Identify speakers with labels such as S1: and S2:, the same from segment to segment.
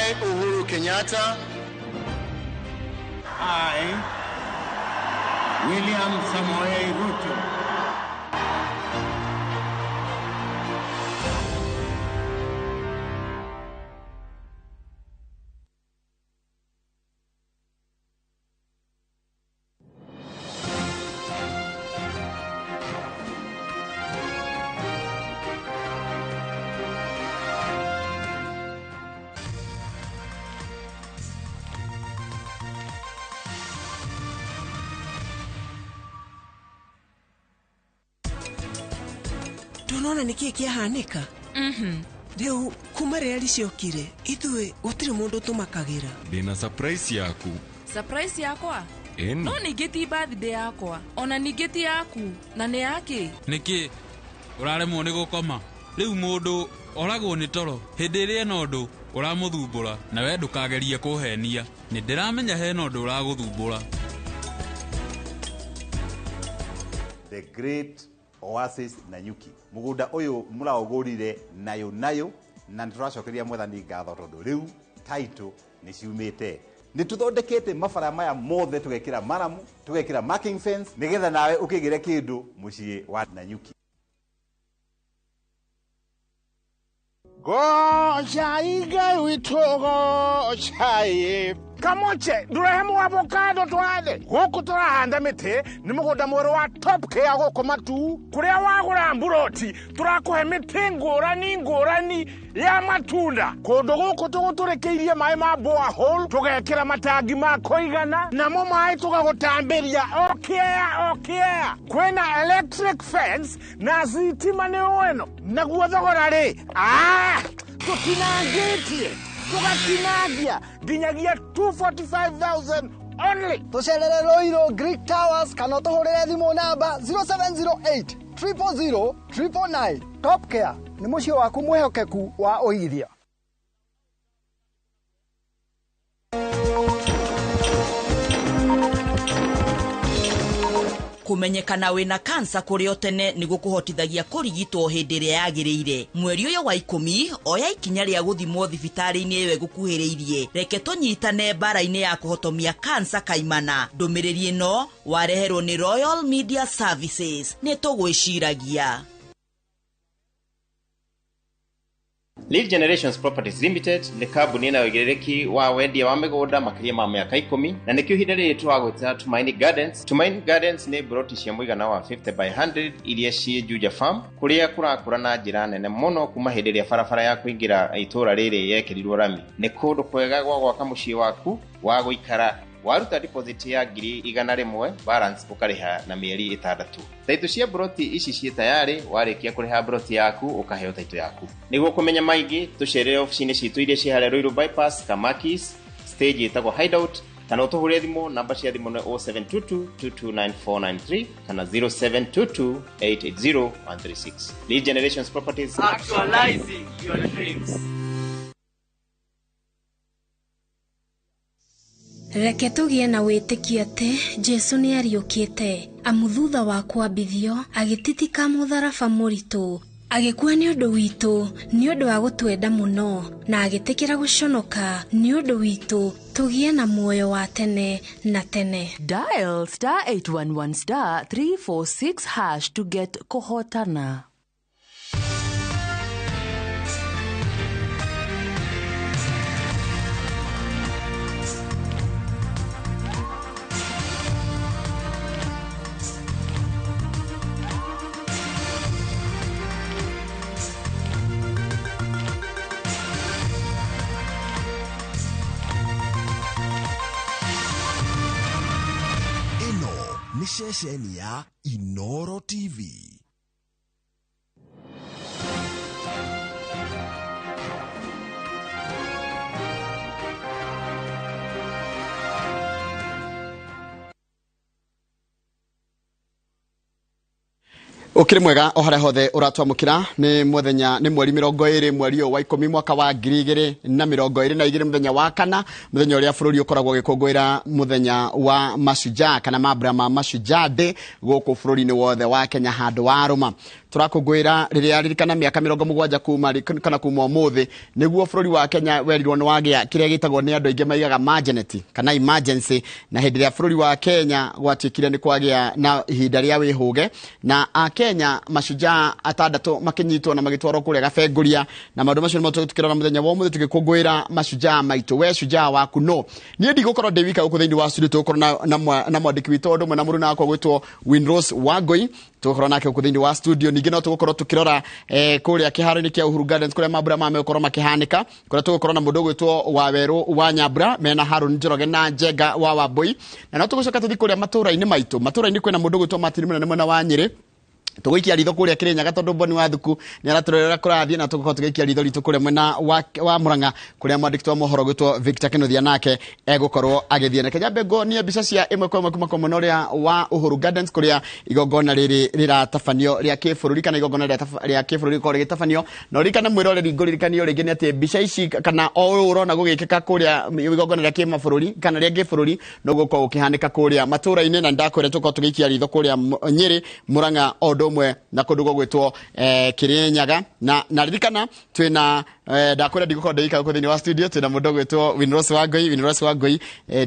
S1: I, Uhuru Kenyatta.
S2: I, William Samoei Ruto.
S3: Tunaona niki kiahanika. Riu kuma rĩrĩa riciokire ithuĩ gũtirĩ mũndũ tũmakagira.
S4: Ndĩna surprise yaku.
S5: Surprise yakwa?
S4: Ĩno.
S5: No ningĩ ti birthday yakwa. Ona ningĩ ti yaku. Na nĩ yake.
S6: Niki uraremwo nĩ gũkoma. Rĩu mũndũ oragwo nĩ toro. Hĩndĩ ĩrĩa ĩno ũndũ ũramũthumbũra na we ndũkagerie kũhenia. Nĩ ndĩramenya hena ũndũ ũragũthumbũra.
S7: The Great Oasis Nanyuki. Mugunda uyu muraugurire nayo na nituracokeria mwathani ngatho tondu riu title ni ciumite. Ni tuthondekete mabara maya mothe tugekira maramu, tugekira marking fence nigetha nawe ukigire kindu mucii wa Nanyuki.
S2: Gochai Ngai witũ gochai. Kamoche ndurehemu avocado twathe guku turahanda miti ni mugunda mweru wa Top Care guku matu kuria wagura mburoti turakuhe miti ngurani ya matunda kundu guku tuguturekeirie mai ma borehole tugekira matangi ma kuigana namo mai tugagutambiria okia kwina electric fence na sitima ni weno naguo thogora ri tutinangitie tugatinagia nginyagia 245,000 only.
S8: Tucerere Roiro Greek Towers kana tuhurire thimu namba 0708 000 999. Top Care ni mucio waku mwehokeku wa uigithia.
S9: Kumenyekana wina kansa kurio tene ni gukuhotithagia kurigitwo hindi ria yagiriire. Mweri uyu wa 10 oya ikinya ria guthimwo thibitari-ini iwe gukuhiriirie. Reke tunyitane bara-ini ya kuhotomia kansa kaimana. Ndumiriri ino wareherwo ni Royal Media Services. Ni tugwiciragia.
S10: Lead Generations Properties Limited ni kambuni inayogerereki wa wendia wa migunda makiria ma miaka 10 na nikio ihinda riri twagwita Tumaini Gardens. Tumaini Gardens ni broti cia muigana wa 50 by 100 iria cie Juja Farm kuria kurakura na njira nene muno kuma hindi ria barabara ya kuingira itura riri yekirirwo rami. Ni kundu kwega gwa gwaka mucii waku wa guikara. Waruta deposit ya $100 balance ukariha na mieri 6. Taito cia broti ici cie tayari warikia kuriha broti yaku ukaheo taito yaku. Niguo kumenya maingi tuchere office-ini citu iria cia hare Ruiru bypass Kamakis stage itagwo Hideout kana utuhure thimu namba cia thimu ni 0722 229493 kana 0722 880 Lead Generations Properties,
S11: actualizing your dreams.
S12: Reke tugie na witikio ati Jesu ni ariukite amuthutha wa kwambithio agititika mutharaba muritu agikua ni undu witu ni undu wa gutwenda muno na agitikira guconoka ni undu witu tugie na muoyo wa tene na tene.
S13: Dial *811*346# to get kohotana.
S14: Ni shesheni ya Inoro TV.
S15: Ukiri mwega o haria hothe uratwamukira ni muthenya ni mweri 20 mweri wa 10 mwaka wa 2022 muthenya wa kana muthenya uria bururi ukoragwo gikungwira muthenya wa mashujaa kana mabra ma mashujaa de guku bururi ni wothe wa Kenya handu wa Roma turakungwira riria ririkana miaka 70 kuma kana kuma umuthi niguo bururi wa Kenya werirwo ni wagia kiria gitagwo ni andu aingi maigaga emergency kana emergency na hindi ya bururi wa Kenya gwatikire ni kwagia na ihinda ria wihuge na a Kenya mashujaa atandatu makinyitwo na magitwarwo kuria gabengũria na maundu macio nimo tukirona muthenya wa umuthi tugikungwira mashujaa maitu we shujaa waku no nie ndigũkorwo ndi wika guku thiini wa studio tukorwo na mwandiki witu ndu na muruna akwa gwitwo Winrose Wangui tukorwo nake guku thiini wa studio ningi no tugukorwo tukirora kuria kiharo-ini kia Uhuru Gardens kuria mambura mamekorwo makihanika kuria tugukorwo na mundu gwitwo Waweru wa Nyambura mena Harun Njoroge na Njenga wa Wambui na no tugucoka tuthi kuria matura-ini maitu matura-ini kwina mundu gwitwo Martin Munene mwena wa Nyeri tugikia ritho kuria Kirinyaga tondu Boni wa Thuku ni araturera kurathie na tugukorwo tugikia ritho ritu kuria mwena wa Murang'a kuria mwandiki wa mohoro gwitwo Victor Kinothia nake egukorwo agithie na Kenya Bengo ni mbica cia imwe kwa kuma kwa monoria wa Uhuru Gardens kuria igongona riri riratafanio ria kibururi kana igongona ria kibururi ko rigitafanio no rikana mwiroreri nguririkanio ringi ni ati mbica ici kana o urona gugikika kuria igongona ria kimabururi kana ria kibururi no gukorwo ukihanika kuria matura-ini na ndakwira tukorwo tugikia ritho kuria Nyeri Murang'a mwe na kundu gwitwo Kirinyaga na ririkana twina ndakwira ndigũkorwo ndĩika guku thiini wa studio twina mundu gwitwo Winrose Wangui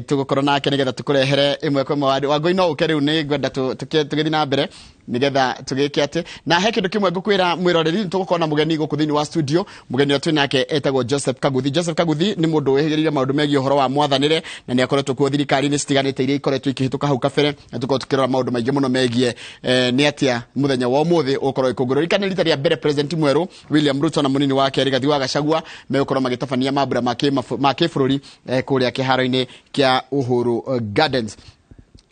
S15: tugukorwo nake nigetha tukurehere imwe kwa mawadi Wangui no uke riu ni ngwenda tugithi na mbere nigetha tugike ati na he kindu kimwe ngukwira mwiroreri tugukorwo na mugeni guku thiini wa studio mugeni wetu nake etagwo Joseph Kaguthi ni mundu wehiriria maundu megie uhoro wa mwathanire na ni akoretwo kuo thirikari-ini citiganite iria ikoretwo ikihituka hau kabere na tukorwo tukirora maundu maingi muno megie ni atia muthenya wa umuthi ukorwo ikungururi kana rita ria mbere president mweru William Ruto na munini wake Rigathi wa Gachagua megukorwo magitabania mambura ma kibururi kuria kiharo-ini kia Uhuru Gardens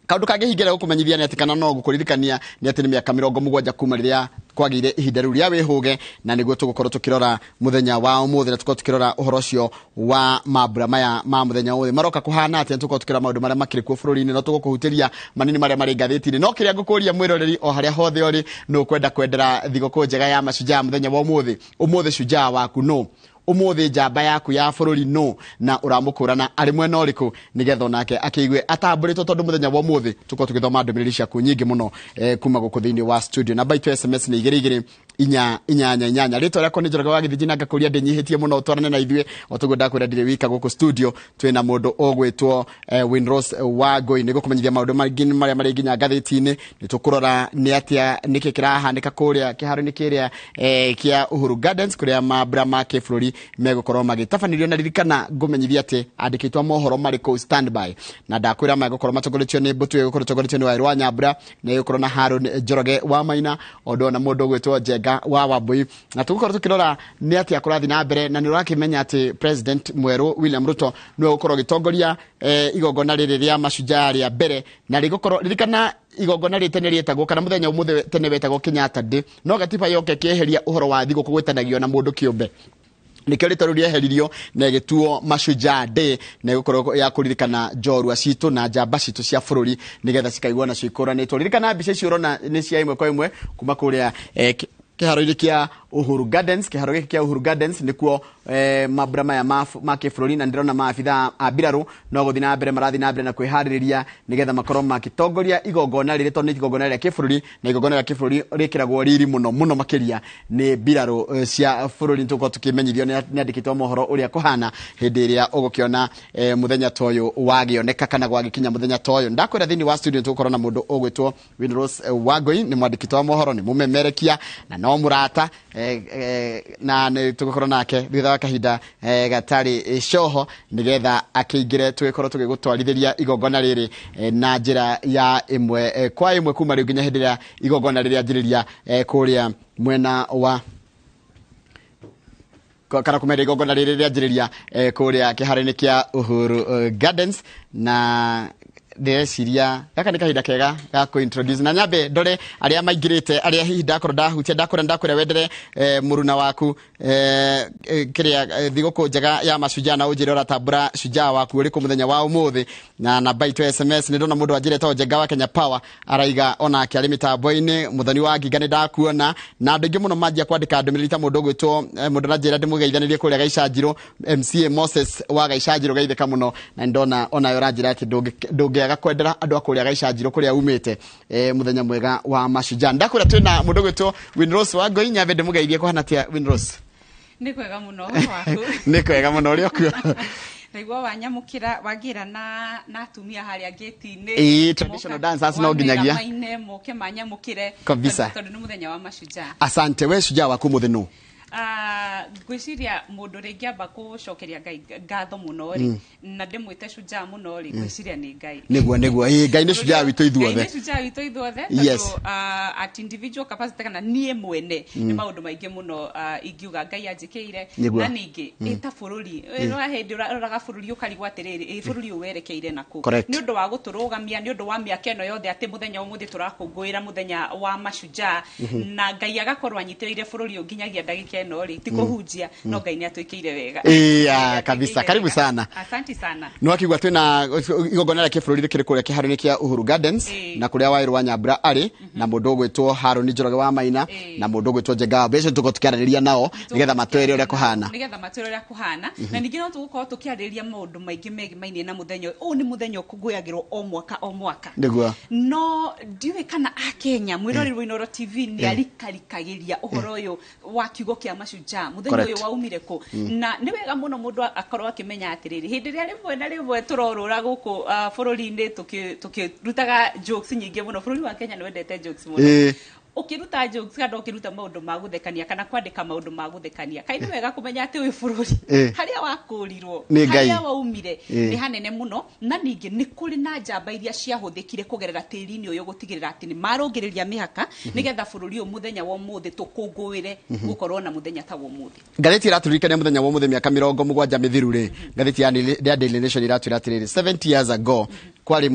S15: kaundu kangi hingire gukumenyithia ni ati kana no gukuririkania ni ati ni miaka 70 kuma riria kwagire ihinda riu ria wihuge na niguo tugukorwo tukirora muthenya wa umuthi na tukorwo tukirora uhoro ucio wa mambura maya ma muthenya uthi maroka kuhana ati tukorwo tukira maundu maria makiri ku bururi-ini no tugukuhutiria manini maria mari ngathiti-ini no kiria ngukuria mwiroreri o haria hothe uri no kwenda kwendera thigũkũ njega ya mashujaa muthenya wa umuthi shujaa waku no umuthi njamba yaku ya bururi no na uramukurana ari mwena uriku nigetha nake akiigwe atamburitwo tondu muthenya wa umuthi tuko tugithoma ndumiriri ciaku nyingi muno kuma guku thiini wa studio na baitu SMS ni 2288 ritwa riakwa ni Njoroge wa Githiji na ngakuria ndinyihitie muno twarane na ithue otugunda kwira ndire wika guku studio twina mundu ogwitwo Winrose Wangui ni gukumenyithia maundu maingi maria mari nginya ngathiti-ini ni tukurora ni atia niki kirahanika kuria kiharo-ini kiria kia Uhuru Gardens kuria mambura ma kibururi megukorwo magitabanirio na ririkana ngumenyithia ati andikitwa mohoro mari ku standby na ndakwira megukorwo matongoretio ni mbutu egukorwo tongoretio ni Waweru wa Nyambura na egukorwo na Harun Njoroge wa Maina ondo na mundu gwitwo Njenga wa Wambui na tugukorwo tukirora ni ati akurathi na mbere na ni urakimenya ati president mweru William Ruto no gukorwo gitongoria igongona riri ria mashujaa ria mbere na rigukorwo ririkana igongona ritene rietagwo kana muthenya umuthi tene wetagwo Kenyatta Day no gatiba yoke kieheria uhoro wa thigũkũ gwitanagio na mundu kiumbe nikio ritaru rieheririo na gituo Mashujaa Day na gukorwo ya kuririkana njorua citu na njamba citu cia bururi nigetha cikaigwa na ciikuranitwo ririkana mbica ici urona ni cia imwe kwa imwe kuma kuria kiharo-ini kia Uhuru Gardens kiharo giki kia Uhuru Gardens nikuo mambura maya ma kibururi na ndirona maabitha a mbiraru no guthi na mbere marathi na mbere na kwihariria nigetha makorwo makitongoria igongona riri tondu igongona ria kibururi na igongona ria kibururi rikiragwo riri muno makiria ni mbiraru cia bururi tuko tukimenyithio ni andikitwo mohoro uria kuhana hindi iria ugukiona muthenya toyo wagioneka kana gwagikinya muthenya toyo ndakwira thiini wa studio tukorwo na mundu ugwitwo Winrose Wangui ni mwandikitwo mohoro ni mumemerekia na no murata na ni tugukorwo nake thutha wa kahinda gatari coho nigetha akiingire tugikorwo tugigutwarithiria igongona riri na njira ya imwe kwa imwe kuma riu nginya hindi ria igongona riri anjiriria kuria mwena wa kana kumera igongona riri rianjiriria kuria kiharo-ini kia Uhuru Gardens na ndeciria gaka ni kahinda kega ga ku introduce na nyambe ndore aria maingirite aria hihi ndakwira wendere muruna waku kiria thigũkũ njega ya mashujaa na unjire uratambura shujaa waku uri ku muthenya wa umuthi na namba itu SMS ni ndona mundu anjirete Njenga wa Kenya Power araiga ona akiari mitambo-ini muthoni wa nginga ni ndakuona na andu ingi muno manjia kwandika ndumiriri ta mundu gwitwo mundu na njira ndimugeithanirie kuria Gaicajiro MCA Moses wa Gaicajiro geitheka muno na ndona ona yo ranjira ati ndungiaga wega kwendera andu akuria gaicajiro kuria umite muthenya mwega wa Mashujaa. Ndakwira twina mundu gwitwo Winrose wa Ngoi Nyambe ndimugeithie kuhana tia Winrose.
S1: Ni kwega muno waku.
S15: Ni kwega muno uri okuo.
S1: Naigua wanyamukira wagira na atumia haria gate-ini.
S15: Traditional dancers no nginyagia.
S1: Maine moke manyamukire.
S15: Kabisa.
S1: Tondu ni muthenya wa Mashujaa.
S15: Asante we shujaa waku muthinu.
S1: Gwiciria mundu ringi amba gucokeria Ngai ngatho muno ri na ndimwite shujaa muno ri gwiciria ni Ngai
S15: niguo Ngai ni shujaa witu ithuothe
S1: Ngai ni shujaa witu ithuothe
S15: yes.
S1: At individual capacity kana nie mwene ni maundu maingi muno ingiuga Ngai anjikiire na ningi eta bururi no hindi uraga bururi ukarigwa atiriri bururi uwerekeire naku ni undu wa guturugamia ni undu wa miaka eno yothe ati muthenya umuthi turakungwira muthenya wa Mashujaa na Ngai agakorwo anyitiriire bururi unginyagia ndagika no ri tikuhunjia no Ngai ni atwikire wega
S15: kabisa karibu sana
S1: asante sana
S15: no akigwa twina igongona rya bururi rikiri kuria kiharu-ini kia Uhuru Gardens na kuria Wairu wa Nyambura ari na mundu gwitwo Harun Njoroge wa Maina na mundu gwitwo Njenga Beco tuko tukiarĩrĩria nao nigetha matwere uria kuhana
S1: na ningi no tugukorwo tukiarĩrĩria maundu maingi megimaine na muthenya uyu ni muthenya ukunguyagirwo o mwaka
S15: niguo
S1: no ndiwe kana Kenya mwirori Inoro TV ni arikarikagiria uhoro uyu wa kiugo kia Mashujaa muthenya uyu waumire ku na ni wega muno mundu akorwo akimenya atiriri hindi ria rimwe na rimwe turorura guku bururi-ini tukirutaga jokes nyingi muno bururi wa Kenya ni wendete jokes muno ukiruta jokes kana ukiruta maundu ma guthekania kana kwandika maundu ma guthekania kai ni wega kumenya ati uyu bururi haria wakurirwo haria waumire ni hanene muno na ningi ni kuri na njamba iria ciahuthikire kugerera tiri-ini uyu gutigirira ati ni marungiriria mihaka nigetha bururi uyu muthenya wa umuthi tukungwire gukorwo na muthenya ta wa umuthi.
S15: Ngathĩti iraturikania muthenya wa umuthi miaka 70 mithiru ri ngathĩti ya Daily Nation iratwira atiriri 70 years ago kwari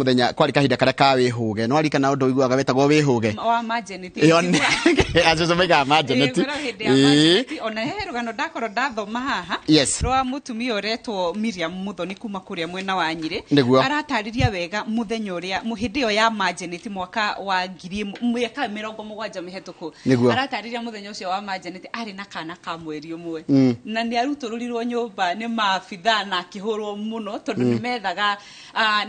S15: kahinda karia ka wihuge no arikana undu iguaga wetagwo wihuge
S1: wa Majenity
S15: azozomega Majenity
S1: ona he rugano ndakorwo ndathoma haha rwa mutumia uretwo Miriam Muthoni kuma kuria mwena wa Nyiri aratariria wega muthenya uria muhindi yo ya Majenity mwaka wa 70 mihituku aratariria muthenya ucio wa Majenity ari na kana ka mweri umwe na ni arutururirwo nyumba ni maabitha na kihurwo muno tondu ni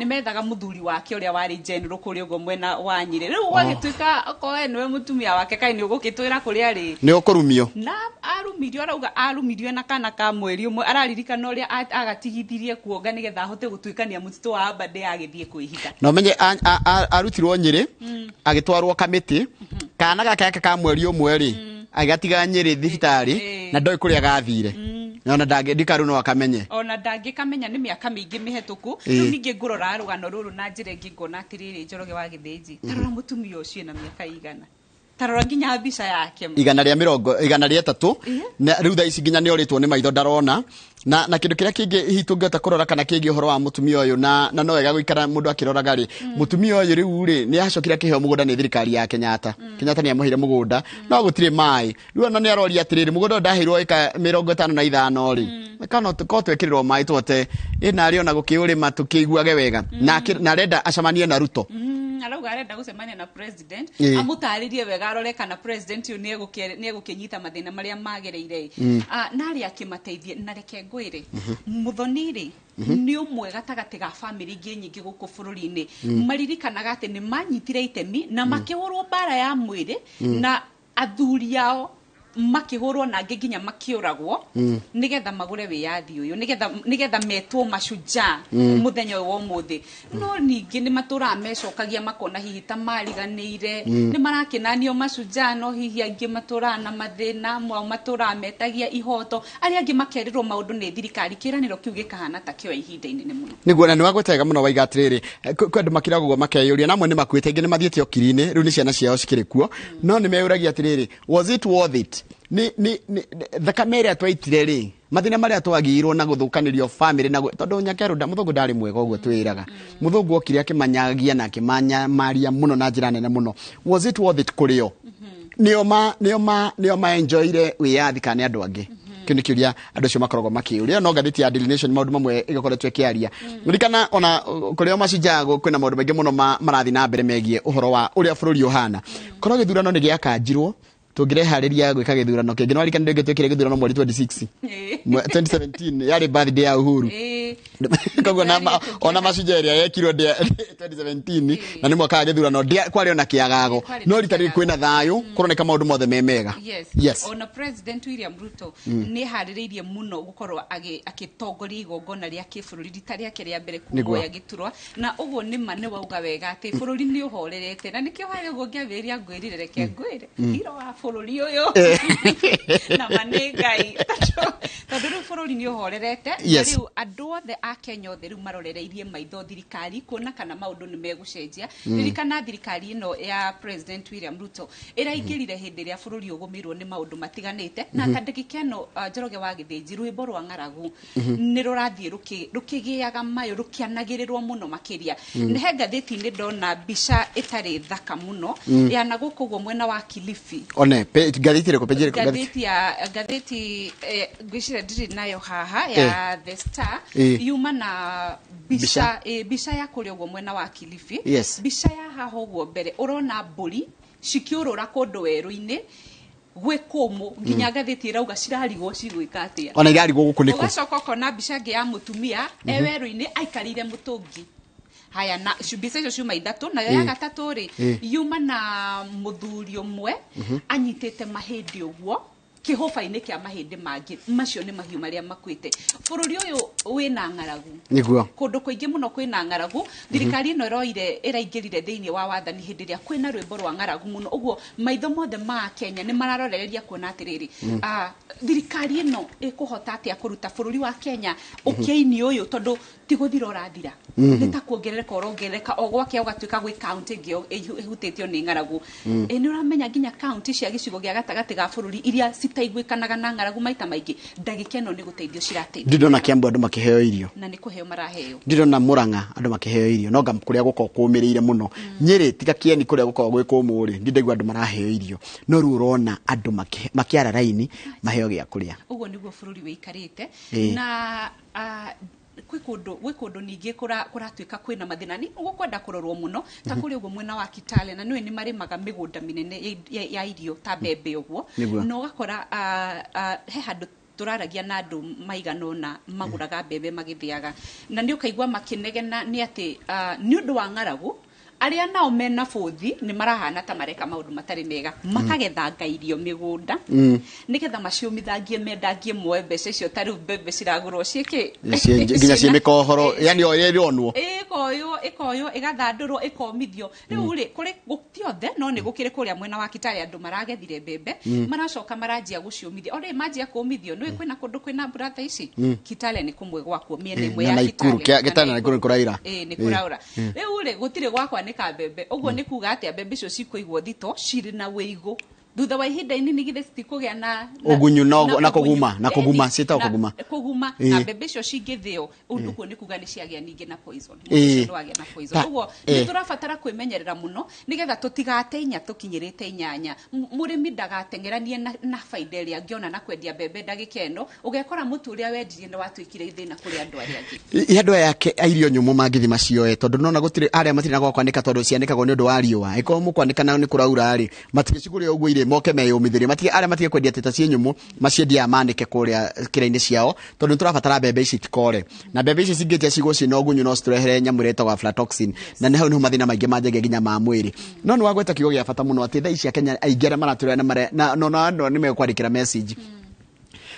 S1: methaga muthuri wake uria wari general kuri ugo mwena wa Nyiri riu wagituika koe niwe mutumia wake kai ni ugukitwira kuri ari
S15: ni ukurumio
S1: na arumirio na kana ka mweri umwe araririkana uria agatigithirie kuonga nigetha ahote gutuikania mutito wa Abade agithie kwihitha
S15: no menye arutirwo Nyiri agitwarwo kamiti kana gake ka mweri umwe ri agatiga Nyiri thibitari na ndoi kuria gathire ona ndikaru no akamenye
S1: ona ndangĩkamenya nĩ miaka mingi mihituku rĩu ningĩ ngũrora rũgano rũrũ na njĩra ĩngĩ ngona atĩrĩrĩ Njoroge wa Gĩthĩnji tarora mutumia ũcio na miaka igana tarora nginya mbica yake
S15: 130 na rĩu thaa ici nginya nĩ oritwo nĩ maitho ndarona na kindu kiria kingi hitungata kurora kana kingi uhoro wa mutumia uyu na no wega guikara mundu akiroraga ri mutumia uyu riu ri ni acokira kiheo mugunda ni thirikari ya Kenyatta ni amuhire mugunda no gutire mai riu no ni aroria atiriri mugunda ndahirwo ika 55 ri kana ko twekirirwo mai twote ina ari ona gukiurima tukiguage wega na renda acamanie na Ruto
S1: arauga arenda gucemania na president amutaririe wega arore kana president uyu ni egukinyita mathina maria magereire nari akimateithie na reke ngwire Muthoni ri ni umwe gatagati ga family ingi nyingi guku bururi-ini maririkanaga ati ni manyitire itemi na makihurwo bara ya mwiri na athuri ao makihurwo na nginya makiuragwo nigetha magure wiyathi uyu nigetha metwo Mashujaa muthenya wa umuthi no ningi ni matura mecokagia makona hihi ta mariganire ni marakinanio Mashujaa no hihi angi matura na mathina matura metagia ihoto ari angi makerirwo maundu ni thirikari kiraniro kiu gikahana ta kio ihinda inene muno
S15: niguo na ni wagwetega muno waiga atiriri kwendu makiragwo makeyuria namwe ni makwite ingi ni mathiete okiri-ini riu ni ciana ciao cikirikuo no ni meuragia atiriri was it worth it ni thakame ĩrĩa twaitire ri mathina maria twagirwo na guthukanirio family na tondu nyakeruda muthungu ndari mwega uguo twiraga muthungu okire akimanyagia na akimanya maria muno na njira nene muno was it worth it kurio nio ma enjoyire wiyathi kana andu angi kini kiuria andu cio makoragwo makiuria no ngathĩti ya Daily Nation maundu mamwe igakoretwo ikiaria ririkana ona kurio Mashujaa kwina maundu maingi muno marathi na mbere megie uhoro wa uria bururi uhana korwo githurano ni giakanjirwo tungireharĩria gwĩka gĩthurano kĩngĩ no arikana ndĩngĩtwĩkire gĩthurano mweri 26 2017 yarĩ birthday ya Uhuru koguo ona macujeria yekirwo 2017 na nĩ mwaka wa gĩthurano kwarĩ ona kĩagago no rita rĩrĩ kwĩna thayũ kũroneka maũndũ mothe me mega.
S1: Yes. Ona President William Ruto nĩ harĩrĩirie mũno gũkorwo agĩtongoria igongona rĩa kĩbũrũri rita rĩake rĩa mbere kuoya gĩturwa na ũguo nĩ wauga wega atĩ bũrũri nĩ ũhorerete na nĩkĩo harĩ ũguo ngĩambĩrĩria ngwĩrire reke ngwĩre hiro wa bũrũri ũyũ na manĩ Ngai tondũ rĩu bũrũri nĩ ũhorerete na rĩu andũ othe a Kenya othe rĩu marorereirie maitho thirikari kuona kana maũndũ nĩ megũcenjia. Ririkana thirikari ĩno ya President William Ruto ĩraingĩrire hĩndĩ ĩrĩa bũrũri ũgũmĩirwo nĩ maũndũ matiganĩte na kandĩki keno Njoroge wa Gĩthĩnji rwĩmbo rwa ng'aragu nĩ rũrathiĩ rũkĩgĩaga mayũ rũkĩanagĩrĩrwo mũno makĩria. He ngathĩti-inĩ ndona mbica ĩtarĩ thaka mũno ya na gũkũ ũguo mwena wa Kilifi.
S15: One ngathĩti ĩrĩkũ page ĩrĩkũ
S1: ngathĩti ngwĩciria ndirĩ nayo haha ya The Star yuma na mbica ya kũrĩa ũguo mwena wa Kilifi. Mbica ya haha ũguo mbere ũrona mbũri cikiũrũra kũndũ werũ-inĩ gwĩ kũmũ nginya ngathĩti ĩrauga cirarigwo cigwĩka atĩa. Ona
S15: irarigwo gũkũ nĩkũ.
S1: Ũgacoka ũkona mbica ĩngĩ ya mũtumia werũ-inĩ aikarĩire mũtũngi. Haya na mbica icio ciuma ithatũ nayo ya gatatũ rĩ yuma na mũthuri ũmwe anyitĩte mahĩndĩ ũguo kĩhũba-inĩ kĩa mahĩndĩ mangĩ macio nĩ mahiũ marĩa makuĩte. Bũrũri ũyũ wĩna ng'aragu kũndũ kũingĩ mũno kwĩna ng'aragu. Thirikari ĩno ĩraingĩrire thĩinĩ wa wathani hĩndĩ ĩrĩa kwĩna rwĩmbo rwa ng'aragu mũno ũguo maitho mothe ma Kenya nĩ mararorereria kuona atĩrĩrĩ thirikari ĩno ĩkũhota atĩa kũruta bũrũri wa Kenya ũkĩa-inĩ ũyũ tondũ ti gũthira ũrathira nĩ ta kuongerereka ũrongerereka o gwake ũgatuĩka gwĩ kaunti ĩngĩ ĩhutĩtio nĩ ng'aragu. Nĩ ũramenya nginya kaunti cia gĩcigo gĩa gatagatĩ ga bũrũri iria citaiguĩkanaga na ng'aragu maita maingĩ ndagĩka ĩno nĩ gũteithio cirateithio.
S15: Ndĩrona Kiambu andũ makĩheo irio
S1: na nĩ kũheo maraheo.
S15: Ndĩrona Murang'a andũ makĩheo irio no kũrĩa gũkorwo kũmĩrĩire mũno. Nyĩrĩ tiga Kieni kũrĩa gũkorwo gwĩ kũmũ rĩ ndĩndaigua andũ maraheo irio no rĩu ũrona andũ makĩara raini maheo gĩa kũrĩa.
S1: Ũguo nĩguo bũrũri wĩikarĩte na gwĩ kũndũ ningĩ kũratuĩka kwĩna mathĩna nĩ gũkwenda kũrorwo mũno ta kũrĩ ũguo mwena wa Kitale na nĩ marĩmaga mĩgũnda mĩnene ya irio ta mbembe ũguo na ũgakora he handũ turaragia na andũ maigana ũna magũraga mbembe magĩthĩaga na nĩ ũkaigua makĩnegena nĩ atĩ nĩ ũndũ wa ng'aragu arĩa nao mena bũthi nĩ marahana ta mareka maũndũ matarĩ mega makagethanga irio mĩgũnda nĩgetha maciũmithangie mendangie moe mbeca icio ta rĩu mbembe ciragũrwo ciĩkĩ
S15: nginya ciĩ mĩkohoro yani o ĩronwo
S1: ĩkoywo ĩgathandũrwo ĩkomithio rĩu rĩ kũrĩ gũtiothe no nĩ gũkĩrĩ kũrĩa mwena wa Kitale andũ maragethire mbembe maracoka maranjia gũciũmithia o rĩu manjia kũmithio nĩ kwĩna kũndũ kwĩna mbura ta ici Kitale nĩ kũmwe gwakwo mĩena ĩmwe ya
S15: Kitale na Naikuru kũraira
S1: nĩ kũraura rĩu rĩ gũtirĩ gwakwa nĩ mbembe ũguo nĩ kuga atĩ mbembe icio cikũigwo thito cirĩ na wĩigũ thutha wa ihinda inini githe citikũgĩa na
S15: ũgunyu na kũguma ciĩtagwo
S1: kũguma na mbembe icio cingĩthĩo ũndũ kuo nĩ kuga nĩ ciagĩa ningĩ na poison ũguo nĩ tũrabatara kwĩmenyerera mũno nĩgetha tũtigate inya tũkinyĩrĩte inyanya mũrĩmi ndagateng'eranie na faida ĩrĩa angĩona na kwendia mbembe ndagĩka ĩno ũgekora mũtu ũrĩa wendirie nĩ watuĩkire thĩna kũrĩ andũ arĩa angĩ
S15: andũ aya irio nyũmũ mangĩthi macioe tondũ nona gũtirĩ arĩa matirĩ na gwakwanĩka tondũ cianĩkagwo nĩ ũndũ wa riũa ĩkorwo mũkwanĩka na nĩ kũraura rĩ matigĩcigũrĩa ũguo irĩ moke meyũmithĩrie matige arĩa matige kwendia teta ciĩ nyũmũ maciendia manĩke kũrĩa kĩra-inĩ ciao tondũ tũrabatara mbembe ici tikore na mbembe ici cingĩte cigwo ciĩ na ũgunyu no citũrehere nyamũ ĩretagwo aflatoxin na nĩ hau nĩho mathĩna maingĩ manjagia nginya ma mwĩrĩ no nĩ wagweta kiugo gĩa bata mũno atĩ thaa ici Kenya aingĩ arĩa maratũrĩa na nĩ mekwandĩkĩra message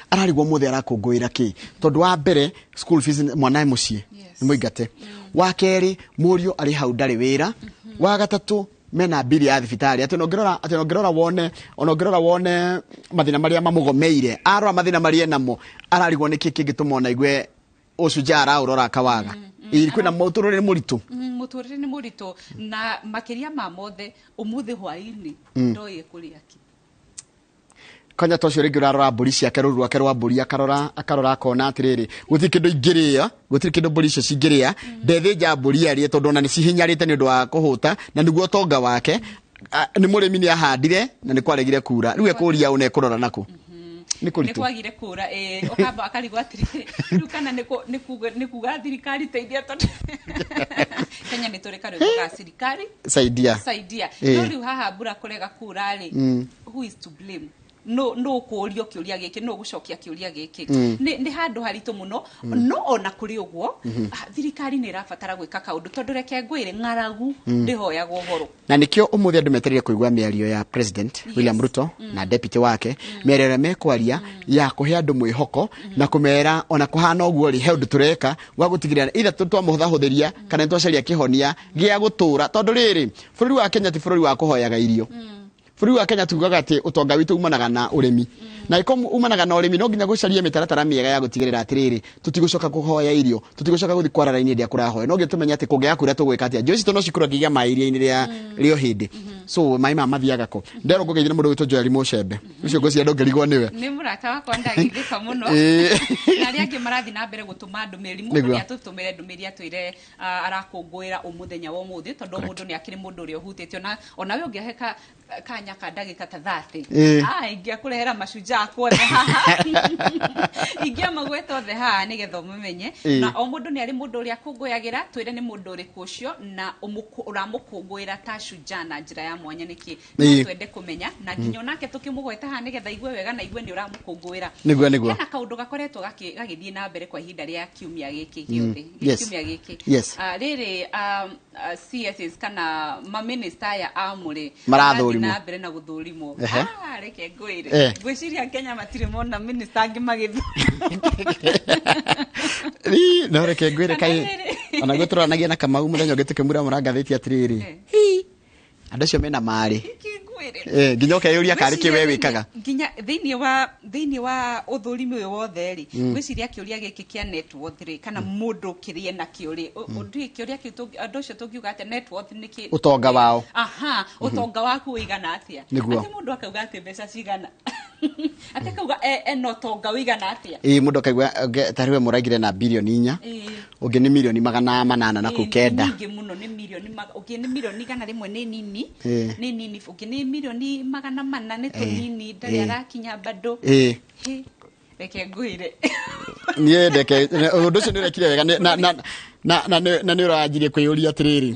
S15: ararigwo mũthĩ arakũngũĩra kĩ tondũ wa mbere school fees mwana mũciĩ nĩ mũingate wa kerĩ mũriũ arĩ hau ndarĩ wĩra wa gatatũ mena bili ya thibitari ati ongerora wone mathina maria mamũgomeire arora mathina maria namo ararigwo niki kingituma ona igwe ucujara urora kawaga kwina mũtũrĩre
S1: nĩ mũritũ na makĩria ma mothe ũmũthĩ hwaĩ-inĩ ndoĩ kũrĩa ki
S15: kanya tocio rĩngĩ ũrarora mbũri ciake rũru rwake rwa mbũri akarora akona atĩrĩrĩ gũtirĩ kĩndũ ingĩrĩa gũtirĩ kĩndũ mbũri icio cingĩrĩa ndethĩnja mbũri arĩe tondũ ona nĩ cihinyarĩte nĩ ũndũ wa kũhũta na nĩguo tonga wake nĩ mũrĩmi nĩ ahandire na nĩ kwaregire kura rĩu ekũria una ekũrora nakũ
S1: nĩ kwagire kura okamba akarigwo atĩrĩrĩ rĩu kana nĩ kuga thirikari teithia tondũ Kenya nĩ tũrĩ karĩgũ ga thirikari
S15: saidia
S1: no rĩu haha mbura kũrega kura rĩ who is to blame no kurio kiuria giki no gucokia kiuria giki ni handu haritu muno no ona kuri uguo thirikari ni irabatara gwika kaundu tondu reke ngwire ng'aragu ndihoyaga uhoro
S15: na nikio umuthi andu metereire kuigwa miario ya president William Ruto na deputy wake miario mekwaria ya kuhe andu mwihoko na kumera ona kuhana uguo ri he undu tureka wa gutigirira ira twamuhuthahutheria kana twacaria kihonia gia gutura tondu riri bururi wa Kenya ti bururi wa kuhoyaga irio bururi wa Kenya tugaga ati utonga witu umanaga na urimi na ikomu umanaga na urimi no nginya gucaria mitaratara miega ya gutigirira atiriri tutigucoka kuhoya irio tutigucoka guthi kwarara-ini ndia kurahoya no gitumenya ati kugia kuria tugwika atia joici tono cikura nginya mairia-ini rio hindi so mai mathiaga ko ndero ngugeithia mundu witwo Joel Mucembe ucio ngocia ndongerigwo niwe
S1: ni murata wakwa ndagithika muno na ria angi marathi na mbere gutuma ndumiri mundu ni atutumire ndumiri atwire arakungwira umuthenya wa umuthi tondu mundu ni akiri mundu uri uhutitio na ona we ungeheka kanya ka ndagika ta 30 ingia kurehera mashujaa kwothe haha ingia magweta othe haha nigetha mumenye na o mundu ni ari mundu uri akungwiagira twire ni mundu uri kucio na uramukungwira ta shujaa na njira ya mwanya niki twende kumenya na nginya nake tukimugweta haha nigetha igwe wega na igwe ni uramukungwira
S15: niguo
S1: kana kaundu gakoretwo gagithie na mbere kwa ihinda ria kiumia giki giothe kiumia giki riri CSs kana ma minister ya amuri na mbere na guthurimo reke ngwire gwiciria Kenya matire mona minister angi magithu
S15: no reke ngwire kai ona gweturanagia na Kamau muthenya ngitukimura murangathiti atiriri andu acio mena mari nginya ukeyuria kari kiwe wikaga
S1: nginya thiini wa uthurimi uyu wothe ri gwiciria kiuria giki kia net worth ri kana mundu kirie na kiuri undu kiuria kitu andu acio tungiuga ati net worth niki
S15: utonga wao
S1: utonga waku wigana atia ati mundu akauga ati mbeca cigana ati kauga eno tonga wigana atia
S15: mundu akaigwa tariwe muraigire na bilioni 4 ungi ni milioni 800 na kukenda
S1: ningi muno ni milioni ungi ni milioni gana rimwe ni nini ungi ni milioni 400 ni tunini ndari arakinya bado reke ngwire
S15: nie ndeke undu ucio ni rekire wega na ni urajirie kwiyuria atiriri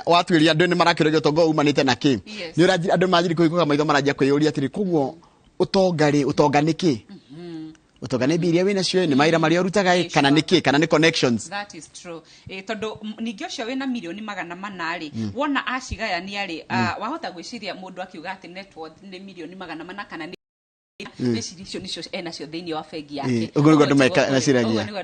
S15: watwiria andu ni marakirogio utonga umanite na ki ni urajirie andu majiri kuikuga maitho marajia kwiyuria atiri kuguo utonga niki utonga ni biria wina cio ni maira maria urutaga kana niki kana ni connections
S1: that is true tondu ningi ucio wina milioni 400 ri wona acigayania ri wahota gwiciria mundu akiuga ati net worth ni milioni 400 kana decision icio enacio thiini wa bengi yake
S15: uguo niguo andu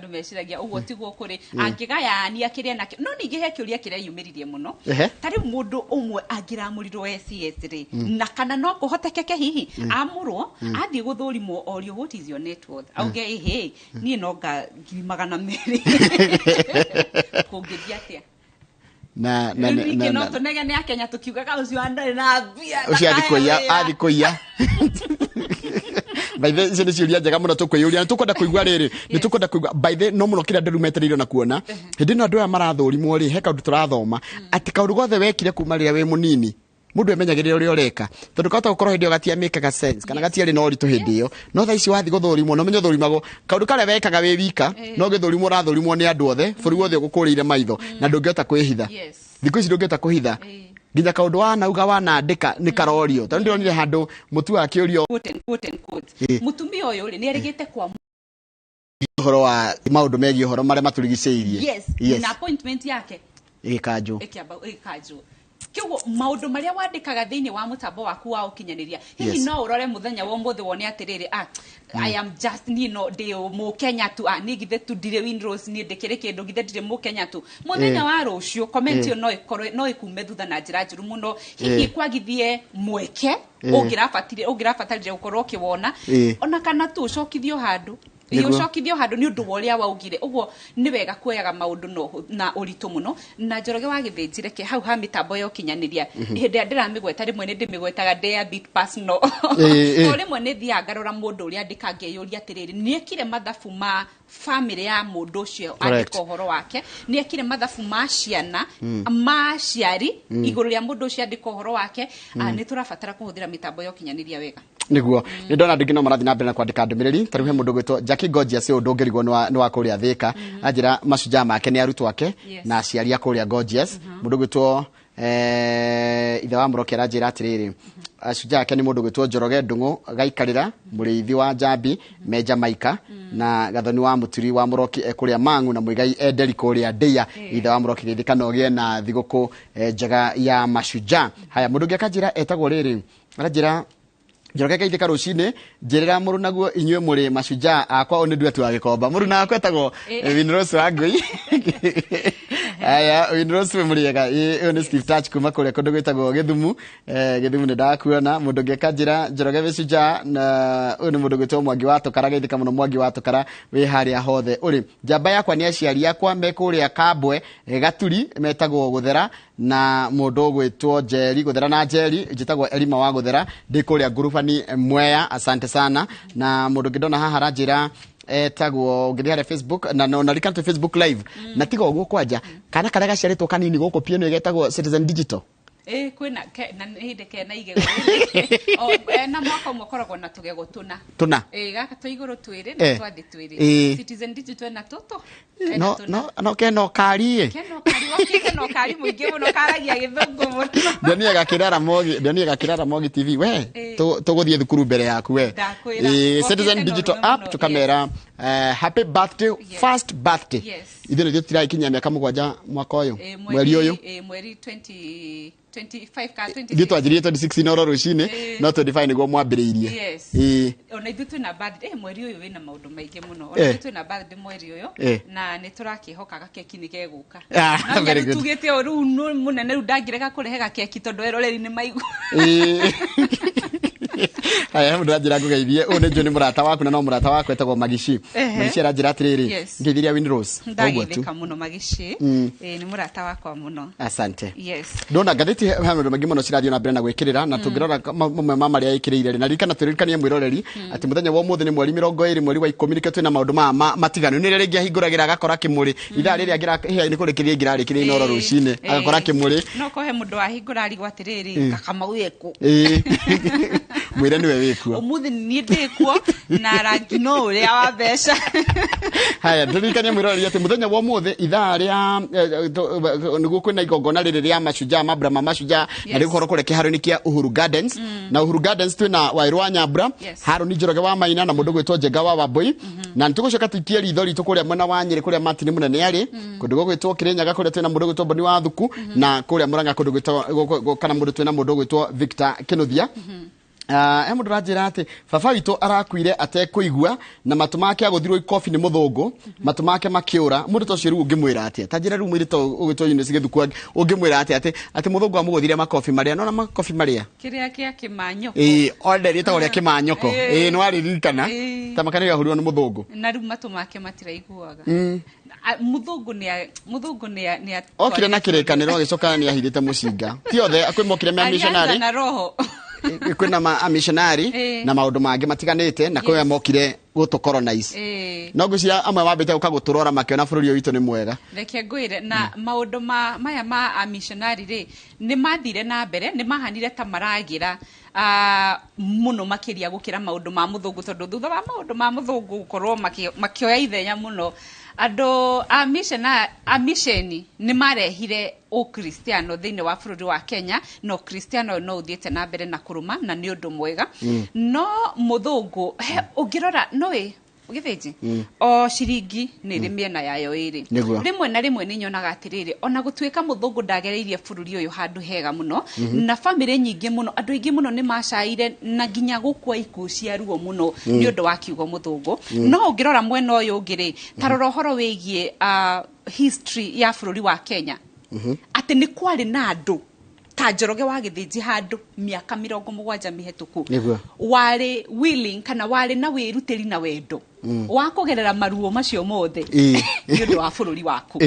S1: meciragia uguo tiguo kuri angigayania kiria nakio no ningi he kiuria kireyumiririe muno tari mundu umwe angiramurirwo CS ri na kana no kuhotekeke hihi amurwo athie guthurimo orio what is your net worth auge ni no nga 200 kungithia atia
S15: na
S1: no tunege ni akenya tukiugaga ucio andari na bia
S15: ucio athikuia by the way ciuria njega muno tukwiyuria ni tukwenda kuigwa riri ni tukwenda kuigwa by the no muno kira nderu metereire na kuona hindi no andu aya marathurimwo ri he kaundu turathoma ati kaundu gothe wekire kuma riria we munini mundu emenyagirira uria ureka tondu kauta gukorwo hindi gatia mekaga sense kana gatia ri no ritu hindi yo no tha ici wathi guthurimwo no menyo thurimagwo kaundu kare wekaga we wika no githurimwo rathurimwo ni andu othe buri wothe gukuriire maitho na ndungihota kwihitha thikũ ici ndungihota kuhitha nginya kaundu wanauga wanandika ni karorio tondu ndionire handu mutu wa kiurio
S1: mutumia uyu ri ni erigite kwa
S15: uhoro wa maundu megie uhoro maria maturigiceirie
S1: na appointment yake
S15: ikanju
S1: kiugo maundu maria wandikaga thiini wa mutambo waku wa ukinyaniria hihi no urore muthenya wa umuthi wone atiriri I am just ndi mu Kenya tu ni githe tu dire Windrose ni ndikire kindu githe dire mu Kenya tu muthenya wa rucio comment no ikume thutha na njira njuru muno hihi kwagithie mweke ungirabatarire gukorwo kiwona ona kana tu ucokithio handu ucokithio handu ni undu woria waugire uguo ni wega kuoyaga maundu na uritu muno na Njoroge wa githinjire ke hau ha mitambo yo kinyaniria hindi ndiramigweta rimwe ni ndimigwetaga ndea bit personal o rimwe ni thia ngarora mundu uria ndikangeyuria atiriri ni ekire mathabu ma family ya mundu ucio andika uhoro wake ni ekire mathabu ma ciana ma ciari iguru ria mundu ucio andika uhoro wake ni turabatara kuhuthira mitambo yo kinyaniria wega
S15: niguo ni ndona ndingino marathi na mbere na kwandika ndumiriri tarihe mundu gwitwo Jackie Gorgeous undu ngirigwo ni wa kuria Thika anjira mashujaa make ni arutwo ake na aciari a kuria Gorgeous mundu gwitwo ithe wa Muroki aranjira atiriri Shujaa yake ni mundu gwitwo Njoroge Ndungu gaikarira muriithi wa Njambi Meja Maika na gathoni wa Muturi wa Muroki kuria Mangu na Muigai Enderiko ria Ndeia ithe wa Muroki ririkana ogie na thiguku njega ya Mashujaa. Haya mundu ngakajira etagwo riri arajira Njoroge kaithika rucine njirira muru naguo inywe muri Mashujaa akwa oni ndu atu agikomba muru na akwa etagwo Winrose Wangui. Aya Winrose muriega ni Steve Touch kuma kure kundu gwitagwo Githumu Githumu ndakuona mundu ngekajira Njoroge Mashujaa na uni mundu gwitwo Mwangi wa Tokara gaithika muno Mwangi wa Tokara wi haria hothe uri njamba yakwa ni aciari yakwa me kuria Kambwe Gaturi metagwo Guthera na mundu gwitwo Njeri Guthera na Njeri njitagwo Elima wa Guthera ndi kuria ngurubani Mwea. Asante sana na mundu ngidona haha ranjira etagwo ngithia Facebook na no narikante Facebook live na tigo guo kwanja kana kare gaciaritwo kanini guko piano getagwo Citizen Digital
S1: kwina na hindeke na igego na mwaka umukoragwo na tugego tuna gaka twa iguru twiri na twathi twiri Citizen Digital na toto
S15: no keno kari
S1: no kari muingi muno karagia githungu muno
S15: Ndania gakirara Mogi TV we tuguthie thukuru mbere yaku we Citizen Digital app tukamera happy birthday first birthday ithino thio tira ikinya miaka 7 mwaka uyu mweri uyu
S1: mweri 25 ka 20
S15: gitwa njiri 26 oro rucine no 25 niguo mwambiriirie
S1: ona ithu na birthday mweri uyu wina maundu maingi muno ona ithu na birthday mweri uyu na niturakihokaga keki ni geguka na tugite oru munene ru ndangireka kurehega keki tondu eroreri ni maigu
S15: Haya mundu ajira ngugeithie une John murata waku na no murata waku etagwo Magishi Magishi arajira atiriri ngeithiria Winrose
S1: ndagithika muno Magishi ni murata wakwa muno
S15: asante ndona gatheti hamwe magi muno ciradio na mbere na gwikirira na tungirora mamwe mama ria ikiriire na rikana turirikania mwiroreri ati muthenya wa umuthi ni mweri 20 mweri wa 10 niketwe na maundu matiganu ni riria ngihinguragira agakora kimuri itha riria ngira ni kurikiria ngirarikiria inoro rucine agakora kimuri
S1: no kohe mundu ahingurari gwatiriri kakamauyeku
S15: mwire niwe wikuo
S1: umuthi ni ndikuo na rangi no uria wa besha.
S15: Haya turirikania mwiroreri ati muthenya wa umuthi itha ria niguo kwina igongona riri ria Mashujaa mabra Mashujaa na rigukorwo kure kiharo-ini kia Uhuru Gardens na Uhuru Gardens twina Wairu wa Nyambura Haruni Njoroge wa Maina na mundu gwitwo Njenga wa Wambui na nitugucoka tuikie ritho ritu kuria mwena wa Nyeri kuria Martin munene ari kundu gwitwo Kirinyaga kuria twina mundu gwitwo Boni wa Thuku na kuria Muranga kundu gwitwo kana mundu twina mundu gwitwo Victor Kinuthia. Mundu ranjira ati baba witu arakuire atekuigua na matu make aguthirwo ikofi ni muthungu matu make makiura mundu tocio ru ngimwira ati tanjira ru mwirito ugitwo yunisi githuku ungimwira ati muthungu amuguthire makofi maria no na makofi maria
S1: kiria kia kimanyoko
S15: order ita uria kimanyoko no aririkana tamakani yahurirwo ni muthungu
S1: na ru matu make matiraiguaga muthungu ni
S15: okire na kirekaniro gicoka ni ahithite mucinga ti othe akwimokire me missionary
S1: na roho
S15: kwina missionary na maundu mangi matiganite na kwe mokire guto colonize no gucia amwe mambite ukaguturora makiona bururi witu ni mwega
S1: reke ngwire na maundu maya ma missionary ri ni mathire na mbere ni mahanire ta maragira muno makiria gukira maundu ma muthungu tondu thutha wa maundu ma muthungu gukorwo makioya ithenya muno ando a misheni ni marehire ukristiano thiini wa bururi wa Kenya no kristiano no uthiete na mbere na kuruma na ni undu mwega no muthungu ungirora noe ugithiji o ciringi ni ri miena yayo iri rimwe na rimwe ni nyonaga atiriri ona gutwika muthungu ndagereirie bururi uyu handu hega muno na family nyingi muno andu ingi muno ni macaire na ginya gukwa ikuo cia ruo muno ni undu wa kiugo muthungu no ungirora mwena uyu ngiri tarora horo wigie history ya bururi wa Kenya ati ni kwari na andu ta Njoroge wa Githiji handu miaka 70 mihituku wari willing kana wari na wirutiri na wendo wa kugerera maruo macio mothe ni undu wa bururi waku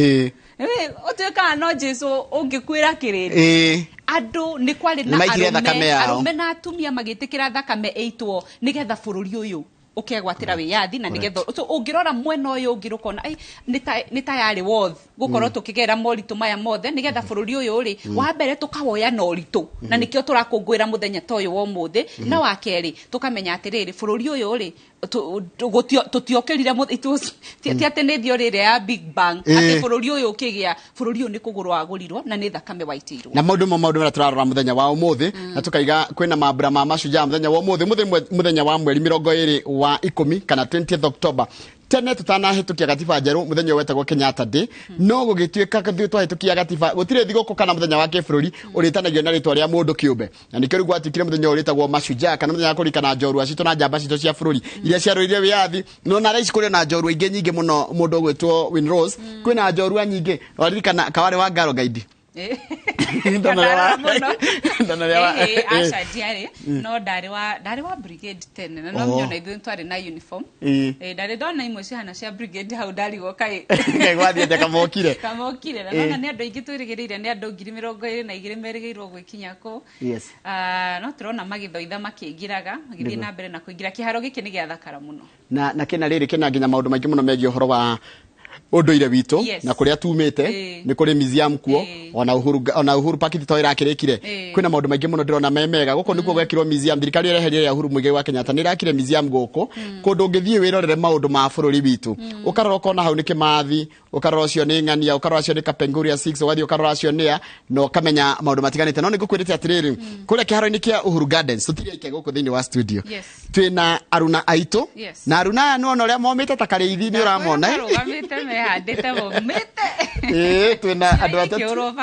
S1: utweka no Jesu ungikwira kiriri andu ni kwari na arume na atumia magitikira thakame eitwo nigetha bururi uyu ukegwatira wiyathi na nigetha ungirora mwena uyu ungirukona ni tayari woth gukorwo tukigera moritu maya mothe nigetha bururi uyu uri wa mbere tukawoya na uritu na nikio turakungwira muthenya toyo wa umuthi na wa keri tukamenya atiriri bururi uyu uri tutiokerire ti ati nä thio rä ya big bang atä bå rå ri å yå å kä gä a bå rå ri å yå nä kå gå rwo agå rirwo na nä thakame waitirwo
S15: na maå ndå marä tårarora må thenya wa å må thä na tå kaiga kwä na mambura ma macujaa må thenya wa å må thä må thenya wa mweri 20 wa 10 kana 20th October tene tutanahitukia gatiba njeru muthenya wetagwo Kenyatta Day no gugituika twahitukia gatiba gutire thigũkũ kana muthenya wa kĩbũrũri ũrĩtanagio na rĩtwa rĩa mũndũ kĩũmbe na nĩkĩo rĩu gwatikire muthenya ũrĩtagwo mashujaa kana muthenya wa kũririkana njorua citũ na njamba citũ cia bũrũri iria ciarũire wĩyathi no na raici kũrĩ na njorua ingĩ nyingĩ mũno mũndũ ũgwĩtwo Winrose kwĩna njorua nyingĩ waririkana kawarĩ wa Ngaro Gaidi
S1: aca ndiarĩ no ndarĩ wa brigade tene na no mnyona ithuĩ twarĩ na uniform ndarĩ ndona imwe cihana cia brigade hau ndarigwo kaĩ
S15: gwathiĩte
S1: kamokire na nona nĩ andũ aingĩ twĩrĩgĩrĩire nĩ andũ 22,000 merĩgĩirwo gwĩkinya kũ no tũrona magĩthoitha makĩingĩraga magĩthiĩ na mbere na kũingĩra kĩharo gĩkĩ nĩ gĩathakara mũno
S15: na kĩna rĩrĩ kĩna nginya maũndũ maingĩ mũno megiĩ ũhoro wa unduire witũ na kuria tumite ni kuri museum kuo ona Uhuru Park to irakirikire kwina maundu maingi muno ndirona memega guko nikuo gwekirwo museum thirikari ireheria ya Uhuru Muigai wa Kenyatta ni irakire museum guko kundu ngithie wirorere maundu ma bururi witu ukarora ukona hau ni Kimathi ukarora ucio ni Ng'ania ukarora ucio ni Kapenguria 6 wathi ukarora ucio ni no kamenya maundu matiganite no nigukwirite atiriri kuria kiharo-ini kia Uhuru Gardens tutire ike guko thiini wa studio twina aruna aitu na aruna no no ria momite takariithi ni uramona
S1: handite bomete
S15: twina andu atatu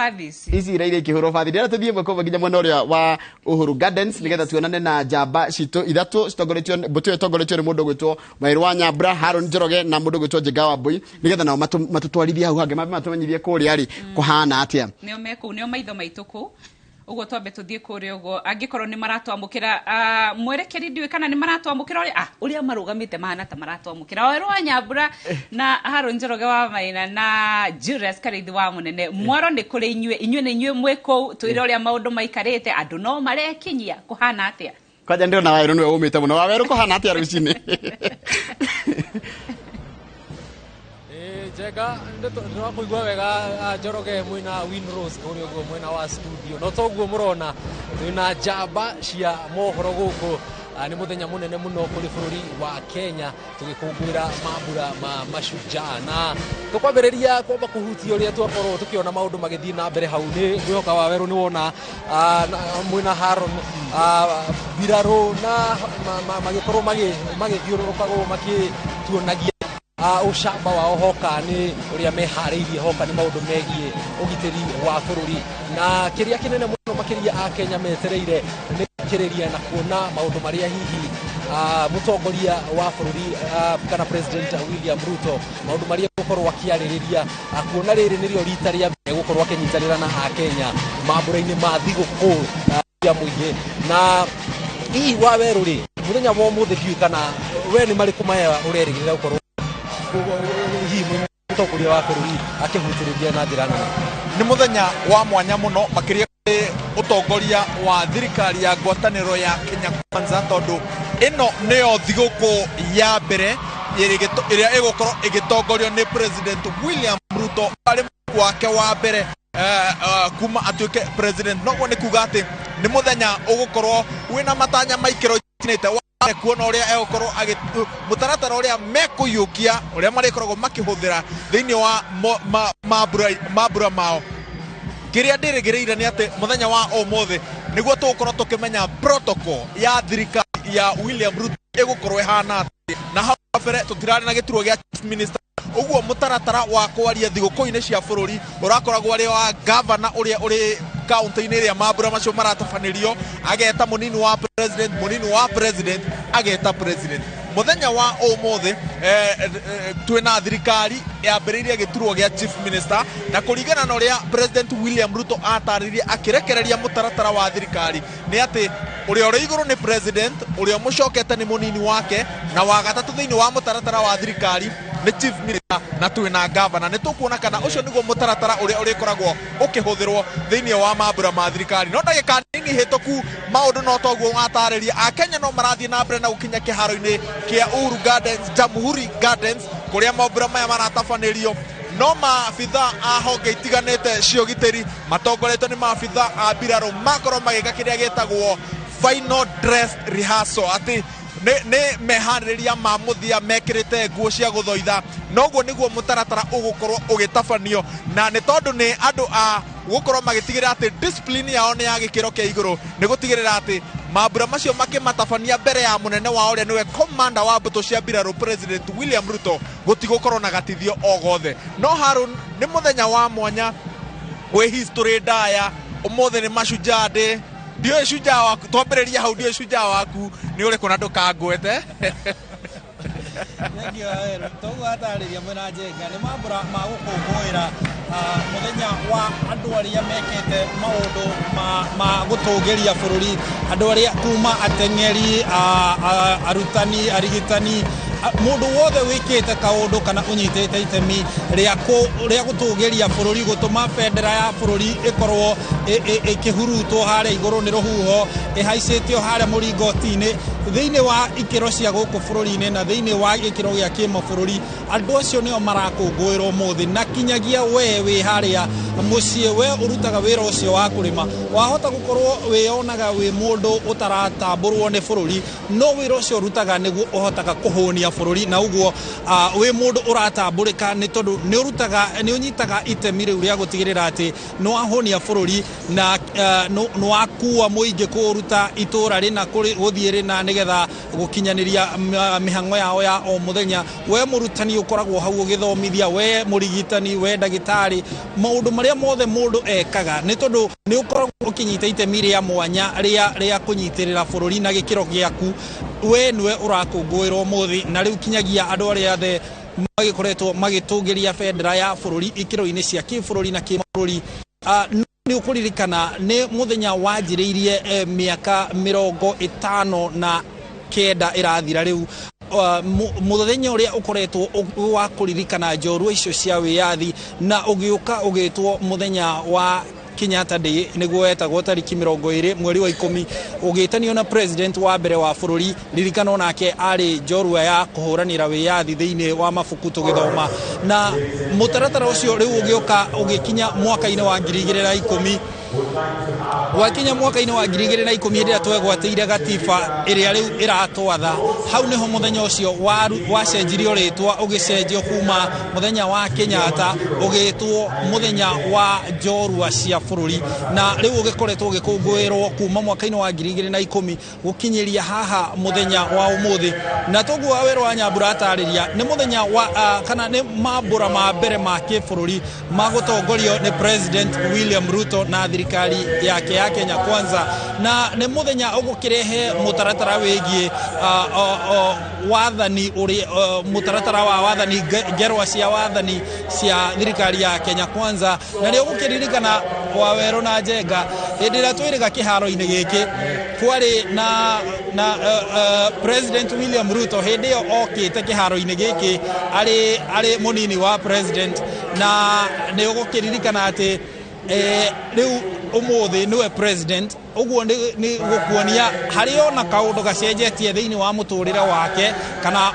S15: ici iraire kihuro fathi ndira tuthie mweko nginya mwena uria wa Uhuru Gardens nigetha tuonane na njamba cito ithatu citongoretio mbutu itongoretio ni mundu gwitwo Mairu wa Nyambura Haron Njoroge na mundu gwitwo Njenga wa Mbui nigetha nao matutwarithia hau hange matumenyithie kuria ari kuhana atia
S1: nio meko nio maitho maitu ku ugo twambe tuthie kuri ugo angikorwo ni maratwamukira mwerekeri ndiwe kana ni maratwamukira uria marugamite mahana ta maratwamukira Mairu wa Nyambura na Haron Njoroge wa Maina na Julius Karithi wa Munene mwaro ni kuri inyue ni inyue mweko twire uria maundu maikarite andu no marekinyia kuhana atia
S15: kwaja ndio na Wairu niwe umite muno Wairu kuhana atia rucini
S4: Njega ndĩrona kũigua wega Njoroge mwĩna Winrose kũrĩa ũguo mwena wa studio no toguo mũrona twĩna njamba cia mohoro gũkũ nĩ mũthenya mũnene mũno kũrĩ bũrũri wa Kenya tũgĩkũngũĩra mambura ma mashujaa na tũkwambĩrĩria kwamba kũhutia ũrĩa twakorwo tũkĩona maũndũ magĩthiĩ na mbere hau nĩ ngwĩhoka Waweru nĩ wona mwĩna Haron mbirarũ na magĩkorwo magĩthiũrũrũkagwo makĩtuonagia ucamba wao hoka ni uria meharĩirie hoka ni maundu megie ugitĩri wa bũrũri na kĩrĩa kĩnene mũno makĩria a Kenya metereire ni kĩrĩria na kuona maundu marĩa hihi mutongoria wa bũrũri kana President William Ruto maundu marĩa gũkorwo akĩarĩrĩria kuona rĩrĩ nĩrĩo rita rĩa mbere gũkorwo akĩnyitanĩra na a Kenya mambura-inĩ ma thigũkũ cia mũingĩ na hihi Waweru rĩ mũthenya wa ũmũthĩ ndiũĩ kana we nĩ marĩkũ maya ũrerĩgĩrĩra gũkorwo mutongoria wa bũrũri akĩhutĩrĩria na njĩra nene
S16: nĩ mũthenya wa mwanya mũno makĩria ũtongoria wa thirikari ya ngwatanĩro ya Kenya Kwanza tondũ ĩno nĩyo thigũkũ ya mbere ĩrĩa ĩgũkorwo ĩgĩtongorio nĩ President William Ruto arĩ wake wa mbere kuma atuĩke president noguo nĩ kuga atĩ nĩ mũthenya ũgũkorwo wĩna matanya maikĩro itinĩte kuona ũrĩa egũkorwo mũtaratara ũrĩa mekũiyũkia ũrĩa marĩkoragwo makĩhũthĩra thĩinĩ wa mambura mao kĩrĩa ndĩrĩgĩrĩire nĩ atĩ mũthenya wa ũmũthĩ nĩguo tũgũkorwo tũkĩmenya protocol ya thirikari ya William Ruto ĩgũkorwo ĩhana atĩ na hau mbere tũtirarĩ na gĩturwa gĩa chief minister ũguo mũtaratara wa kwaria thigũkũ-inĩ cia bũrũri ũrakoragwo arĩ wa governor ũrĩa ũrĩ kaunti-inĩ ĩrĩa mambura macio maratabanĩrio ageta mũnini wa president ageta president muthenya wa ũmũthĩ twĩna thirikari yambĩrĩirie gĩturwa gĩa chief minister na kũringana na ũrĩa President William Ruto atarĩrie akĩrekereria mũtaratara wa thirikari nĩ atĩ ũrĩa ũrĩ igũrũ nĩ president ũrĩa mũcokete nĩ mũnini wake na wa gatatũ thĩinĩ wa mũtaratara wa thirikari nĩ chief minister na twĩna governor nĩ tũkuona kana ũcio nĩguo mũtaratara ũrĩa ũrĩkoragwo ũkĩhũthĩrwo thĩinĩ wa mambura ma thirikari no ndagĩka nini hĩtũku maũndũ no toguo watarĩria Akenya no marathiĩ na mbere na gũkinya kĩharo-inĩ kia Uhuru Gardens Jamhuri Gardens kuria mambura maya maratabanĩrio no maabitha a honge itiganĩte cia ũgitĩri matongoretio nĩ maabitha a mbirarũ makorwo magĩka kĩrĩa gĩtagwo final dress rehearsal atĩ nĩ meharĩrĩria ma mũthia mekĩrĩte nguo cia gũthoitha, noguo nĩguo mũtaratara ũgũkorwo ũgĩtabanio, na nĩ tondũ nĩ andũ a gũkorwo magĩtigĩrĩra atĩ discipline yao nĩ ya gĩkĩro kĩa igũrũ, nĩ gũtigĩrĩra atĩ mambura macio makĩmatabania mbere ya mũnene wao ũrĩa nĩwe komanda wa mbũtũ cia mbirarũ President William Ruto gũtigũkorwo na gatithio o gothe. No Harun, nĩ mũthenya wa mwanya gwĩ history ndaya, ũmũthĩ nĩ Mashujaa Day. Ndiũĩ shujaa waku, twambĩrĩria hau, ndiũĩ shujaa waku nĩ ũrĩkũ na ndũkangwete.
S17: Thengiũ Waweru, toguo atarĩria mwena Njenga nĩ mambura ma gũkũngũĩra mũthenya wa andũ arĩa mekĩte maũndũ ma gũtũũgĩria bũrũri, andũ arĩa kuma ateng'eri, arutani, arigitani, mũndũ wothe wĩkĩte kaũndũ kana ũnyitĩte itemi rĩa gũtũũgĩria bũrũri, gũtũma bendera ya bũrũri ĩkorwo ĩkĩhurutwo harĩa igũrũ nĩ rũhuho, ĩhaicĩtio harĩa mũringoti-inĩ thĩinĩ wa ikĩro cia gũkũ bũrũri-inĩ na thĩinĩ wa gĩkĩro gĩa kĩmabũrũri. Andũ acio nĩo marakũngũĩrwo ũmũthĩ, na kinyagia we wĩ harĩa mũciĩ, we ũrutaga wĩra ũcio wa kũrĩma, wahota gũkorwo wĩyonaga wĩ mũndũ ũtaratambũrwo nĩ bũrũri, no wĩra ũcio ũrutaga nĩguo ũhotaga kũhũnia bũrũri, na ũguo wĩ mũndũ ũratambũrĩka nĩ tondũ nĩ ũnyitaga itemi rĩu rĩa gũtigĩrĩra atĩ nĩ wahũnia bũrũri na nĩ wakua mũingĩ kũruta itũra rĩna gũthiĩ rĩna nĩgetha gũkinyanĩria mĩhang'o yao ya o mũthenya. We mũrutani ũkoragwo hau ũgĩthomithia, we mũrigitani, we ndagĩtarĩ, maũndũ marĩa mothe mũndũ ekaga nĩ tondũ nĩ ũkoragwo ũkĩnyita itemi rĩa mwanya rĩa kũnyitĩrĩra bũrũri na gĩkĩro gĩaku. We nĩwe ũrakũngũĩrwo ũmũthĩ, na rĩu kinyagia andũ arĩa othe magĩkoretwo magĩtũũgĩria bendera ya bũrũri ikĩro-inĩ cia kĩbũrũri na kĩmabũrũri. Nĩ ũkũririkana nĩ mũthenya wanjĩrĩirie mĩaka 59 ĩrathira rĩu, mũthenya ũrĩa ũkoretwo wa kũririkana njorua icio cia wĩyathi, na ũgĩũka ũgĩtwo mũthenya wa Kenyatta Day, nĩguo wetagwo tariki 20 mweri wa 10, ũgĩtanio na president wa mbere wa bũrũri. Ririkana nake arĩ njorua ya kũhũranĩra wĩyathi thĩinĩ wa mabuku tũgĩthoma, na mũtaratara ũcio rĩu ũgĩũka ũgĩkinya mwaka-inĩ wa 2010. Wakinya mwaka-inĩ wa 2010 hĩndĩ ĩrĩa twegwatĩire gatiba ĩrĩa rĩu ĩratwatha, hau nĩho mũthenya ũcio wacenjirio rĩtwa, ũgĩcenjio kuma mũthenya wa Kenyatta ũgĩtwo mũthenya wa njorua cia bũrũri, na rĩu ũgĩkoretwo ũgĩkũngũĩrwo kuma mwaka-inĩ wa 2010 gũkinyĩria haha mũthenya wa ũmũthĩ. Na toguo Waweru wa Nyambura atarĩria nĩ mũthenya wa kana nĩ mambura ma mbere ma kĩbũrũri ma gũtongorio nĩ President William Ruto na thirikari yake ya Kenya Kwanza, na nĩ mũthenya ũgũkĩrehe mũtaratara wĩgiĩ wathani mũtaratara wa wathani, ngerwa cia wathani cia thirikari ya Kenya Kwanza. Na nĩ ũgũkĩririkana Waweru na Njenga hĩndĩ ĩrĩa twĩrĩga kĩharo-inĩ gĩkĩ kwarĩ na President William Ruto, hĩndĩ ĩyo okĩte kĩharo-inĩ gĩkĩ arĩ mũnini wa president, na nĩ ũgũkĩririkana atĩ rĩu ũmũthĩ nĩwe president. Ũguo nĩ gũkuonia harĩ ona kaũndũ gacenjetie thĩinĩ wa mũtũrĩre wake kana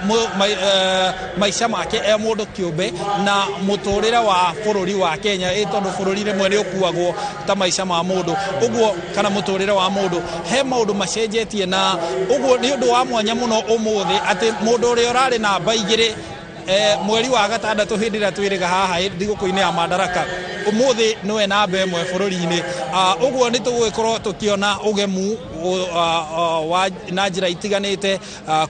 S17: maica make mũndũ kĩũmbe na mũtũrĩre wa bũrũri wa Kenya, tondũ bũrũri rĩmwe nĩ ũkuagwo ta maica ma mũndũ, ũguo kana mũtũrĩre wa mũndũ, he maũndũ macenjetie. Na ũguo nĩ ũndũ wa mwanya mũno ũmũthĩ atĩ mũndũ ũrĩa ũrarĩ namba 2 mweri wa gatandatũ hĩndĩ ĩrĩa twĩrĩga haha thigũkũ-inĩ ya Madaraka, ũmũthĩ nĩwe namba 1 bũrũri-inĩ. Ũguo nĩ tũgũgĩkorwo tũkĩona ũgemu na njĩra itiganĩte,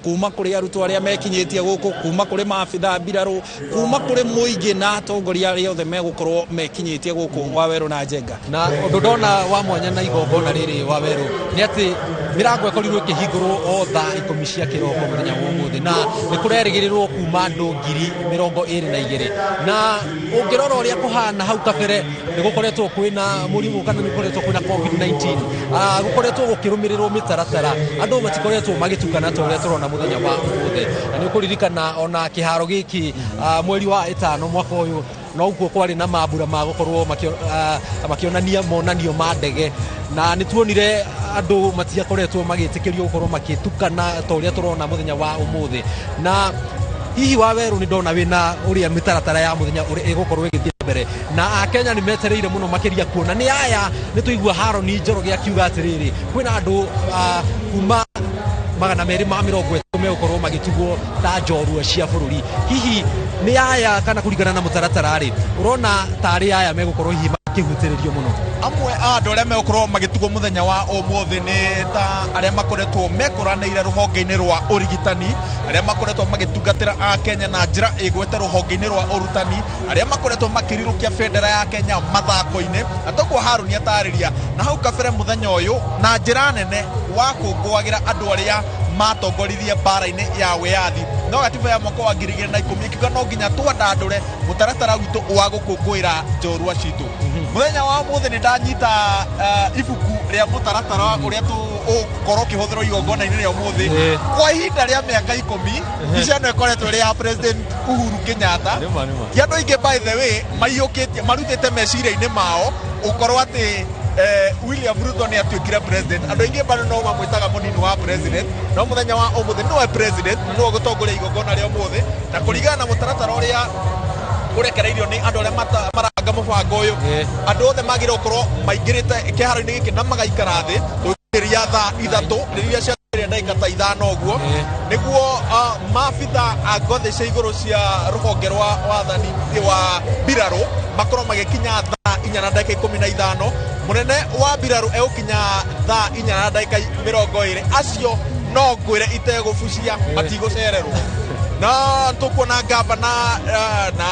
S17: kuma kũrĩ arutwo arĩa mekinyĩtie gũkũ, kuma kũrĩ maabitha mbirarũ, kuma kũrĩ mũingĩ na atongoria arĩa othe megũkorwo mekinyĩtie gũkũ. Waweru na Njenga,
S4: na ũndũ ndona wa mwanya na igongona rĩrĩ Waweru nĩ atĩ mĩrango ĩkorirwo ĩkĩhingũrwo o thaa 10 cia kĩroko mũthenya wa ũmũthĩ, na nĩ kũrerĩgĩrĩrwo kuma andũ 22,000. Na ũngĩrora ũrĩa kũhana hau kabere nĩ gũkoretwo kwĩna mũrimũ kana nĩ gũkoretwo kwĩna COVID-19, gũkoretwo gũkĩrũmĩrĩrwo mĩtaratara, andũ matikoretwo magĩtukana ta ũrĩa tũrona mũthenya wa ũmũthĩ. Na nĩ ũkũririkana ona kĩharo gĩkĩ mweri wa 5 mwaka ũyũ no ũguo kwarĩ na mambura ma gũkorwo makĩonania monanio ma ndege, na nĩ tuonire andũ matiakoretwo magĩtĩkĩrio gũkorwo makĩtukana ta ũrĩa tũrona mũthenya wa ũmũthĩ. Na hihi Waweru nĩ ndona wĩna ũrĩa mĩtaratara ya mũthenya ũrĩa ĩgũkorwo ĩgĩthiĩ mbere, na Akenya nĩ metereire mũno makĩria kuona nĩ aya. Nĩ tũigua Haroni Njoroge akiuga atĩrĩrĩ kwĩna andũ kuma magana merĩ ma mĩrongo ĩtatũ megũkorwo magĩtugwo ta njorua cia bũrũri. Hihi nĩ aya kana kũringana na mũtaratara rĩ ũrona tarĩ aya megũkorwo hihi makĩhutĩrĩrio mũno?
S16: Amwe a andũ arĩa megũkorwo magĩtugwo mũthenya wa ũmũthĩ nĩ ta arĩa makoretwo mekũranĩire rũhonge-inĩ rwa ũrigitani, arĩa makoretwo magĩtungatĩra a Kenya na njĩra ĩgwete rũhonge-inĩ rwa ũrutani, arĩa makoretwo makĩrirũkia bendera ya Kenya mathako-inĩ. Atogwo Harũni atarĩria na hau kabere mũthenya ũyũ na njĩra nene wakũngũagĩra andũ arĩa matongoririe mbara-inĩ ya wĩyathi. No gatiba ya mwaka wa 2010 ikiuga no nginya twandandũre mũtaratara witũ wa gũkũngũĩra njorua citũ. Mũthenya wa ũmũthĩ nĩ ndanyita ibuku rĩa mũtaratara ũrĩa tũgũkorwo ũkĩhũthĩrwo igongona-inĩ rĩa ũmũthĩ kwa ihinda rĩa mĩaka 10. Mbica ĩno ĩkoretwo ĩrĩ ya President Uhuru Kenyatta. Andũ aingĩ by the way maiyũkĩtie marutĩte meciria-inĩ mao ũkorwo atĩ William Ruto nĩ atuĩkire president. Andũ aingĩ bado no mamwĩtaga mũnini wa president, no mũthenya wa ũmũthĩ nĩwe president na nĩwe gũtongoria igongona rĩa ũmũthĩ, na kũringana na mũtaratara ũrĩa ũrekereirio nĩ andũ arĩa maranga mũbango ũyũ, andũ othe magĩrĩirwo gũkorwo maingĩrĩte kĩharo-inĩ gĩkĩ na magaikara thĩ tũkĩria thaa 3 rĩrĩa ciakinya ndagĩka ta 5 ũguo, nĩguo maabitha a ngothi cia igũrũ cia rũhonge rwa wathani wa mbirarũ makorwo magĩkinya thaa 4 na ndagĩka 15. Mũnene wa mbirarũ egũkinya thaa 4 na ndagĩka 20. Acio no ngwĩre itegũbucia matigũcererwo. Na tukuona gavana na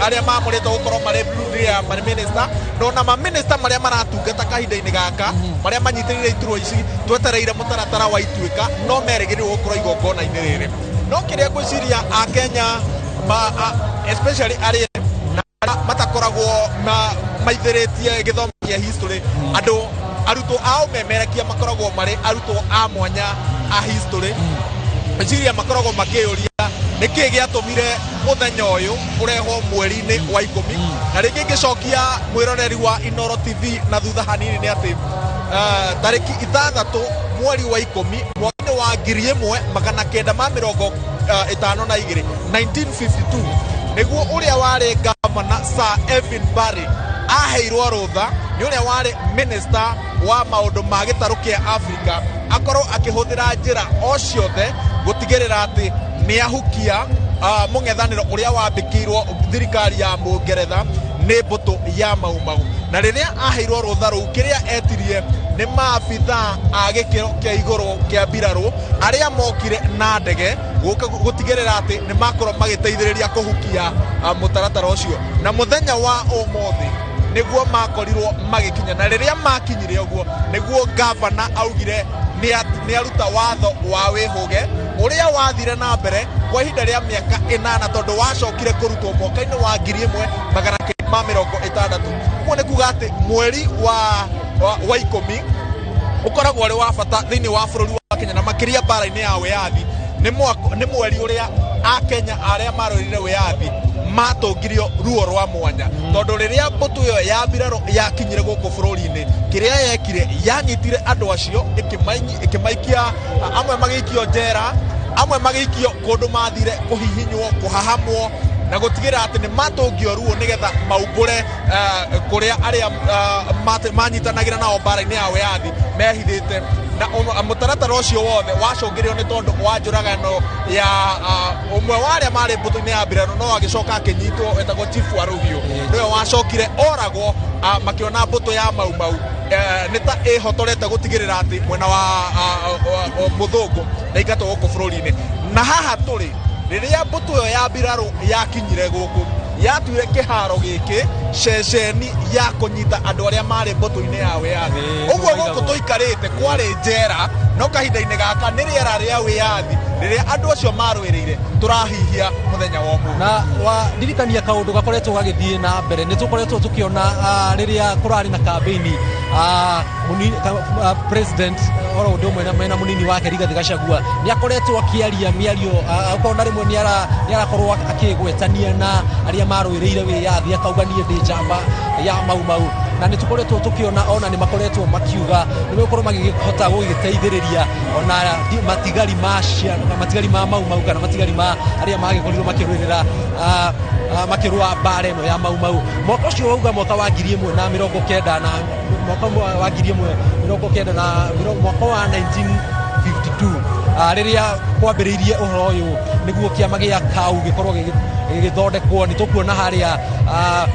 S16: arĩa mamũrĩtwo gũkorwo marĩ blue marĩ minister no na ma minister marĩa maratungata kahinda-inĩ gaka marĩa manyitĩrĩire iturwa ici twetereire mũtaratara wa Ituĩka no merĩgĩrĩrwo gũkorwo igongona-inĩ rĩrĩ. No kĩrĩa ngwĩciria a Kenya especially arĩa matakoragwo maithĩrĩtie gĩthomo kĩa history, andũ arutwo a ũmemerekia makoragwo marĩ arutwo a mwanya a history. Meciria makoragwo makĩũria nĩkĩ gĩatũmire mũthenya ũyũ ũrehwo mweri-inĩ wa 10, na rĩngĩ ngĩcokia mwĩroreri wa Inooro TV na thutha hanini nĩ atĩ tarĩki 6 mweri wa 10 mwaka-inĩ wa 1952 1952 nĩguo ũrĩa warĩ gavana Sir Evan Barry aheirwo rũtha nĩ ũrĩa warĩ minister wa maũndũ ma gĩtarũ kĩa Africa akorwo akĩhũthĩra njĩra o ciothe gũtigĩrĩra atĩ nĩ ahukia mũng'ethanĩro ũrĩa wambĩkĩirwo thirikari ya Mũngeretha nĩ mbũtũ ya Mau Mau. Na rĩrĩa aheirwo rũtha rũu kĩrĩa etirie nĩ maabitha a gĩkĩro kĩa igũrũ kĩa mbirarũ arĩa mokire na ndege gũtigĩrĩra atĩ nĩ makorwo magĩteithĩrĩria kũhukia mũtaratara ũcio. Na mũthenya wa ũmũthĩ nĩguo makorirwo magĩkinya, na rĩrĩa makinyire ũguo nĩguo gavana augire nĩ aruta watho wa wĩhũge ũrĩa wathire na mbere kwa ihinda rĩa mĩaka 8 tondũ wacokire kũrutwo mwaka-inĩ wa 1960. Ũguo nĩ kuga atĩ mweri wa 10 ũkoragwo ũrĩ wa bata thĩinĩ wa bũrũri wa Kenya na makĩria mbara-inĩ ya wĩyathi. Nĩ mweri ũrĩa a Kenya arĩa marũĩrĩire wĩyathi matũngirio ruo rwa mwanya, tondũ rĩrĩa mbũtũ ĩyo ya mbirarũ yakinyire gũkũ bũrũri-inĩ kĩrĩa yekire yanyitire andũ acio ĩkĩmaikia, amwe magĩikio njera, amwe magĩikio kũndũ mathire kũhihinywo, kũhahamwo na gũtigĩra atĩ nĩ matũngio ruo nĩgetha maumbũre kũrĩa arĩa manyitanagĩra nao mbara-inĩ ya wĩyathi mehithĩte. Na mũtaratara ũcio wothe wacũngĩrĩrio nĩ tondũ wa njũragano ya ũmwe wa arĩa marĩ mbũtũ-inĩ ya mbirarũ no agĩcoka akĩnyitwo etagwo Chief Waruhiũ, nĩwe wacokire oragwo makĩona mbũtũ ya Mau Mau nĩ ta ĩhotorete gũtigĩrĩra atĩ mwena wa mũthũngũ ndaingatwo gũkũ bũrũri-inĩ. Na haha tũrĩ rĩrĩa mbũtũ ĩyo ya mbirarũ yakinyire gũkũ yatuire kĩharo gĩkĩ ceceni ya kũnyita andũ arĩa marĩ mbũtũ-inĩ ya wĩyathi. Ũguo gũkũ tũikarĩte kwarĩ njera, no kahinda-inĩ gaka nĩ rĩera rĩa wĩyathi rĩrĩa andũ acio marũĩrĩire tũrahihia mũthenya wa ũmũthĩ. Na waririkania kaũndũ gakoretwo gagĩthiĩ na mbere nĩ tũkoretwo tũkĩona rĩrĩa kũrarĩ na kambĩini president oro ũndũ ũmwe na mũnini wake Rigathĩ Gachagua nĩ akoretwo akĩaria mĩario, akona rĩmwe nĩ arakorwo akĩgwetania na arĩa marũĩrĩire wĩyathi, akauga niĩ ndĩ njamba ya Mau Mau. Na nĩ tũkoretwo tũkĩona ona nĩ makoretwo makiuga nĩ megũkorwo magĩhota gũgĩteithĩrĩria ona matigari ma Mau Mau kana matigari ma arĩa magĩkorirwo makĩrũĩrĩra makĩrũa mbara ĩno ya Mau Mau. Mwaka ũcio wauga mwaka wa 1990 na mwaka wa 1990 na mwaka wa
S4: riria kwambiriirie uhoro uyu niguo kiama gia kau gikorwo githondekwo ni tukuona haria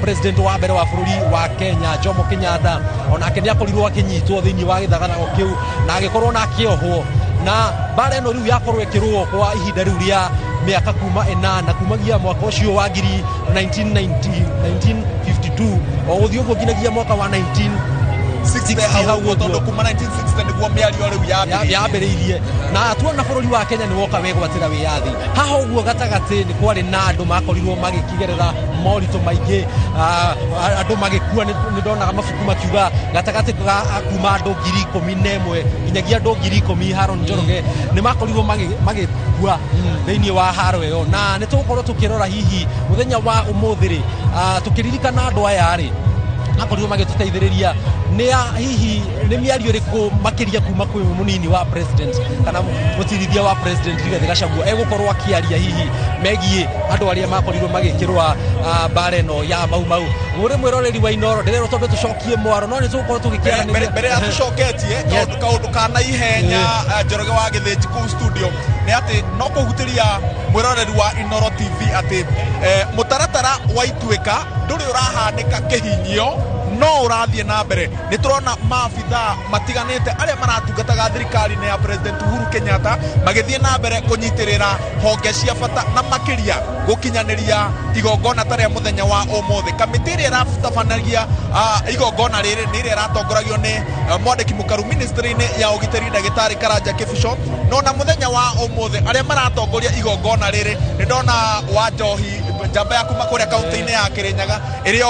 S4: president wa mbere wa bururi wa Kenya Jomo Kenyatta onake ni akorirwo akinyitwo thiini wa githaganago kiu na agikorwo na kiohwo na bara eno riu yakorwo ikirwo kwa ihinda riu ria miaka kuma 8 kumagia mwaka ucio wa 1952 o guthio gukinagia mwaka wa 1960
S16: tondu kuma 1960 niguo miario riu
S4: yambiriirie na tuona bururi wa Kenya ni woka wegwatira wiyathi haha uguo gatagati ni kwari na andu makorirwo magikigerera morito maingi andu magikua ni ndonaga mabuku makiuga gatagati kuma andu 11,000 nginyagia andu 10,000 Haron Njoroge ni makorirwo magikua thiini wa haro iyo na ni tukorwo tukirora hihi muthenya wa umuthiri tukiririkana andu aya ri akorirwo magituteithiriria ni hihi ni miario riku makiria kuma kwi munini wa president kana mutirithia wa president Rigathi Gachagua egukorwo akiaria hihi megie andu aria makorirwo magikirwa bareno ya mau uri mwiroreri wa Inoro ndirero tondu tucokie mwaro no ni tukorwo tugikiana
S16: ni mbere ya tucoketie kaundu kana ihenya Njoroge wa Githĩnji ku studio ni ati no kuhutiria mwiroreri wa Inoro TV ati mutaratara wa Ituĩka nduri urahanika kihinyio no urathie na mbere ni turona maabitha matiganite aria maratungataga thirikari-ini ya president Uhuru Kenyatta magithie na mbere kunyitirira honge cia bata na makiria gukinyaniria igongona taria muthenya wa umuthi kamiti iria iratabanagia igongona riri ni iria iratongoragio ni mwandiki mukaru ministry-ini ya ugiteri Ndagĩtarĩ Karanja Kĩbico no na muthenya wa umuthi aria maratongoria igongona riri ni ndona wa Njohi njamba ya kuma kuria kaunti-ini ya Kirinyaga irio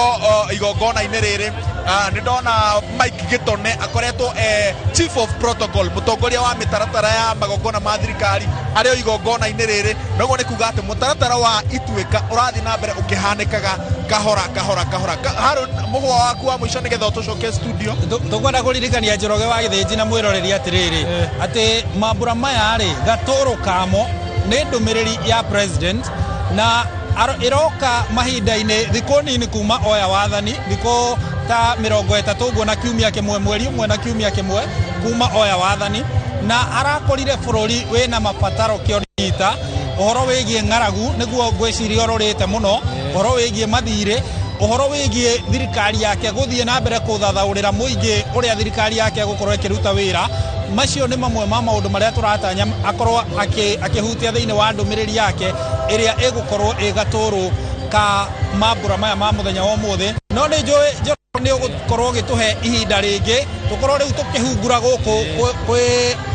S16: igongona-ini riri ni ndona Mike Gitone akoretwo chief of protocol mutongoria wa mitaratara ya magongona ma thirikari ario igongona-ini riri noguo ni kuga ati mutaratara wa Ituĩka urathi na mbere ukihanikaga kahora Haron muhwa waku wa muico nigetha utucoke studio
S17: tukwenda kuririkania Njoroge wa Githĩnji na mwiroreri atiriri ati mambura maya ri gaturu kamo ni ndumiriri ya president na iroka mahinda-ini thiku nini kuma oya wathani thiku ta 30 guo na kiumia kimwe mweri umwe na kiumia kimwe kuma oya wathani na arakorire bururi wina mabataro kiorita uhoro wigie ng'aragu niguo ngwiciria urorite muno uhoro wigie mathire uhoro wigie thirikari yake guthie na mbere kuthathaurira muingi uria thirikari yake gukorwo ikiruta wira macio ni mamwe ma maundu maria turatanya akorwo akihutia thiini wa ndumiriri yake iria igukorwo igaturu ka mambura maya ma muthenya wa umuthi no ni njui ni ugukorwo gituhe ihinda ringi tukorwo riu tukihungura guku kwi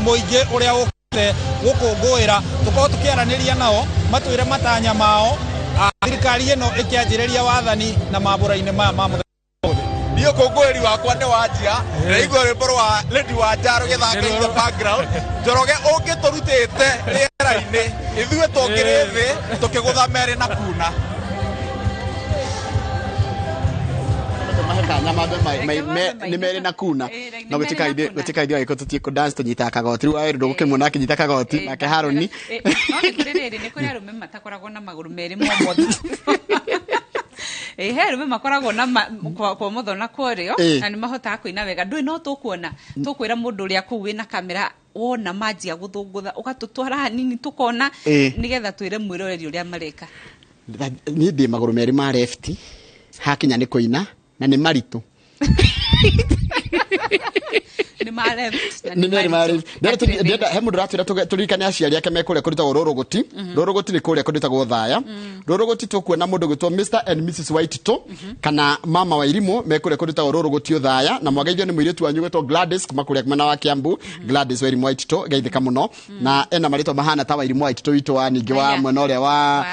S17: muingi uria ukite gukungwira tukorwo tukiaraniria nao matwire matanya mao thirikari ino ikianjiriria wathani na mambura-ini maya ma muthenya
S16: niyo kongweri wakwa ni wanjia reigwo rwimbo rwa Lady Wanjaru githaka in the background Njoroge ungiturutite riera-ini ithue tungiri thi tukigutha meri na kuna
S15: maheka nyamambe ni meri na kuna no gutikaithia giko tutie ku dance tunyita kagoti riu ayiru ndugukimona kinyita kagoti nake Haroni
S1: no ni kuririri ni kuri arume matakoragwo na maguru meri momothe herume makoragwo na kwa mutho na kurio na ni mahotaga kuina wega ndui no tukuona tukwira mundu uria ku wina kamera wona majia guthungutha ugatutwara hanini tukona nigetha twire mwiroreri uria mareka
S15: ni ndi maguru meri ma left hakinya ni kuina na ni maritu
S1: ni mareft
S15: ni mareft ndenda he mundu ratwira turikane aciari ake mekure kurutagwo rorogoti ni kuria kurutagwo thaya rorogoti tukuona mundu gwitwo Mr and Mrs Waitito kana mama wa Irimo mekure kurutagwo rorogoti thaya na mwagaithio ni mwiritu wanyu gwitwo Gladys kuma kuria kumena wa Kiambu Gladys wa Irimo Waitito geithika muno na ena marito mahana ta wa Irimo Waitito witu wa ningi wa mwena uria wa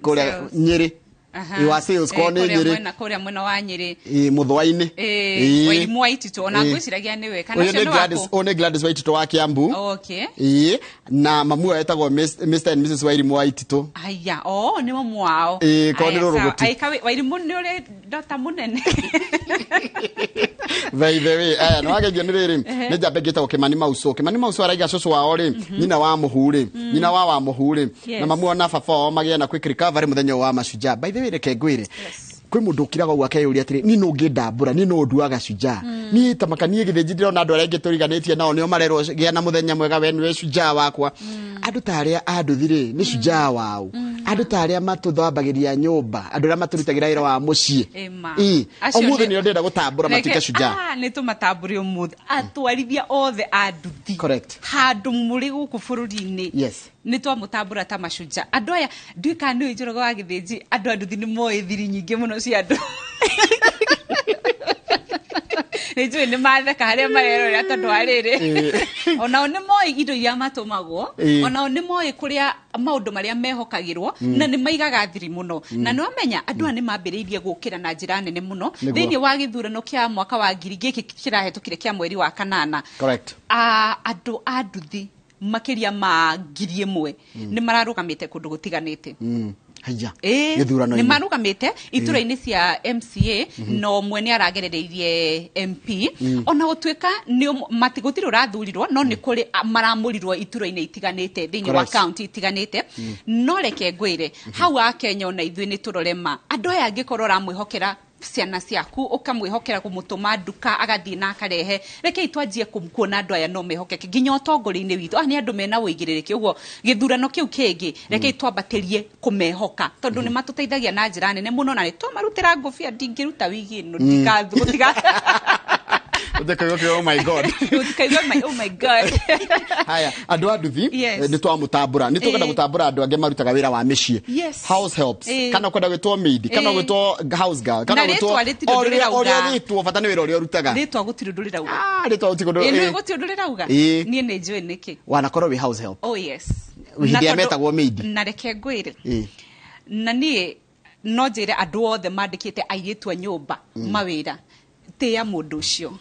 S15: kuria Nyeri iwa sales ko ni Nyeri
S1: na kuria mwena wa Nyeri
S15: muthwa-ini
S1: wa Irimo Waitito na ngwiciragia niwe kana cio
S15: Gladys one Gladys Waitito wa Kiambu
S1: okay
S15: na mamu etagwo Mr and Mrs Wairimo Waitito
S1: aya ni mamu wao
S15: ko ni rorogoti
S1: ai kawe Wairimo ni uri dota munene
S15: very no ageithio ni riri ni jambe ngitagwo Kimani Mauso araiga cucu wao ri nyina wa muhuri na mamu ona baba magia na quick recovery muthenya wa mashujaa by the way reke ngwire kwĩ mũndũ ũkiraga gwake yũria atĩrĩ ni no ngĩndambũra ni no nduaga cunja ni tamakanie gĩthĩnji ndĩrona andũ arĩa angĩ tũriganĩtie nao nĩo marerwo gĩa na mũthenya mwega we nĩwe cunja wakwa andũ ta arĩa anduthire nĩ cunja wao andũ ta arĩa matũthambagĩria nyũmba andũ arĩa matũrutagĩra wĩra wa mũciĩ ũmũthĩ nĩo ndĩrenda gũtambũra matuĩke cunja
S1: nĩ tũmatambũre ũmũthĩ atwarithia othe a nduthi handũ mũrĩ gũkũ bũrũri-inĩ nĩ twamũtambũra ta macunja andũ aya ndiũĩ kana nĩ Njoroge wa Gĩthĩnji andũ a nduthi nĩ moĩ thiri nyingĩ mũno cia andũ nĩnjũĩ nĩ matheka harĩa marerorera tondũ wa rĩrĩ onao nĩ moĩ indo iria matũmagwo onao nĩ moĩ kũrĩa maũndũ marĩa mehokagĩrwo na nĩ maigaga thiri mũno na nĩ wamenya andũ aya nĩ mambĩrĩirie gũkĩra na njĩra nene mũno thĩinĩ wa gĩthurano kĩa mwaka wa ngiri gĩkĩ kĩrahetũkire kĩa mweri wa kanana andũ a nduthi makĩria ma 1,000 nĩ mararũgamĩte kũndũ gũtiganĩte nĩ marũgamĩte itũra-inĩ cia MCA no ũmwe nĩ aragerereirie MP ona gũtuĩka gũtirĩ ũrathurirwo no nĩ kũrĩ maramũrirwo itũra-inĩ itiganĩte thĩinĩ wa kaunti itiganĩte no reke ngwĩre hau a Kenya ona ithuĩ nĩ tũrore ma andũ aya angĩkorwo ũramwĩhokera ciana ciaku ukamwihokera kumutuma nduka agathiĩ na akarehe reke itwanjie kuona andũ aya no mehokeke nginya ũtongoria-inĩ witũ nĩ andũ mena wĩigĩrĩrĩki ũguo gĩthurano kĩu kĩngĩ reke itwambatĩrie kũmehoka tondũ nĩ matũteithagia na njĩra nene mũno na nĩ twamarutĩra ngũbia ndingĩruta wigi ĩno ndigathiga
S15: oh my god
S1: oh my god
S15: haya andũ a nduthi nĩ twamũtambũra nĩ tũkwenda gũtambũra andũ angĩ marutaga wĩra wa mĩciĩ house helps kana kwenda gwĩtwo maid kana gwĩtwo house girl kana gwĩtwo ũrĩa rĩtwo bata nĩ wĩra ũrĩa ũrutaga
S1: rĩtwa gũtirĩ ũndũ rĩrauga
S15: rĩtwa gũtirĩ
S1: ũndũ rĩrauga niĩ nĩ njũĩ nĩkĩ
S15: wanakorwo wĩ house help
S1: oh yes
S15: hĩndĩ ya metagwo maid
S1: na reke ngwĩre na niĩ no njĩre andũ othe mandĩkĩte airĩtu a nyũmba mawĩra tĩa mũndũ ũcio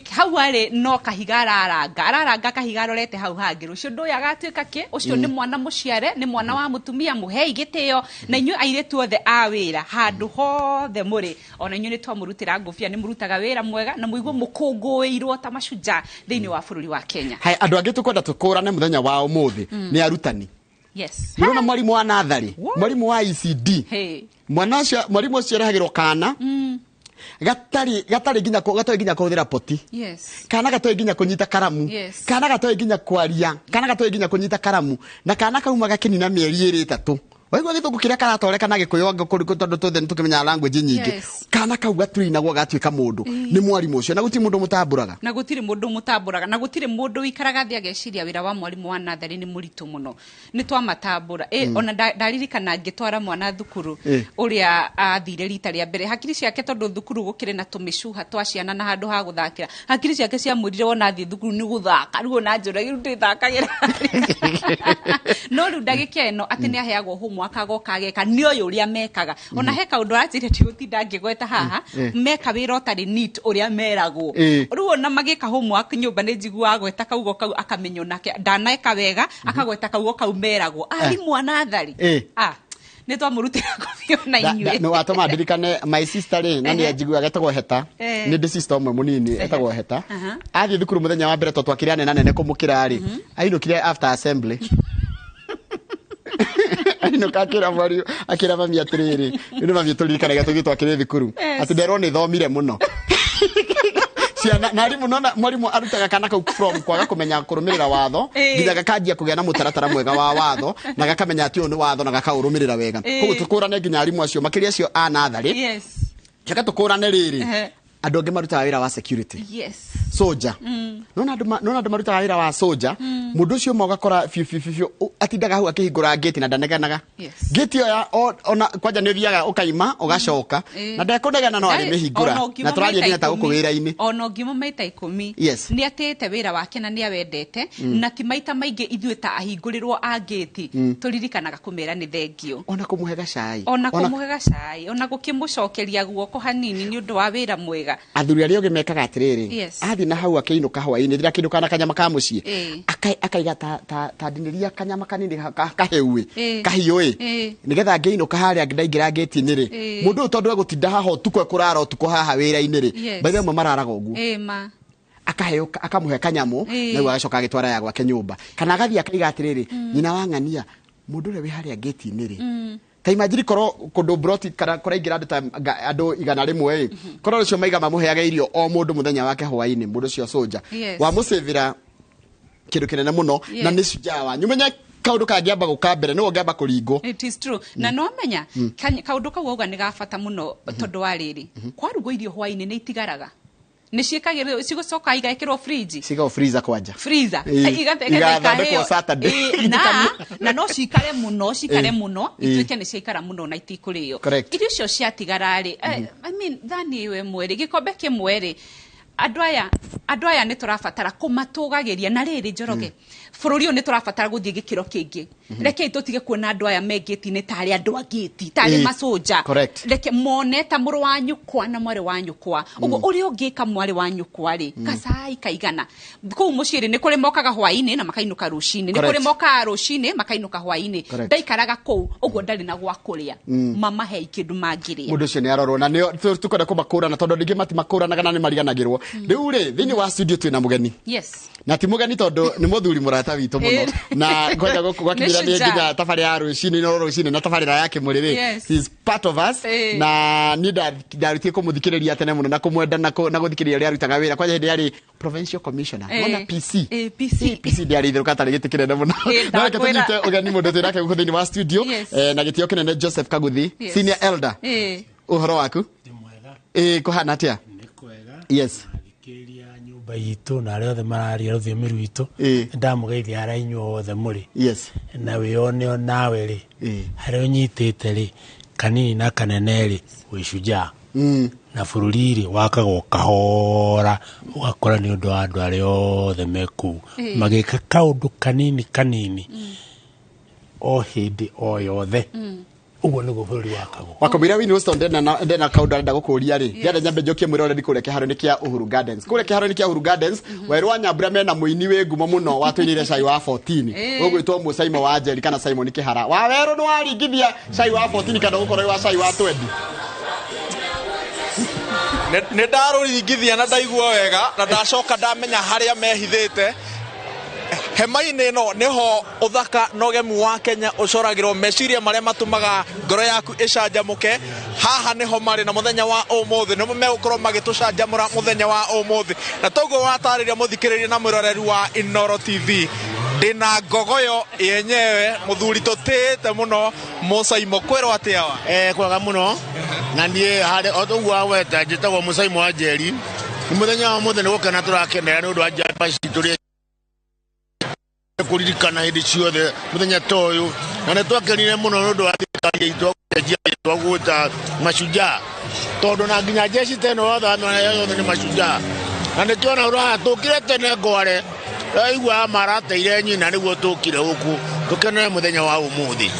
S1: hau arĩ no kahiga araranga kahiga arorete hau hangĩ rũcio ndũĩ agatuĩka kĩ ũcio nĩ mwana mũciare nĩ mwana wa mũtumia mũhei gĩtĩo na inyuĩ airĩtu othe a wĩra handũ hothe mũrĩ ona inyuĩ nĩ twamũrutĩra ngũbia nĩ mũrutaga wĩra mwega na mũigua mũkũngũĩirwo ta macunja thĩinĩ wa bũrũri wa Kenya
S15: andũ angĩ tũkwenda tũkũrane mũthenya wa ũmũthĩ nĩ arutani nĩrona mwarimũ wa natharĩ mwarimũ wa ECD mwarimũ ũcio arehagĩrwo kana gatari nginya kũhũthĩra poti kana gatoĩ nginya kũnyita karamu kana gatoĩ nginya kwaria kana gatoĩ nginya kũnyita karamu na kana kauma gakĩnina mĩeri 3 waigua gĩthũngũ kĩrĩa karatoreka na gĩkũyũ tondũ tũthe nĩtũkĩmenya language nyingĩ kana kau gatuinagwo gatuĩka mũndũ nĩ mwarimũ ũcio na gũtirĩ mũndũ mũtambũraga
S1: na gũtirĩ mũndũ wikaraga thĩ ageciria wĩra wa mwarimũ wa natharĩ nĩ mũritũ mũno nĩ twamatambũra ona ndaririkana ngĩtwara mwana thukuru ũrĩa athire rita rĩa mbere hakiri ciake tondũ thukuru gũkĩrĩ na tũmĩcuha twa ciana na handũ ha gũthakĩra hakiri ciake ciamwĩrire wona thiĩ thukuru nĩ gũthaka rĩu ona njũra ndĩthakagĩra no rĩu ndagĩka ĩno atĩ nĩ aheagwo akagoka ageka nĩ ũyũ ũrĩa mekaga ona he kaũndũ aranjĩrire ti gũtinda ngĩgweta haha meka wĩra ũtarĩ neat ũrĩa meragwo rĩu ona magĩka homework nyũmba nĩ njiguaga gweta kaugo kau akamenya nake ndaneka wega akagweta kaugo kau meragwo arimũ a natharĩ nĩ twamũrutĩra ngũbia na inyuĩ
S15: nĩ watũma ndirikane my sister rĩ na nĩ anjiguaga etagwo Heta nĩ ndĩ sister ũmwe mũnini etagwo Heta athiĩ thukuru mũthenya wa mbere twakĩrĩ anene kũmũkĩra rĩ ainũkire after assembly ainũka akĩra mami atĩrĩrĩ nĩ mami tũririkanaga tũgĩtwo akĩrĩ thukuru atĩ nderwo nĩ thomire mũno ciana na mwarimũ arutaga kana kau from kwaga kũmenya kũrũmĩrĩra watho nginya gakanjia kũgĩa na mũtaratara mwega wa watho na gakamenya atĩ ũyũ nĩ watho na gakaũrũmĩrĩra wega koguo tũkũrane nginya arimũ acio makĩria acio a natharĩ reke tũkũrane rĩrĩ andũ angĩ marutaga wĩra wa security soldier nona andũ marutaga wĩra wa soldier mũndũ ũcio ũmwe ũgakora atindaga hau akĩhingũra gate na ndaneganaga gate ĩyo ona kwanja nĩ ũthiaga ũkaima ũgacoka na ndekũnegana no arĩmĩhingũra na tũraria nginya ta gũkũ wĩra-inĩ
S1: ona ũngĩmo maita 10 nĩ atĩte wĩra wake na nĩ awendete na ti maita maingĩ ithuĩ ta ahingũrĩrwo a gate tũririkanaga kũmera nĩ thengio
S15: ona kũmũhe gacai
S1: ona gũkĩmũcokeria guoko hanini nĩ ũndũ wa wĩra mwega
S15: athuri arĩa ũngĩ mekaga atĩrĩrĩ athiĩ na hau akĩinũka hwaĩ-inĩ rĩrĩa kĩndũ kana kanyama ka mũciĩ akaiga ta ndinĩria kanyama kanini kaheũĩ kahiũĩ nĩgetha angĩinũka harĩa ndaingĩra ngĩti-inĩ rĩ mũndũ ũyũ tondũ egũtinda haha ũtukũ ekũrara ũtukũ haha wĩra-inĩ rĩ baitha amwe mararaga ũguo akamũhe kanyamũ naguo agacoka agĩtwara ya gwake nyũmba kana agathiĩ akaiga atĩrĩrĩ nyina wa ng'ania mũndũ ũrĩa wĩ harĩa ngĩti-inĩ rĩ ta imagine korwo kundu broti kana kuraingira andu igana rimwe korwo cio maiga mamuheaga irio o mundu muthenya wake hwaini mundu cio soja wa musevira kindu kinene muno na ni shujaa wa nyumenya kaundu kangiamba gukambere ni wongiamba kuringo.
S1: It is true. Na no menya kaundu kau uga ni gabata muno tondu wa riri kwarugo irio hwaini ni itigaraga ni ciikagirwo cigocoka igaikirwo fridge
S15: cigo freezer kwanja
S1: freezer
S15: igathondekwo Saturday
S1: na no cikare muno ituike ni ciikara muno na itikurio irio cio ciatigara ri I mean thani iwe mweri gikombe kimweri andu aya ni turabatara kumatugagiria na riri Njoroge bururi uyu ni turabatara guthie gikiro kingi reke tutige kuona andu aya megiti-ini tari andu agiti tari masoja reke moneta muru wa nyukwa na mwari wa nyukwa ugo uri ungika mwari wa nyukwa ri kasai kaigana ku muciri ni kuri mokaga hwaini na makainuka rucini ni kuri moka rucini makainuka hwaini ndaikaraga ku ugo ndari na gwa kuria mama he ikindu mangiria
S15: mundu cio ni arorwo na ni tukwenda kumakura na tondu ndingi matimakuranaga na ni mariganagirwo riu ri thini wa studio twina mugeni na ti mugeni tondu ni muthuri murata witu muno na kwenda gwakinyira ni nginya tafari ya rucini no rucini na tafari yake muriri he is part of us na ni ndarutie kumuthikiriria tene muno na kumwenda na guthikiriria ria rutaga wira kwa hindi yari provincial commissioner ona PC ndiari thiruka tari giti kinene muno na reke tunyite ugeni mundu twirake guku thini wa studio na gitio kinene Joseph Kaguthi senior elder uhoro waku kuhana atia yes
S18: baito na reo the mararia ruthe miruito ndamugeithia ara inyu othe muri na wione nawe ri hareo nyitite ri kanini na kanene ri wishujaa na bururi wakagwo kahora ugakora ni undu wa andu aria othe meku magika kaundu kanini o hindi o yothe ugo niguo bururi wakago
S15: wakomira wini usto ndena kaundu arenda gukuria ri ndenda nyambe njokie mwira uri kure kiharo-ini kia Uhuru Gardens kure kiharo-ini kia Uhuru Gardens weru wa Nyambura mena muini we ngumo muno watwinire cai wa 14 ugwitwo Musaimo wa Njeri kana Simon Kihara wa weru ni waringithia cai wa 14 kana gukorwo wa cai wa 20
S16: ne ndaruringithia na ndaigua wega na ndacoka ndamenya haria mehithite hema-ini no niho uthaka nogemu wa Kenya ucoragirwo meciria maria matumaga ngoro yaku icanjamuke haha niho mari na muthenya wa umuthi nimo megukorwo magitucanjamura muthenya wa umuthi na toguo watariria muthikiriria na mwiroreri wa Inoro TV ndina ngogoyo yenyewe muthuri tutite muno Musaimo kwero atia wa
S19: kwega muno na ndie hare otuguo weta njitagwo Musaimo wa Njeri ni muthenya wa muthenya gukena turakenera ni undu wa njamba cituri kuririkana hindi ciothe muthenya toyu na ni twakenire muno ni undu wa thirikari itu twagwita mashujaa tondu na nginya jeshi teno yothe ni mashujaa na ni tuona uraha tukire tene ngware aigua marateire nyina niguo tukire guku tukenere muthenya wa umuthi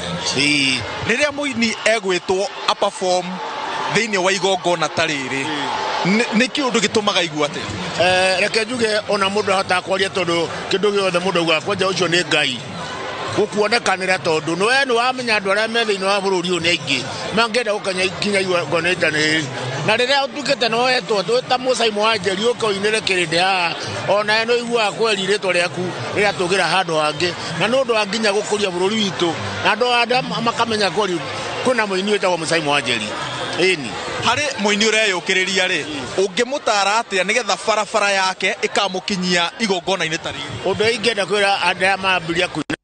S16: riria muini egwitwo a perform thiini wa igongona tariri ni kiundu gitumaga igua ati
S19: reke njuge ona mundu ahota kwaria tondu kindu giothe mundu gwa kwanja ucio ni Ngai gukuonekanira tondu nowe ni wamenya andu aria me thiini wa bururi uyu ni aingi mangenda gukanya kinya igongona itani na riria utukite no wetwo twita Musaimo wa Njeri ukoinire kirindi haha ona eno igua kweri ritwa riaku riria tugira handu hangi na nundu wa nginya gukuria bururi witu na andu anda makamenya kweri kuna muini wetagwo Musaimo wa Njeri ini
S16: hari muini ureyukiriria ri ungimutara atia nigetha barabara yake ikamukinyia igongona-ini tariri
S19: undu ingenda kwira andu mambiria kuina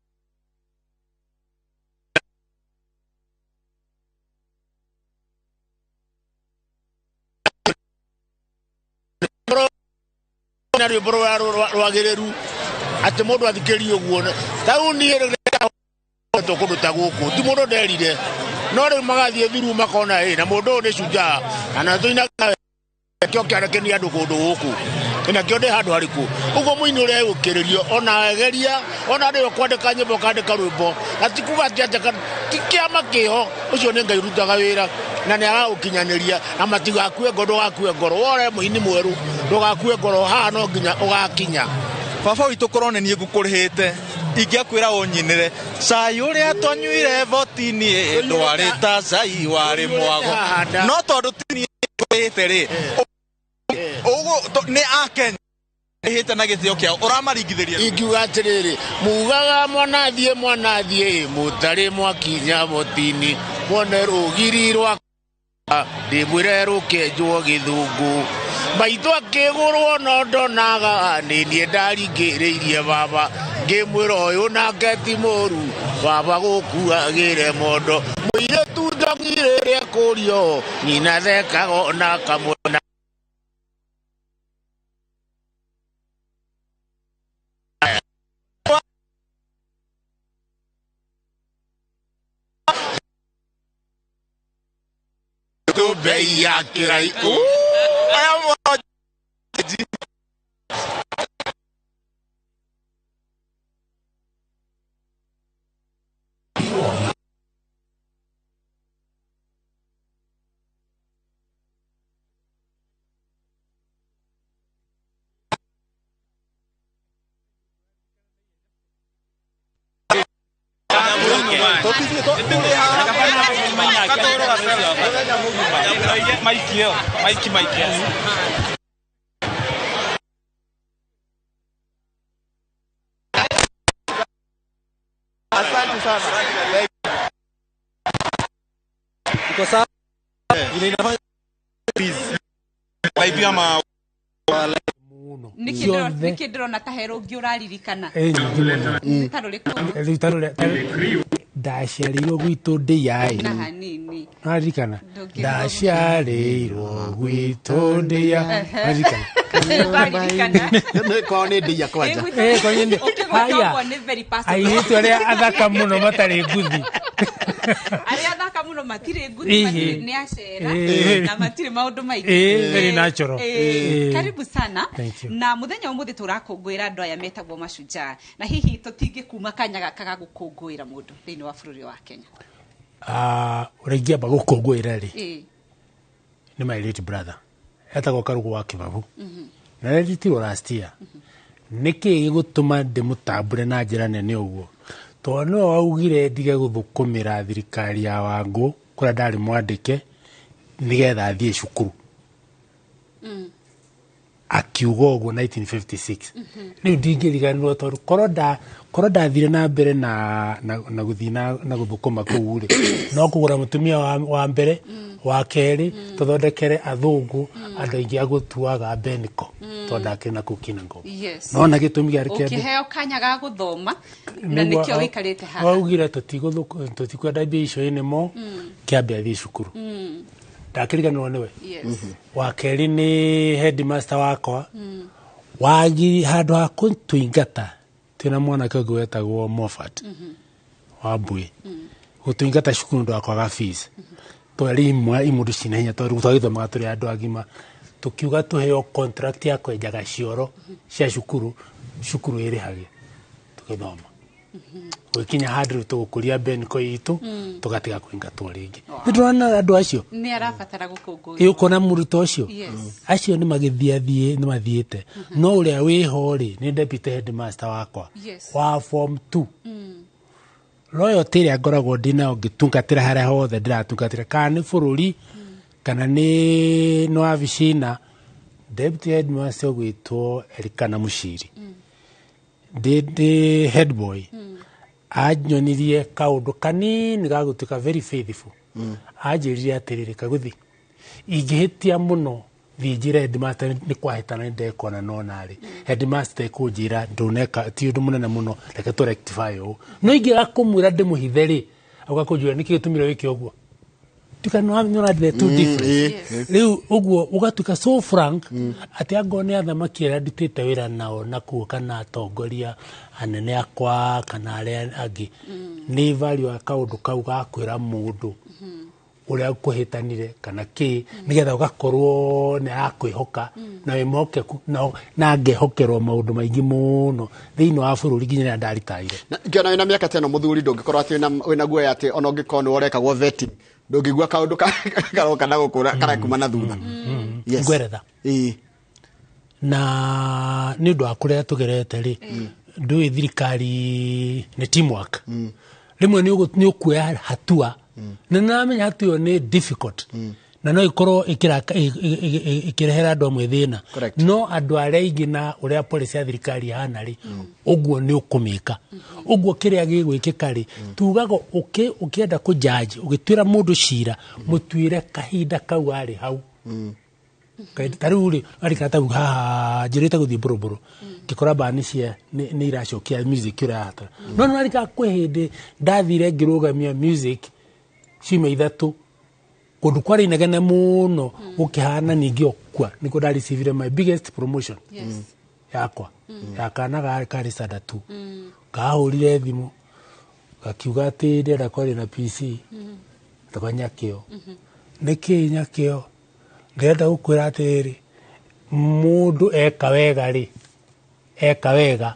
S19: na rwimbo rwagiriru ati mundu athikiririe uguo tau nie kundu ta guku ti mundu nderire no riu magathie thiru makona na mundu ni shujaa ana tuina kio kiarekeni andu kundu guku ina kio ndi handu hariku uguo muini uria yukiririo ona egeria ona ndio kwandika nyimbo kandika rwimbo atikuga atiateka kiama kiho ucio ni Ngai rutaga wira na ni agaukinyaniria na matigakue ngoro gakue ngoro wore muini mweru ndugakue ngoro haha no nginya ugakinya
S16: baba witu koronenie ngukurihite ingiakwira unyinire cai uria twanyuire votini ndwari ta cai wari mwago no tondu tini kwite ri ugu ni Akenya hita na githio kiao uramaringithiria
S19: ingiuga atiriri mugaga mwanathie mutari mwakinya votini mwone rũgiri rwa ndĩmwĩre rũkenjwo gĩthũngũ maitũ akĩgũrwo no ndonaga nĩ niĩ ndaringĩrĩirie baba ngĩmwĩra ũyũ nake ti mũru baba gũkuagĩre mondo mũirĩtu ndongire rĩa kũrio nyina thekaga na kamwana bei ya kirai Mike.
S4: Asante sana. Kwa sababu ile inafanya busy. Laibia ma
S1: nikidrona tahero ngiuraririkana
S18: ndaciarirwo gwitũ ndĩya
S1: na hanini
S18: naririkana ndaciarirwo gwitũ ndĩya naririkana
S15: kwa nĩ ndĩya kwanja
S18: haya airĩtu arĩa athaka mũno matarĩ nguthi
S1: arĩa athaka mũno matirĩ nguthi nĩ acera na matirĩ maũndũ maingĩ
S18: very natural
S1: karibu sana na muthenya ũmũthĩ tũrakũngũĩra andũ aya metagwo mashujaa na hihi tũtingĩkuma kanya gaka ga gũkũngũĩra mũndũ thĩinĩ wa bũrũri wa Kenya
S18: ũrĩngĩamba gũkũngũĩra rĩ nĩ my late brother etagwo Karũgũ wa Kĩbabu na rĩtitirwo last year nĩkĩ gĩgũtũma ndĩmũtambũre na njĩra nene ũguo tondũ nĩwe waugire ndige gũthũkũmĩra thirikari ya Wangũ kũrĩa ndarĩ mwandĩke nĩgetha athiĩ cukuru akiuga ũguo 1956 rĩu ndingĩriganĩrwo tondũ korwo ndathire na mbere na gũthiĩ na gũthũkũma kũu rĩ no kũgũra mũtumia wa mbere wa kerĩ tũthondekere athũngũ andũ aingĩ agũtuaga beniko tondũ ndakĩrĩ na kũu Kinangop nona gĩtũmi gĩarĩ kĩambere
S1: ũkĩheo kanya ga gũthoma na nĩkĩo wĩikarĩte haha
S18: waugire tũtikwenda mbia icio nĩmo kĩambe athiĩ cukuru ndakĩriganĩrwo nĩwe wa kerĩ nĩ headmaster wakwa wagiri handũ ha kũtũingata twĩna mwanake ũngĩ wetagwo Moffat wa Mbui gũtũingata cukuru ndũ wakwaga fees twari imũndũ cina hinya tondũ twagĩthomaga tũrĩ andũ agima tũkiuga tũheo contract ya kwenjaga cioro cia cukuru ĩrĩhage tũgĩthoma gũkinya handũ tũgũkũria beniko itũ tũgatiga kũingatwo rĩngĩ nĩndĩrona andũ acio
S1: nĩ arabatara gũkũngũĩrwo
S18: ũkona mũrutwo ũcio acio nĩ mathiĩte no ũrĩa wĩho rĩ nĩ deputy headmaster wakwa wa form 2 loyalty ĩrĩa ngoragwo ndĩnayo ngĩtungatĩra harĩa hothe ndĩratungatĩra kana nĩ bũrũri kana nĩ wabicina deputy headmaster ũgwĩtwo Elikana Muchiri ndĩ head boy anyonirie kaũndũ kanini ga gũtuĩka very faithful anjĩrire atĩrĩrĩ Kaguthi ingĩhĩtia mũno thiĩ njĩre headmaster nĩ kwahĩtana ndekona no narĩ headmaster ekũnjĩra ndũneka ti ũndũ mũnene mũno reke tũ rectify ũũ no ingĩaga kũmwĩra ndĩmũhithe rĩ agakũnjĩra nĩkĩ gĩtũmire wĩke ũguo tukanona the two different rĩu ũguo ũgatuĩka so frank atĩ angorwo nĩ athamaki arĩa ndutĩte wĩra nao na kuo kana atongoria anene akwa kana arĩa angĩ nĩ value ya kaũndũ kau gakwĩra mũndũ ũrĩa ũkũhĩtanire kana kĩ nĩgetha ũgakorwo nĩ akwĩhoka na wĩ mũhokeku na ngehokerwo maũndũ maingĩ mũno thĩinĩ wa bũrũri nginya rĩrĩa ndaritaire
S15: ngĩona wĩna mĩaka ta ĩno mũthuri ndũngĩkorwo atĩ wĩna guoya atĩ ona ũngĩkorwo nĩ worekagwo vetting ndũngĩigua kaũndũ karoka na gũkũra kana kuma na thutha
S18: ngweretha na nĩ ũndũ wa kũrĩa tũgerete rĩ ndũĩ thirikari nĩ teamwork rĩmwe nĩ ũkuoya hatua na namenya hatua nĩ difficult na no ikorwo ikirehera andu amwe thina no andu aria ingi na uria policy ya thirikari hana ri uguo ni ukumika uguo kiria gigwikika ri tugago ukienda ku judge ugitwira mundu cira mutwire kahinda kau ari hau taruri ari kata jirita guthi buruburu kikora bani cia ni iracokia music irahata no ari ka kwehinde ndathire ngirugamia music cime ithatu kundu kwari inegene muno ukihana ningi okwa niko ndari receive my biggest promotion yakwa yakana kari sada tu kahurire thimu gakiuga ati ndenda kwari na PC tabanya kio niki nyakio ndenda gukwira atiri mundu eka wega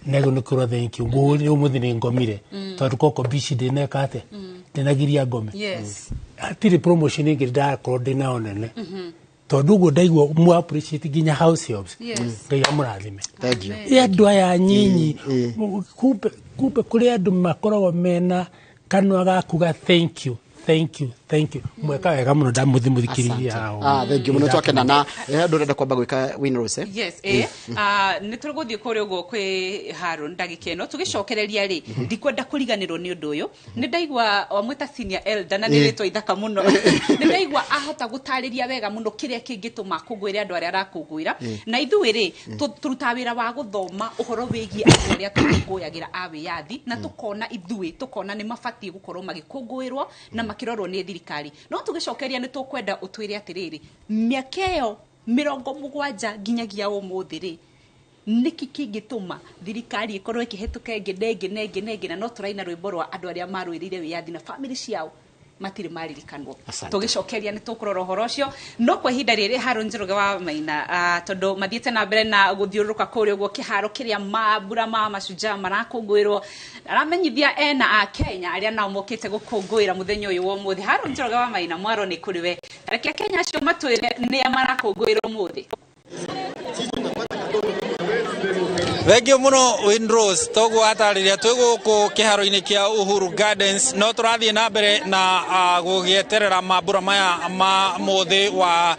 S18: nego nikuro thank you umuthi ni ngomire tondu koko bici ndinekate ndinagiria ngome atiri promotion ingi ndakorwo ndina onene tondu guo ndaigua mu appreciate ginya house jobs ngai amurathime thank you andu aya nyinyi kumbe kuri andu makoragwo mena kanwa gakuga thank you mweka wega muno ndamuthikiriria hao
S15: thank you muno twakena na andu renda kwamba gwika Winrose
S1: yes ni tuguthie kuri ugo kwi Harun ndagikeno tugicokereria ri ndikwenda kuriganirwo ni undu uyu ni ndaigua wamwita senior elder na niritwa ithaka muno ni ndaigua ahota gutariria wega muno kiria kingituma kugwira andu aria arakugwira na ithuĩ ri turuta wira wa guthoma uhoro wigie andu aria tukunguyagira awiyathi na tukona ni mabati gukorwo magikungwirwo na makirorwo ni thirikari no tugicokeria ni tukwenda utwire atiriri miakeo 70 nginyagia umuthi ri niki kingituma thirikari ikorwo ikihituka nenge na no turaina rwimbo rwa andu aria marwirire wiyathi na family ciao matire maririkanwo tugicokeria ni tukurora horo cio no kwa ihinda riri Harun Njoroge wa Maina tondu mathiete na mbere na guthiuruka kuri uguo kiharo kiria mabura ma mashujaa marakungwirwo aramenyithia ena a Kenya aria nao mokite gukungwira muthenya uyu wa muthi Harun Njoroge wa Maina mwaro ni kuri we reke Kenya acio matwire ni marakungwirwo muthi
S17: Thengio muno Winrose togo atariria twiguku kiharo-ini kia Uhuru Gardens no turathie na mbere na gugieterera mambura maya ma muthi wa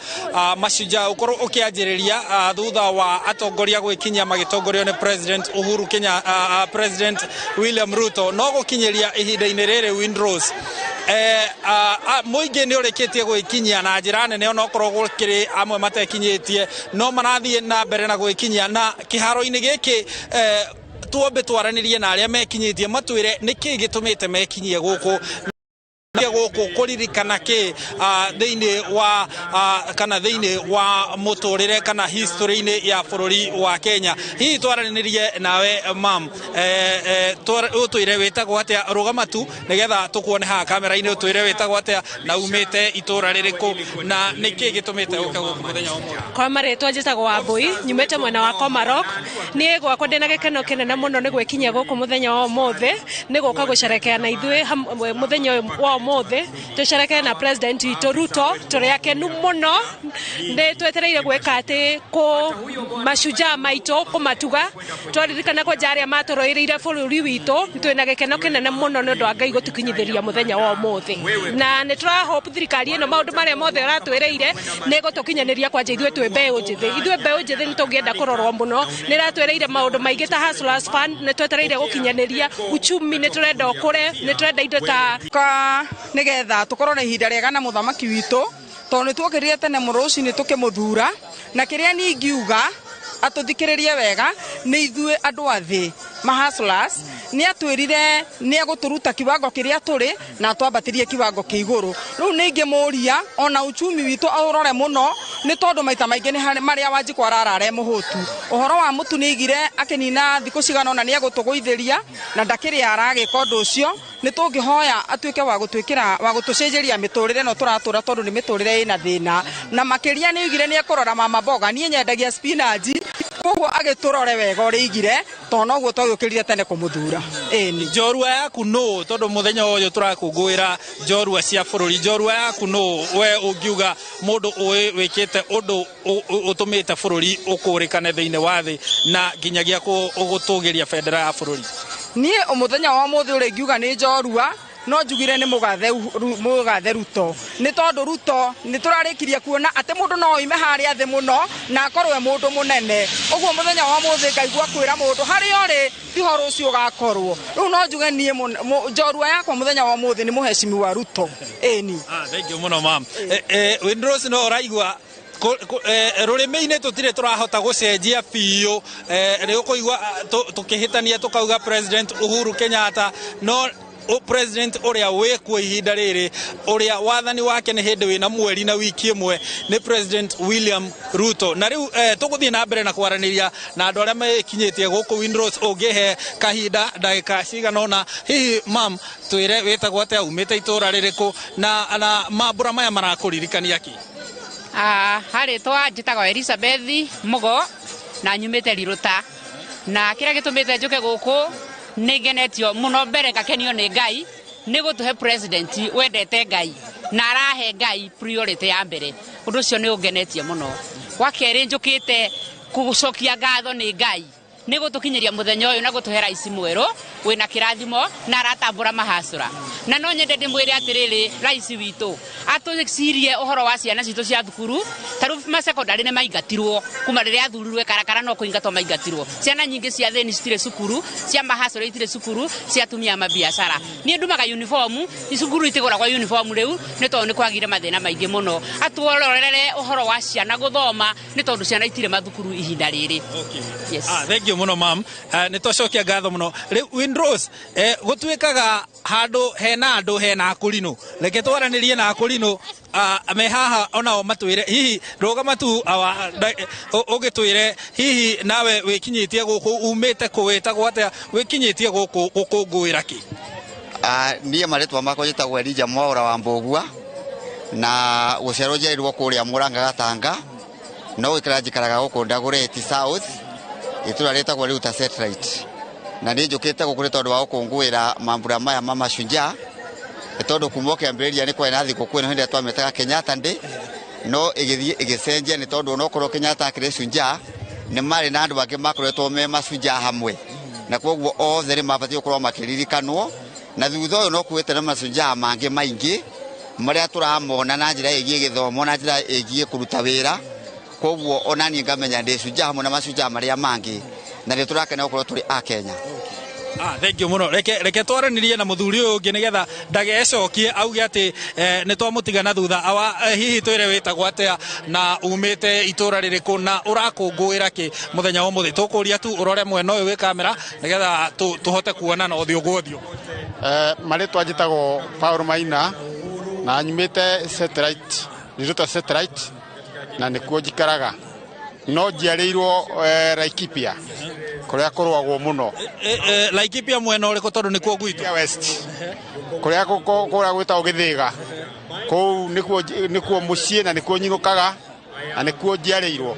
S17: mashujaa ukorwo ukianjiriria thutha wa atongoria gwikinyia magitongorio ni President Uhuru President William Ruto no gukinyiria ihinda-ini riri Winrose muingi ni urikitie gwikinyia na njira nene ono korwo gukiri amwe matekinyitie no marathie na mbere na gwikinyia na kiharo-ini giki tuombe twaranirie na aria mekinyitie matwire niki gitumite mekinyie guku kuririkana ki thiini wa muturire kana history-ini ya bururi wa Kenya hihi twaranirie nawe mam utwire witagwo atia rugama tu nigetha tukuone ha kamera-ini utwire witagwo atia na umite itura ririku na niki gitumite uke guku muthenya wa muthi
S20: kwa maritwa njitagwo Wambui nyumite mwena wa Komarok ni gwakwa ndina gikeno kinene muno ni gwikinyia guku muthenya wa muthi ni guka gucerekea na ithui muthenya wa muthi tushereke na President Ruto tore yake muno nde twetereire gweka ati ko mashujaa maito kumatuga twaririkana ko jaria matoroireire bururi wito twina gikeno kinene muno ni ndo Ngai gutukinyithiria muthenya wa muthi na ni tura hope thirikari ino maundu maria mothe ratwereire ni gutukinyaniria kwa ithuĩ twe mbeu njithi ni tungienda kurorwo muno ni ratwereire maundu maingi ta Hustlers Fund ni twetereire gukinyaniria uchumi ni turenda ukure ni turenda indo ta nigetha tukorwo na ihinda riega na muthamaki witu tondu twokirire tene muruci ni tukimuthura na kiria ni ngiuga atuthikiririe wega ni ithuĩ andu athi mahustlers ni atwirire ni aguturuta kiwango kiria turi na twambatirie kiwango kiiguru riu ni ngimuria ona uchumi witu aurore muno ni tondu maita maingi ni maria Wanjiku ararare muhutu uhoro wa mutu ni igire akinina thiku cigana ona ni agutuguithiria na ndakiri aragika undu ucio ni tungihoya atuike wa gutucenjeria miturire no turatura tondu ni miturire ina thina na makiria ni igire ni akurora mama mboga ni nyendagia spinach koguo agiturore wega uri igire tono guo twagukirire tene kumuthura ni
S17: njorua yaku no tondu muthenya uyu turakungwira njorua cia bururi njorua yaku no we ungiuga mundu uwi wikite undu utumite bururi ukurikane thiini wa thi na nginyagia gutugiria bendera ya bururi
S20: ni umuthenya wa muthi uri ngiuga ni njorua
S21: no njugire nĩ mũgathe Ruto nĩ tondũ Ruto nĩ tũrarĩkirie kuona atĩ mũndũ no oime harĩa thĩ mũno na akorwo mũndũ mũnene ũguo mũthenya wa mũthĩ ngaigua kwĩra mũndũ harĩa ũrĩ tiho rũciũ gakorwo rĩu no njuge niĩ njorua yakwa mũthenya wa mũthĩ nĩ mũhecimi wa Ruto ĩni.
S17: Thank you mũno mam. Windrose no ũraigua rũrĩmĩ-inĩ tũtirĩ tũrahota gũcenjia biũ nĩ ũkũigua tũkĩhĩtania tũkauga President Uhuru Kenyatta no President ũrĩa wĩkuo ihinda rĩrĩ ũrĩa wathani wake nĩ hĩndĩ wĩna mweri na wiki ĩmwe nĩ President William Ruto na rĩu tũgũthiĩ na mbere na kwaranĩria na andũ arĩa mekinyĩtie gũkũ Windrose ũngĩhe kahinda ndagĩka cigana ũna hihi mam twĩre wĩtagwo atĩa umĩte itũra rĩrĩkũ na mambura maya marakũririkania kĩ?
S22: Harĩtwa njĩtagwo Elizabeth Mugo na nyumĩte Rirũta na kĩrĩa gĩtũmĩte njũke gũkũ nĩ ngenetio mũno mbere ngakenio nĩ Ngai nĩ gũtũhe president wendete Ngai na arahe Ngai priority ya mbere ũndũ ũcio nĩ ũngenetie mũno. Wa kerĩ njũkĩte kũgũcokia ngatho nĩ Ngai nĩ gũtũkinyĩria mũthenya ũyũ na gũtũhe rais mwerũ wĩna kĩrathimo na aratambũra mahacũra na no nyende ndĩmwĩre atĩrĩrĩ rais witũ atũcirie ũhoro wa ciana citũ cia thukuru tarĩu masekondari nĩ maingatirwo kuma rĩrĩa athurirwe karakara no kũingatwo maingatirwo ciana nyingĩ cia thĩni citirĩ cukuru cia mahacũra itirĩ cukuru cia atumia mabiacara niĩ ndumaga uniform cukuru itigũragwo uniform rĩu nĩ tondũ nĩ kwagire mathĩna maingĩ mũno atũrorere ũhoro wa ciana gũthoma nĩ tondũ ciana itirĩ mathukuru ihinda rĩrĩ.
S17: Yes. Thank you mũno mam. Nĩ tũcokia ngatho mũno. Rĩu Windrose gũtuĩkaga handũ hena andũ hena akũrinũ reke twaranĩrie na akũrinũ me haha onao matwĩre hihi rũgama tu ũgĩtwĩre hihi nawe wĩkinyĩtie gũkũ umĩte kũwĩtagwo atĩa wĩkinyĩtie gũkũ gũkũngũĩra kĩ?
S23: Niĩ marĩtwa makwa njĩtagwo Elijah Mwaũra wa Mbũgua na gũciarwo njiarĩirwo kũrĩa Mũrang'a Gatanga no gũikara njikaraga gũkũ Dagoretti South itũra rĩtagwo rĩu ta Satellite na nĩ njũkĩte gũkũ nĩ tondũ wa gũkũngũĩra mambura maya ma Mashujaa tondũ kuma kĩambĩrĩria nĩ kwarĩ na thigũkũ ĩno hĩndĩ ĩrĩa twamĩtaga Kenyatta Day no ĩgĩthiĩ ĩgĩcenjia nĩ tondũ onokorwo Kenyatta akĩrĩ shujaa nĩ marĩ na andũ angĩ makoretwo me mashujaa hamwe na koguo othe nĩ mabatiĩ gũkorwo makĩririkanwo na thutha ũyũ no kuĩte na mashujaa mangĩ maingĩ marĩa tũramona na njĩra ĩgiĩ gĩthomo na njĩra ĩgiĩ kũruta wĩra koguo ona niĩ ngamenya ndĩ shujaa hamwe na mashujaa marĩa mangĩ na nĩ tũrakena gũkorwo tũrĩ a Kenya.
S17: Thank you mũno reke twaranirie na mũthuri ũyũ ũngĩ nĩgetha ndagecekie auge atĩ nĩ twamũtiga na thutha hihi twĩre wĩtagwo atĩa na umĩte itũra rĩrĩkũ na ũrakũngũĩra kĩ mũthenya wa mũthĩ tũkũria tu ũrore mwena ũyũ wĩ kamera nĩgetha tũhote kuona na ũthiũ gũthiũ.
S24: Marĩtwa njĩtagwo Paul Maina na nyumĩte Satellite Rirũta Satellite na nĩkuo njikaraga no njiarĩirwo Laikipia kũrĩa kũrũagwo mũno.
S17: Laikipia mwena ũrĩkũ tondũ nĩkuo gwitũ?
S24: West kũrĩa gwĩtagwo Gĩthĩga kũu nĩkuo mũciĩ na nĩkuo nyinũkaga na nĩkuo njiarĩirwo.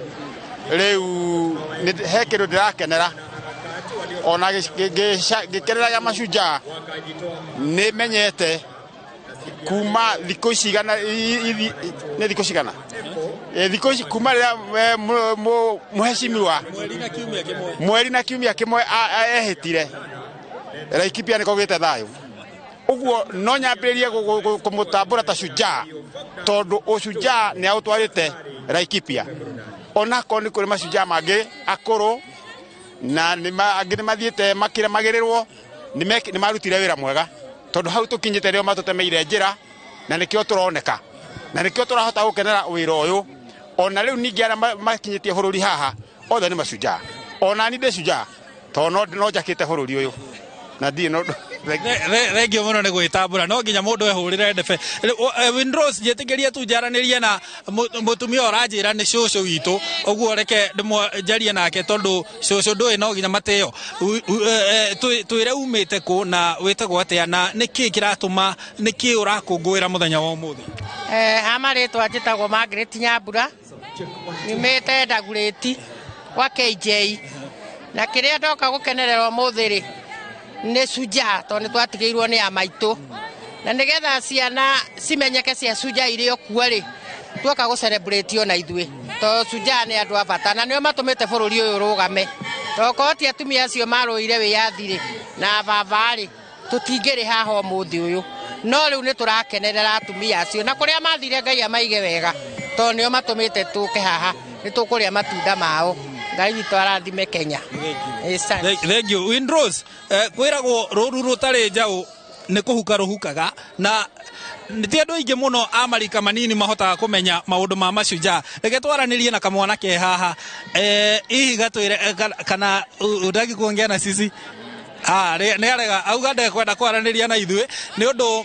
S24: Rĩu he kĩndũ ndĩrakenera ona gĩkeneraga Mashujaa nĩ menyete kuma thikũ cigana nĩ thikũ cigana thikũ ici kuma rĩrĩa mũhecimiwa mweri na kiumia kĩmwe ehĩtire Laikipia nĩko gĩte thayũ ũguo no nyambĩrĩrie kũmũtambũra ta shujaa tondũ ũshujaa nĩ aũtwarĩte Laikipia onakorwo nĩ kũrĩ mashujaa mangĩ akũrũ na angĩ nĩ mathiĩte makĩremagĩrĩrwo nĩ marutire wĩra mwega tondũ hau tũkinyĩte rĩo matũtemeire njĩra na nĩkĩo tũroneka na nĩkĩo tũrahota gũkenera wĩra ũyũ ona rĩu ningĩ arĩa makinyĩtie bũrũri haha othe nĩ mashujaa ona niĩ ndĩ shujaa tondũ no njakĩte bũrũri ũyũ na ndiĩ no
S17: Thengio mũno nĩ gwĩtambũra no nginya mũndũ ehũrĩre ndebe. Windrose njĩtĩkĩrie tu njaranĩrie na mũtumia ũranjĩra nĩ cũcũ witũ ũguo reke njarie nake tondũ cũcũ ndũĩ no nginya matĩo. Twĩre umĩte kũ na wĩtagwo atĩa na nĩkĩ kĩratũma nĩkĩ ũrakũngũĩra mũthenya wa ũmũthĩ?
S22: Amarĩtwa njĩtagwo Margaret Nyambura nyumĩte Dagoretti kwa KJ na kĩrĩa ndoka gũkenerera ũmũthĩ-rĩ nĩ shujaa tondũ nĩ twatigĩirwo nĩ a maitũ na nĩgetha ciana cimenyeke cia shujaa irĩ okuo-rĩ tuoka gũcerebratio na ithuĩ tondũ shujaa nĩ andũ a bata na nĩo matũmĩte bũrũri ũyũ rũgame tokorwo ti atumia acio marũire wĩyathi-rĩ na baba-rĩ tũtingĩrĩ haha ũmũthĩ ũyũ
S3: no riu ni turakenerera atumia acio na kuria mathire Ngai amaige wega to nio matumite tuke haha ni tukuria matunda mao Ngai witu arathime Kenya.
S17: Thank you Windrose. Kwiragwo ruru rutari njau ni kuhuka ruhukaga na nti andu aingi muno amarika manini mahotaga kumenya maundu ma macujaa. Reke twaranirie na kamwana ke haha ihiga twire kana udagi kuongea na sisi ne arega auga ndekwenda kwaraniria na ithuĩ nĩ ũndũ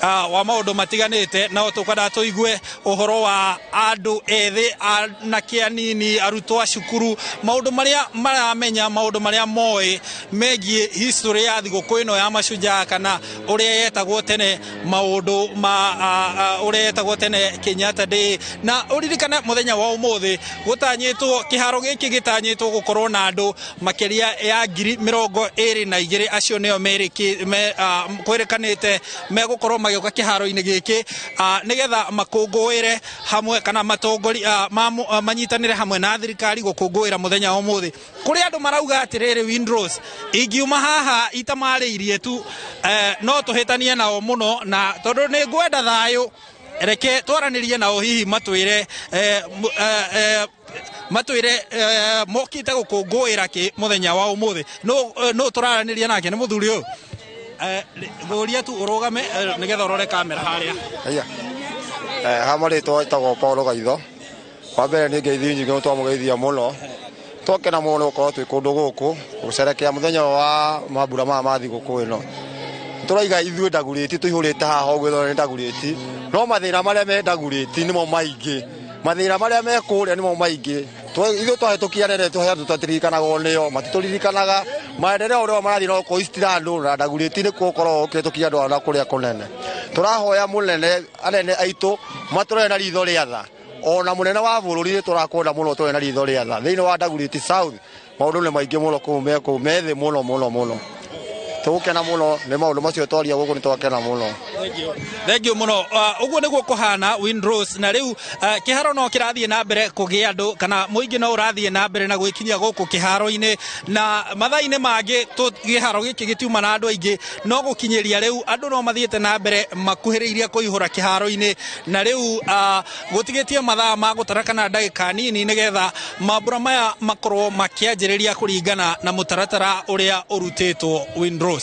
S17: wa maũndũ matiganĩte no tũkwenda tũigue ũhoro wa andũ ethĩ anake anini arutwo a cukuru maũndũ marĩa maramenya maũndũ marĩa moĩ megiĩ history ya thigũkũ ĩno ya macujaa kana ũrĩa yetagwo tene maũndũ ma ũrĩa yetagwo tene Kenyatta Day na ũririkane mũthenya wa ũmũthĩ gũtanyĩtwo kĩharo gĩkĩ gĩtanyĩtwo gũkorwo na andũ makĩria ya 22,000 acio nĩo kwĩrĩkanĩte megũkorwo magĩũka kĩharo-inĩ gĩkĩ nĩgetha makũngũĩre hamwe kana matongoria manyitanĩre hamwe na thirikari gũkũngũĩra mũthenya wa ũmũthĩ. Kũrĩ andũ marauga atĩrĩrĩ Windrose, ingiuma haha itamarĩirie tu no tũhĩtanie nao mũno na tondũ nĩ ngwenda thayũ reke twaranĩrie nao hihi matwĩre mokĩte gũkũngũĩra kĩ mũthenya wa ũmũthĩ. No tũraranĩria nake nĩ mũthuri ũyũ Goria tu urogame nigetha urore kamera haria.
S5: Hamari to itago Paulo Gaitho. Wa mbere ni ngeithi nyingi twamugeithia muno. Twokena muno ukorwo twi kundu guku gucerekea muthenya wa mambura ma thigũkũ ĩno. Turaiga ithuĩ ndagurĩti tuihũrĩte haha ũgwĩthora nĩ ndagurĩti. No mathĩna marĩa me ndagurĩti nĩmo maingĩ. Mathĩna marĩa me kũrĩa nĩmo maingĩ. Ithuĩ twahĩtũkia nene tũtiririkanaga nĩo matitũririkanaga maendeleo ũrĩa marathiĩ no kũistira andũ na ndagurĩti nĩ gũkorwo ũkĩhĩtũkia andũ na kũrĩa kũnene. Tũrahoya mũnene anene aitũ matũrore na ritho rĩa tha. Ona mũnene wa bũrũri tũrakwenda mũno tũrore na ritho rĩa tha. Thĩinĩ wa Ndagurĩti South maũndũ nĩ maingĩ mũno kũu methĩ mũno. Tũgũkena mũno nĩ maũndũ macio twaria gũkũ nĩ twakena mũno.
S17: Thank you mũno. Ũguo nĩguo kũhana Windrose na rĩu kĩharo no kĩrathiĩ na mbere kũgĩa andũ kana mũingĩ no ũrathiĩ na mbere na gwĩkinyia gũkũ kĩharo-inĩ na mathaa-inĩ mangĩ kĩharo gĩkĩ gĩtiuma na andũ aingĩ no gũkinyĩria rĩu andũ no mathiĩte na mbere makuhĩrĩirie kũihũra kĩharo-inĩ na rĩu gũtigĩtie mathaa ma gũtara kana ndagĩka nini nĩgetha mambura maya makorwo makĩanjĩrĩria kũringana na mũtaratara ũrĩa ũrutĩtwo Windrose.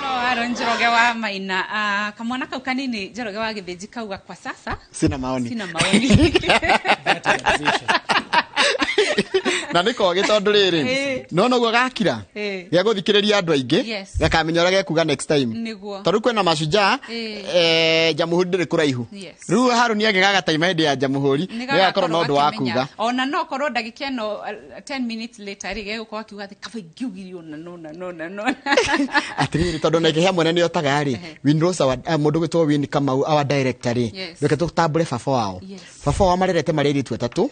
S1: Aaron Njoroge wa Maina kamwana kau kanini Njoroge wa Gĩthĩnji kauga kwa sasa
S15: sina maoni na niko gĩtondũ rĩrĩ no guo gakira gĩa gũthikĩrĩria andũ aingĩ gakamenya ũrĩa gekuga next time tondũ kwĩna macujaa Jamhuri ndĩrĩ kũraihu rĩu Harũni agĩgaga time hĩndĩ ya Jamhuri nĩgakorwo na ũndũ wa kuga
S1: ona no korwo ndagĩka ĩno 10 minutes later gĩgũkorwo akiuga atĩ kaba ingiugirio no
S15: atĩrĩrĩ tondũ na kĩhĩa mwene nĩ otaga rĩ Windrose mũndũ gwĩtwo Win Kamau our director rĩ reke tũtambũre baba wao baba wao marerete marĩrĩtu atatũ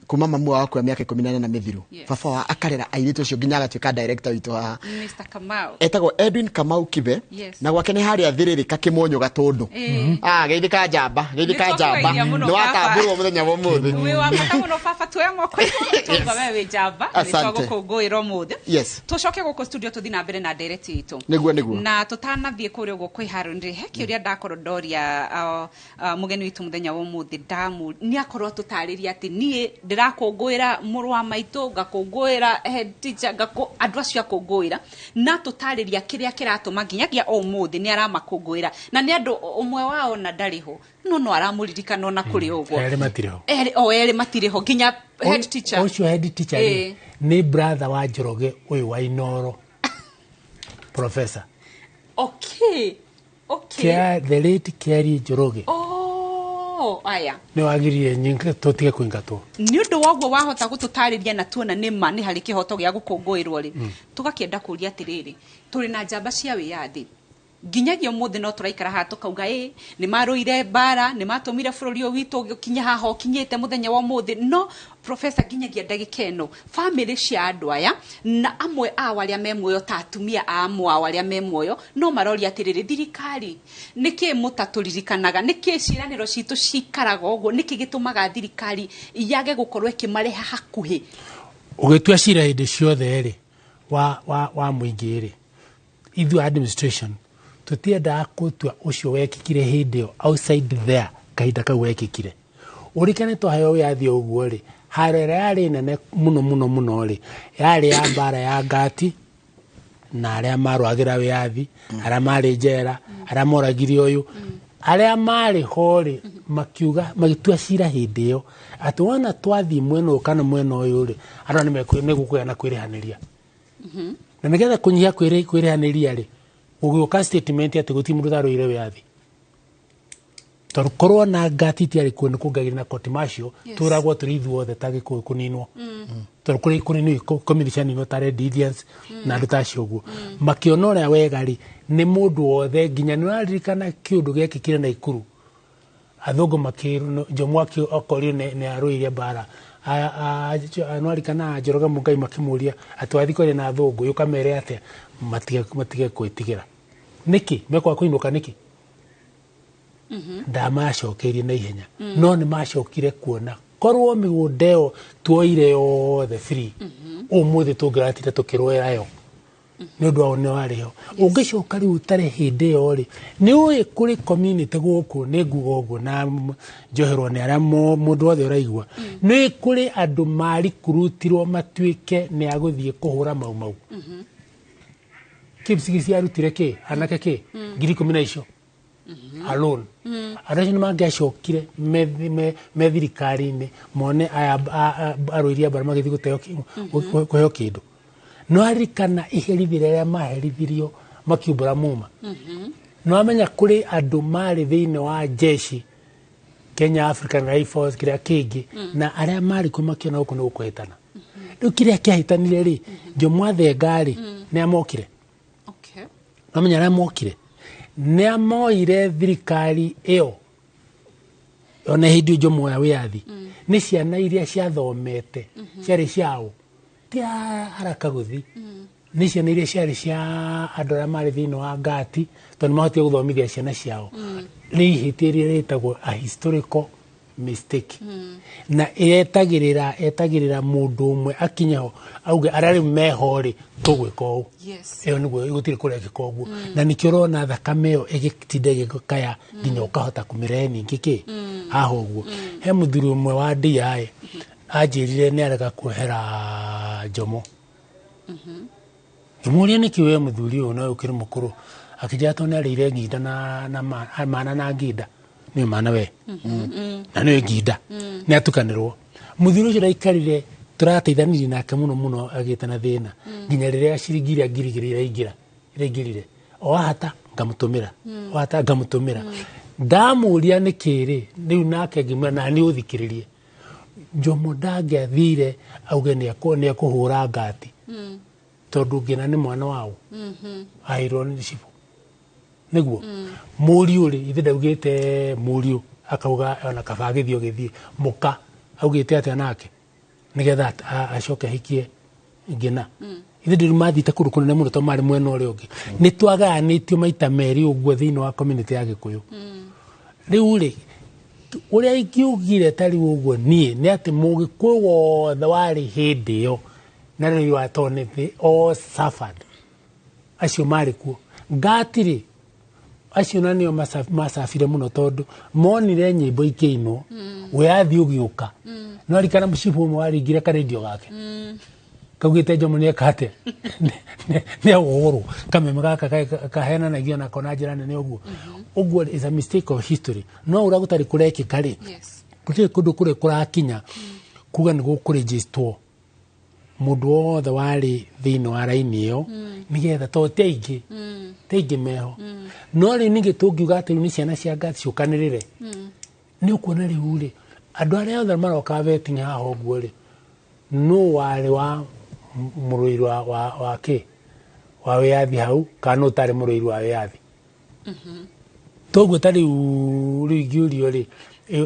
S15: kuma mamu wao kwa miaka 14 na mithiru baba wa akarera airitu cio nginya agatuika director witu haha
S1: Mr Kamau
S15: etagwo Edwin Kamau Kibe na gwake nĩ harĩa thĩrĩrĩ kimonyo gatundu geithika njamba nĩ watambũrwo mũthenya wa ũmũthĩ
S1: we wa mata mũno baba tuoya ngoko tuga wewe njamba nĩ twagũkũngũĩra ũmũthĩ tucoke gũkũ studio tuthi na mbere na direct itu
S15: nĩguo
S1: na tutanathiĩ kũrĩa ũguo kwĩ Harũni he kĩũria ndakorwo ndoria mũgeni witu mũthenya wa ũmũthĩ ndamu nĩ akorwo tutarĩria atĩ niĩ ndĩrakũngũĩra mũrũ wa maitũ ngakũngũĩra head teacher andũ acio akũngũĩra na tũtarĩria kĩrĩa kĩratũma nginyagia ũmũthĩ nĩ aramakũngũĩra na nĩ andũ ũmwe wao na ndarĩ ho no aramuririkana ona kũrĩ ũguo erĩ matirĩ ho nginya head teacher
S18: ũcio head teacher nĩ brother wa Njoroge ũyũ wa Inoro professor the late Kerry Njoroge
S1: aya
S18: nĩ wagiririe nyinga tũtige kũingatwo
S1: nĩ ũndũ woguo wahota gũtũtarĩria na tuona nĩma nĩ harĩ kĩhoto gĩa gũkũngũĩrwo rĩ tũgakĩenda kũria atĩrĩrĩ tũrĩ na njamba cia wĩyathi nginyagia ũmũthĩ no tũraikara haha tũkauga nĩ marũire mbara nĩ matũmire bũrũri ũyũ witũ ũgĩkinya haha ũkinyĩte mũthenya wa ũmũthĩ no professor nginyagia ndagĩka ĩno family cia andũ aya na amwe ao arĩa me muoyo ta atumia a amwe ao arĩa me muoyo no maroria atĩrĩrĩ thirikari nĩkĩ mũtatũririkanaga nĩkĩ ciĩranĩro citũ cikaraga ũguo nĩkĩ gĩtũmaga thirikari yage gũkorwo ĩkĩmareha hakuhĩ
S18: ũgĩtua cira hĩndĩ ciothe rĩ wa mũingĩ rĩ ithu administration tutienda kutua ucio wekikire hindi yo outside there kahinda kau wekikire urikane twaheyo wiathi uguo ri harere yari nene muno ri yari ya mbara ya ngati na aria marwagira wiathi aria mari njera aria moragire uyu aria mari hori makiuga magitua cira hindi yo ati wona twathi mweno kana mweno uyu ri andu ni mekuya na kwirihaniria na nigetha kunyia kwirihaniria ri ugiuka statement ati guti mundu tharuire wiathi torukorwo na ngati tiari kwene kungagire na court martial turagwo turithu othe tagi kuninwo torukuri kunini commission no tare deviance na andu tacio guo makiono ria wega ri ni mundu othe nginya ni aririkana kiundu gekikire na ikuru athungu makiru Jomwaki okorio ne aruiria bara anwarikana Njoroge Mungai makimuria atwathikore na athungu yukamere ate matige kwitigira niki mekwa kuinuka niki ndamacokerie na ihenya no ni macokire kuona korwo migundeo tuoire yothe free umuthi tungiratire tukirwerayo ni undu wa ne wariho ungicoka riu tare hindi yo ri ni uyi kuri community guku ni ngugo guo na njoherwo ni aria mundu wothe uraigua ni kuri andu mari kurutirwo matuike ni aguthie kuhura mau kipsigisi arutire ki anake ki ngiri 10 icio alone araje ni mangacokire me thirikari-ini mone aruiria bara magithi guteo kuheo kindu no arikana iherithire ria maherithirio makiumbura muma no amenya kuri andu mari thiini wa jeshi Kenya African Rifle Force kiria kingi na aria mari ku makiona uko no kuhetana riu kiria kiahitanire ri Jomwathe ngari ni amokire amenya aria mokire ni amoire thirikari iyo ona hindi Jomoya wiathi ni ciana iria ciathomete ciari ciao tia haraka guthi ni ciana iria ciari cia andu aria mari thiini wa ngati tondu mahotie guthomithia ciana ciao ni ihitiria ritagwo a historical mistake na etagirira mundu umwe akinyaho auge arari mehori tugwika u iyo niguo igutire kurekeka uguo na nikio rona thakame iyo igitinde gikaya nginya ukahota kumireni ngiki haho uguo he muthuri umwe wa DI ajirire ni areka kuhera Jomo Jumuria ni kiwe muthuri uyu no ukiri mukuru akijato ni arire nginda na mana na nginda ni mana we na ni nginda ni atukanirwo muthuri ucio raikarire turateithanirie nake muno agitana thina nginya riria ciringiria ngirigirira ingirire o hata ngamutumira ndamuria nikiri riu nake ngimana na ni uthikiririe Jomo ndangiathire auge ni akuhura ngati tondu ngina ni mwana wao Iron Chief niguo muriu ri ithe ndaugite muriu akauga ona kabagithio githie muka augite ati nake nigetha acoke hikie ngina ithe ndiru mathite kuru kunene muno to mari mwena uri ungi ni twagaanitio maita meri uguo thiini wa community ya Gikuyu riu ri uria ingiugire tari uguo ni ati Mugikuyu wothe wari hindi yo na riu watone thi all suffered acio mari kuo ngatiri acio na nio masafire muno tondu monire nyimbo ikiino wiathi ugiuka no rikana mushifu umwe waringire karedio gake kaugite Jomo ni akate ni aworo kameme gaka kahena na giona kona njira nene uguo is a mistake of history no uragutari kureki kari kuti kundu kure kurakinya kuga ni gukuregistrwo mundu wothe wari thiini wa raini iyo nigetha to teigi meho no ri ningi tungiuga ati ni ciana cia ngati ciukanirire ni ukuona riu ri andu aria othe maroka vetting haha uguo ri no wari wa muruiru wa ki wa wiathi hau kana utari muruiru wa wiathi toguo tari rigiurio ri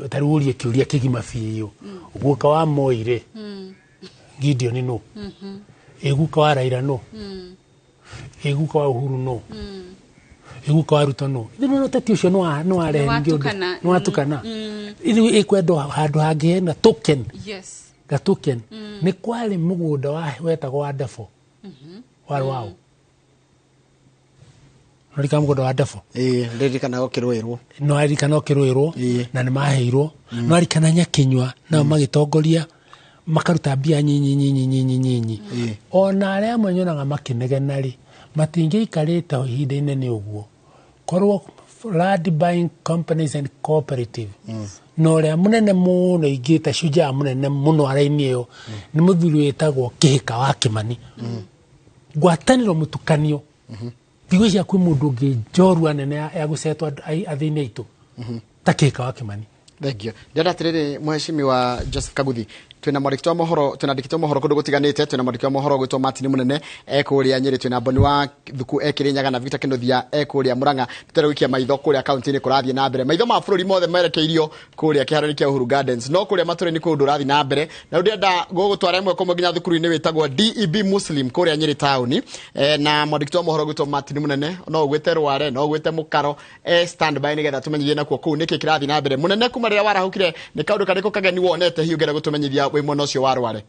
S18: tari urie kiuria kigima biu guka wa Moire Gideon no eguka wa Raila no eguka wa Uhuru no eguka wa Ruto no thino no tati ucio no are no atukana ithu ikwendo handu hangi na token ga token ni kwali mugunda wa wetagwo wa Defo wari wao Rika mgodo wa Defo.
S15: Ndirikana okirwirwo.
S18: No arikana okirwirwo na nimaheirwo. No arikana Nyakinyua na magitongoria makaruta mbia nyinyi. Ona aria mwenyonaga makinegena ri matingeikarite ihinda inene uguo. Korwo land buying companies and cooperative. No ria munene muno igite shuja munene muno araini yo ni muthuri wetagwo Kihika wa Kimani. Gwataniro mutukanio. Thigo cia kwi mundu ngi njorua nene ya gucetwa athini itu. Ta Kihika wa Kimani.
S15: Thank you. Ndenda tiriri mheshimiwa Joseph Kaguthi. Twina mwandiki wa mohoro, tunandikite mohoro kundu gutiganite, twina mwandiki wa mohoro gwitwo Martin Munene ekuria Nyeri, twina Boni wa Thuku Ekirinyaga na Victor Kinothia ekuria Muranga. Tutere wikia maitho kuria county ni kurathie na mbere. Maitho ma bururi mothe merekeirio kuria kiharani kia Uhuru Gardens. No kuria mature ni kundu rathi na mbere. Na ndenda gugutwara imwe komwe nginya thukuru ni witagwo DEB Muslim kuria Nyeri town. Na mwandiki wa mohoro gwitwo Martin Munene no gwite Rware, no gwite Mukaro stand by ni getha tumenyithie na kuo niki kirathi na mbere. Munene kuma riria warahukire ni kaundu kariko kageni wonete hiyo gera gutumenyithia we mwana ucio wa Rware.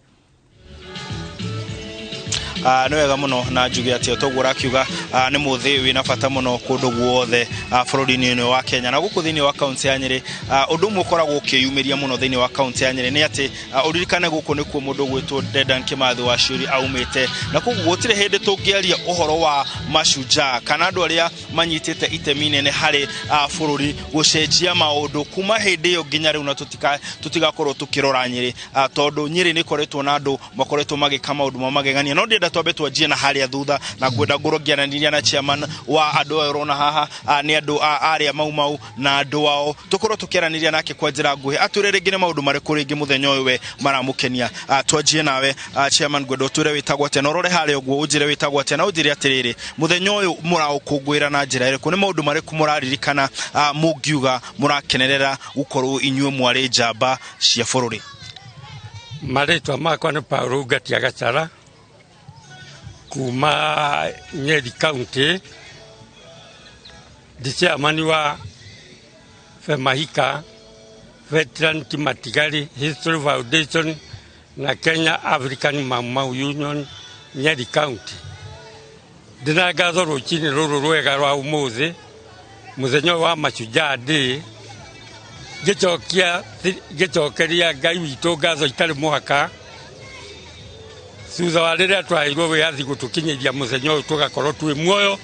S2: Nĩ wega mũno na njuge atĩ toguo rakiuga nĩ mũthĩ wĩna bata mũno kũndũ guothe bũrũri-inĩ wa Kenya na gũkũ thĩinĩ wa kaunti ya Nyeri. Ũndũ ũmwe ũkoragwo ũkĩyumĩria mũno thĩinĩ wa kaunti ya Nyeri nĩ atĩ ũririkane gũkũ nĩkuo mũndũ gwĩtwo Dedan Kimathi wa Ciuri aumĩte, na koguo gũtirĩ hĩndĩ tũngĩaria ũhoro wa macunjaa kana andũ arĩa manyitĩte itemi inene harĩ bũrũri gũcenjia maũndũ kuma hĩndĩ ĩyo nginya rĩu na tũtigakorwo tũkĩrora Nyeri, tondũ Nyeri nĩ ĩkoretwo na andũ makoretwo magĩka maũndũ magegania. No ndĩenda twambe twanjie na harĩa thutha na ngwenda ngũrũngianĩria na chairman wa andũ aya ũrona haha nĩ andũ arĩa Mau na andũ ao tũkorwo tũkĩaranĩria nake kwa njĩra nguhĩ atwĩre rĩngĩ nĩ maũndũ marĩkũ rĩngĩ mũthenya ũyũ we maramũkenia. Twanjie nawe chairman, ngwenda ũtwĩre wĩtagwo atĩa na ũrore harĩa ũguo ũnjĩre wĩtagwo atĩa na ũnjĩre atĩrĩrĩ mũthenya ũyũ mũraũkũngũĩra na njĩra ĩrĩkũ, nĩ maũndũ marĩkũ mũraririkana mũngiuga mũrakenerera gũkorwo inyuĩ mwarĩ njamba cia bũrũri?
S6: Marĩtwa makwa nĩ Paul Ngatia Gachara kuma Nyeri County, the chairman wa Femahika Veteran Timatigari History Foundation na Kenya African Mau Union Nyeri County. Ndina ngatho rũcinĩ rũrũ rwega rwa ũmũthĩ mũthenya wa Mashujaa Day, gĩcokeria Ngai witũ ngatho itarĩ mũhaka thutha wa rĩrĩa twaheirwo wĩyathi gũtũkinyĩria mũthenya ũyũ tũgakorwo twĩ muoyo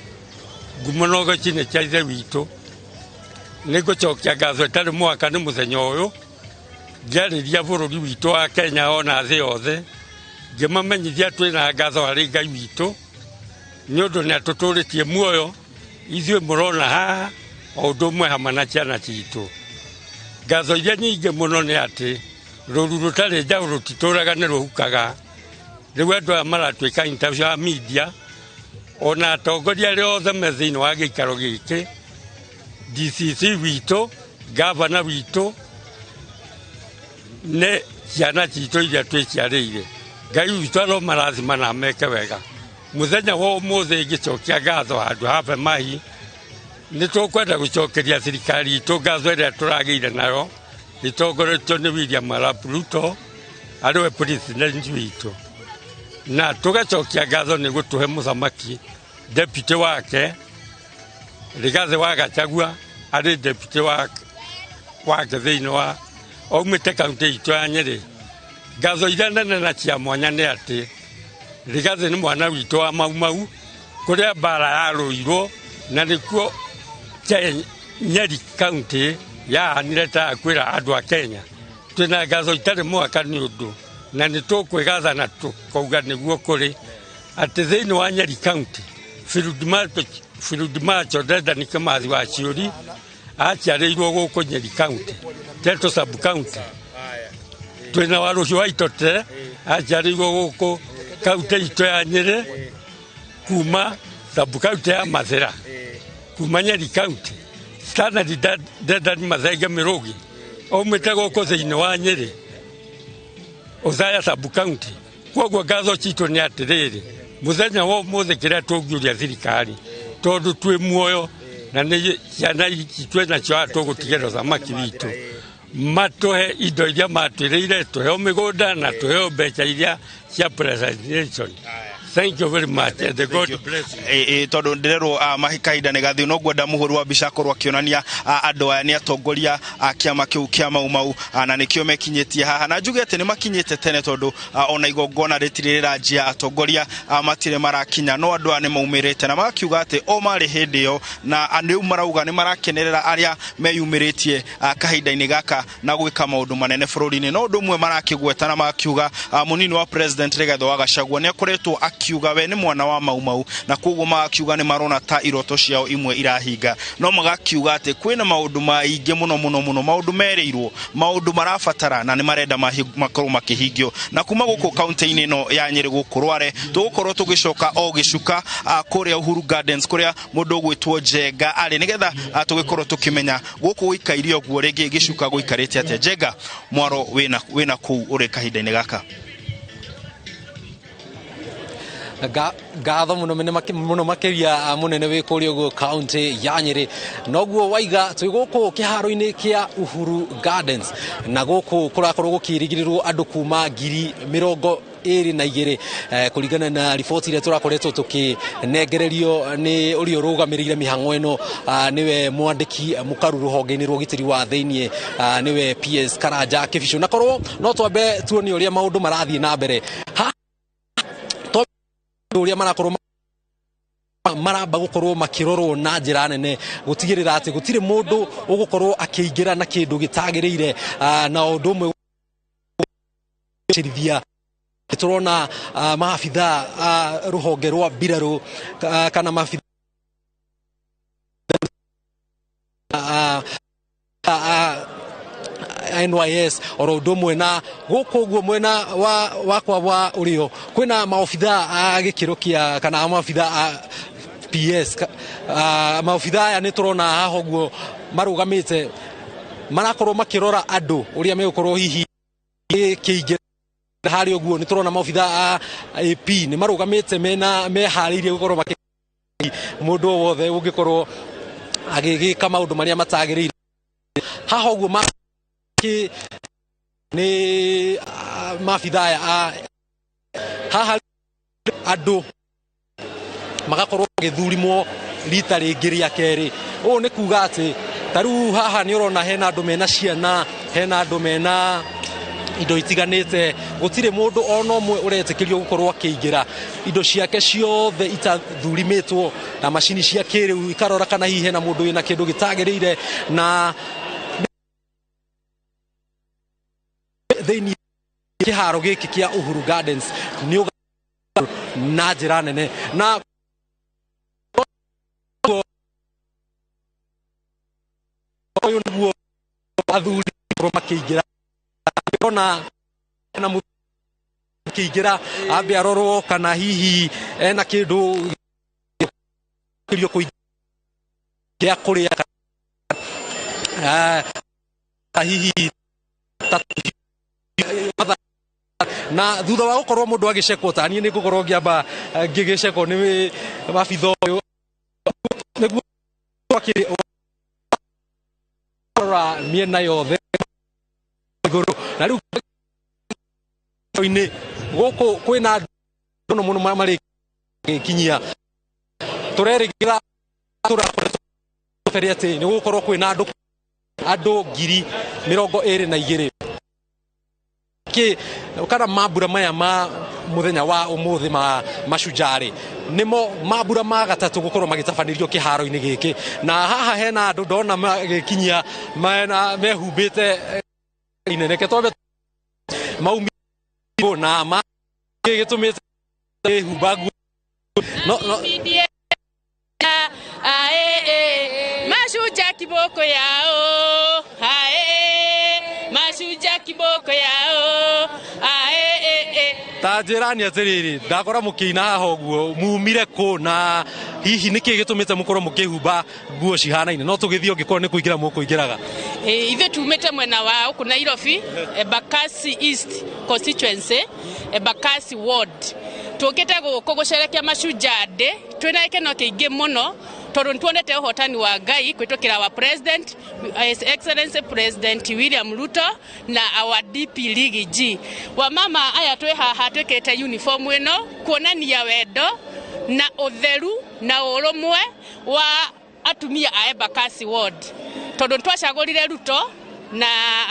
S6: ngumo na ũgoti-inĩ kĩa ithe witũ. Nĩ ngũcokia ngatho itarĩ mũhaka nĩ mũthenya ũyũ ngĩarĩria bũrũri witũ wa Kenya ona thĩ yothe, ngĩmamenyithia twĩna ngatho harĩ Ngai witũ nĩ ũndũ nĩ atũtũrĩtie muoyo ithuĩ mũrona haha o ũndũ ũmwe hamwe na ciana citũ. Ngatho iria nyingĩ mũno nĩ atĩ rũru rũtarĩ njaũ rũtitũraga nĩ rũhukaga. Rĩu andũ aya maratuĩka interview ya media ona atongoria arĩa othe me thĩinĩ wa gĩikaro gĩkĩ, DCC witũ, gavana witũ, nĩ ciana citũ iria twĩciarĩire. Ngai witũ aromarathima na meke wega. Mũthenya wa ũmũthĩ ngĩcokia ngatho handũ ha Femahi, nĩ tũkwenda gũcokeria thirikari itũ ngatho ĩrĩa tũragĩire nayo ĩtongoretio nĩ William Arap Ruto arĩwe president witũ, na tugacokia ngatho nĩ gũtũhe mũthamaki deputy wake Rigathi wa Gachagua arĩ deputy wake thĩinĩ wa oumĩte kaunti itũ ya Nyeri. Ngatho iria nene na cia mwanya nĩ atĩ Rigathi nĩ mwana witũ wa Mau kũrĩa mbara yarũirwo na nĩkuo Nyeri kaunti yahanire ta kwĩra andũ a Kenya. Twĩna ngatho itarĩ mũhaka nĩ ũndũ na nĩ tũkwĩgatha na tũkauga nĩguo kũrĩ atĩ thĩinĩ wa Nyeri County Field Marshal Dedan Kimathi wa Ciuri aciarĩirwo gũkũ Nyeri County, Teto sub county. Twĩna Warũhi wa Itote aciarĩirwo gũkũ kaunti itũ ya Nyeri kuma sub county ya Mathĩra, kuma Nyeri County. Standard Dedan Mathenge Mĩrũgi oumĩte gũkũ thĩinĩ wa Nyeri Othaya sub county. Koguo ngatho citũ nĩ atĩrĩrĩ, mũthenya wa ũmũthĩ kĩrĩa tũngiuria thirikari tondũ twĩ muoyo na nĩ ciana itũ nacio tũgũtigĩra ũthamaki witũ, matũhe indo iria matwĩrĩire, tũheo mĩgũnda na tũheo mbeca iria cia presentation Thank you very much and God bless you.
S2: Tondu ndirero mahikaida ne gathi no gwenda muhuru wa bica korwa kionania andu aya ni atongoria kiama kiu kia mau na nikio mekinyetie haha na njuge ati ni makinyete tene tondu ona igongona ritirira njia atongoria matire marakinya no andu ane maumirite na makiuga ati o mari hindi yo na andu marauga ni marakenerera aria meyumiritie kahinda-ini gaka na gwika maundu manene bururi-ini no ndu mwe marakigweta na makiuga munini wa president Rigathi wa Gachagua ni akoretwo akiuga we ni mwana wa mau na koguo makiuga ni marona ta iroto ciao imwe irahinga no magakiuga ati kwina maundu maingi muno maundu mereirwo maundu marabatara na ni marenda makorwo makihingio na kuma guku county-ini no ya Nyeri guku Rware tugukorwo tugicoka o gicuka kuria Uhuru Gardens kuria mundu gwitwo Njenga ari nigetha tugikorwo tukimenya guku guikairio guo ringi gicuka guikarite ate Njenga mwaro wina ku uri kahinda-ini gaka
S4: gatho muno makiria munene wikurio go county ya Nyeri noguo waiga twi guku kiharo-ini kia Uhuru Gardens na guku kurakorwo gukirigirirwo andu kuma 2022 kuringana na riboti ile turakoretwo tukinengererio ni urio rugamirire mihango ino niwe mwandiki mukaru ruhonge-ini rwa gitiri wa thiini niwe PS Karanja Kibisho na korwo no twambe tuoni uria maundu marathie na mbere uria marakorwo maramba gukorwo makirorwo na njira nene gutigirira ati gutire mundu ugukorwo akiingira na kindu gitagirire na undu mwe cirithia turona maafitha ruhonge rwa mbiraru kana maafitha NYS orodo mwena guku guo mwena wakwa wa urio kwina maofitha gikirokia kana maofitha PS maofitha aya ni turona haho guo marugamite marakorwo makirora andu uria megukorwo hihi kiinge hari oguo ni turona maofitha AP ni marugamite mehariirie gukorwo maki mundu wothe ungikorwo agigika maundu maria matagirire haho guo ni mafidha haha andu magakorwo githurimwo rita ringi ria keri o ni kuga ati taru haha ni urona hena andu mena ciana hena andu mena indo itiganite gutire mundu ono omwe uretikirio gukorwo akiingira indo ciake ciothe itathurimitwo na mashini cia kiriu ikarora kana hihi na mundu wina kindu gitagirire na thiini kiharo giki kia Uhuru Gardens ni na njira nene na oyo niguo athuri makiingira ona na mukiingira ambe arorwo kana hihi ena kindu kirio kuingia kuria hihi na thutha wa gukorwo mundu agicekwo tani ni gukorwo ngiamba ngigicekwo ni mabitho uyu niguo akirora miena yothe iguru na riu ini guku kwina muno mari kinyia turerigira turakorete ni gukorwo kwina andu 22,000 kana mabura maya ma muthenya wa umuthi mashujari nimo mabura ma gatatu gukorwo magitabanirio kiharo-ini giki na haha hena andu ndona magikinyia mehumbite ineneke twabe maumi na ma gitumite humbagu no
S22: mashuja kiboko yao mashuja kiboko yao
S4: ta jirani atiriri ndakora mukina haho guo mumire ku na hihi niki gitumite mukorwo mukihumba nguo cihanaine no tugithio ngikorwo ni kuingira mukuingiraga
S22: ithe tumite mwena wa ku Nairobi Embakasi East constituency Embakasi ward tukite guku gucerekia mashujaa twina ikeno kiingi muno
S7: tondu ntuonete uhotani wa Ngai kwitokira wa president His Excellency President William Ruto na our DP League G wa mama aya twi haha twikite uniform ino kuonania wendo na utheru na urumwe wa atumia a Embakasi ward tondu twacagurire Ruto na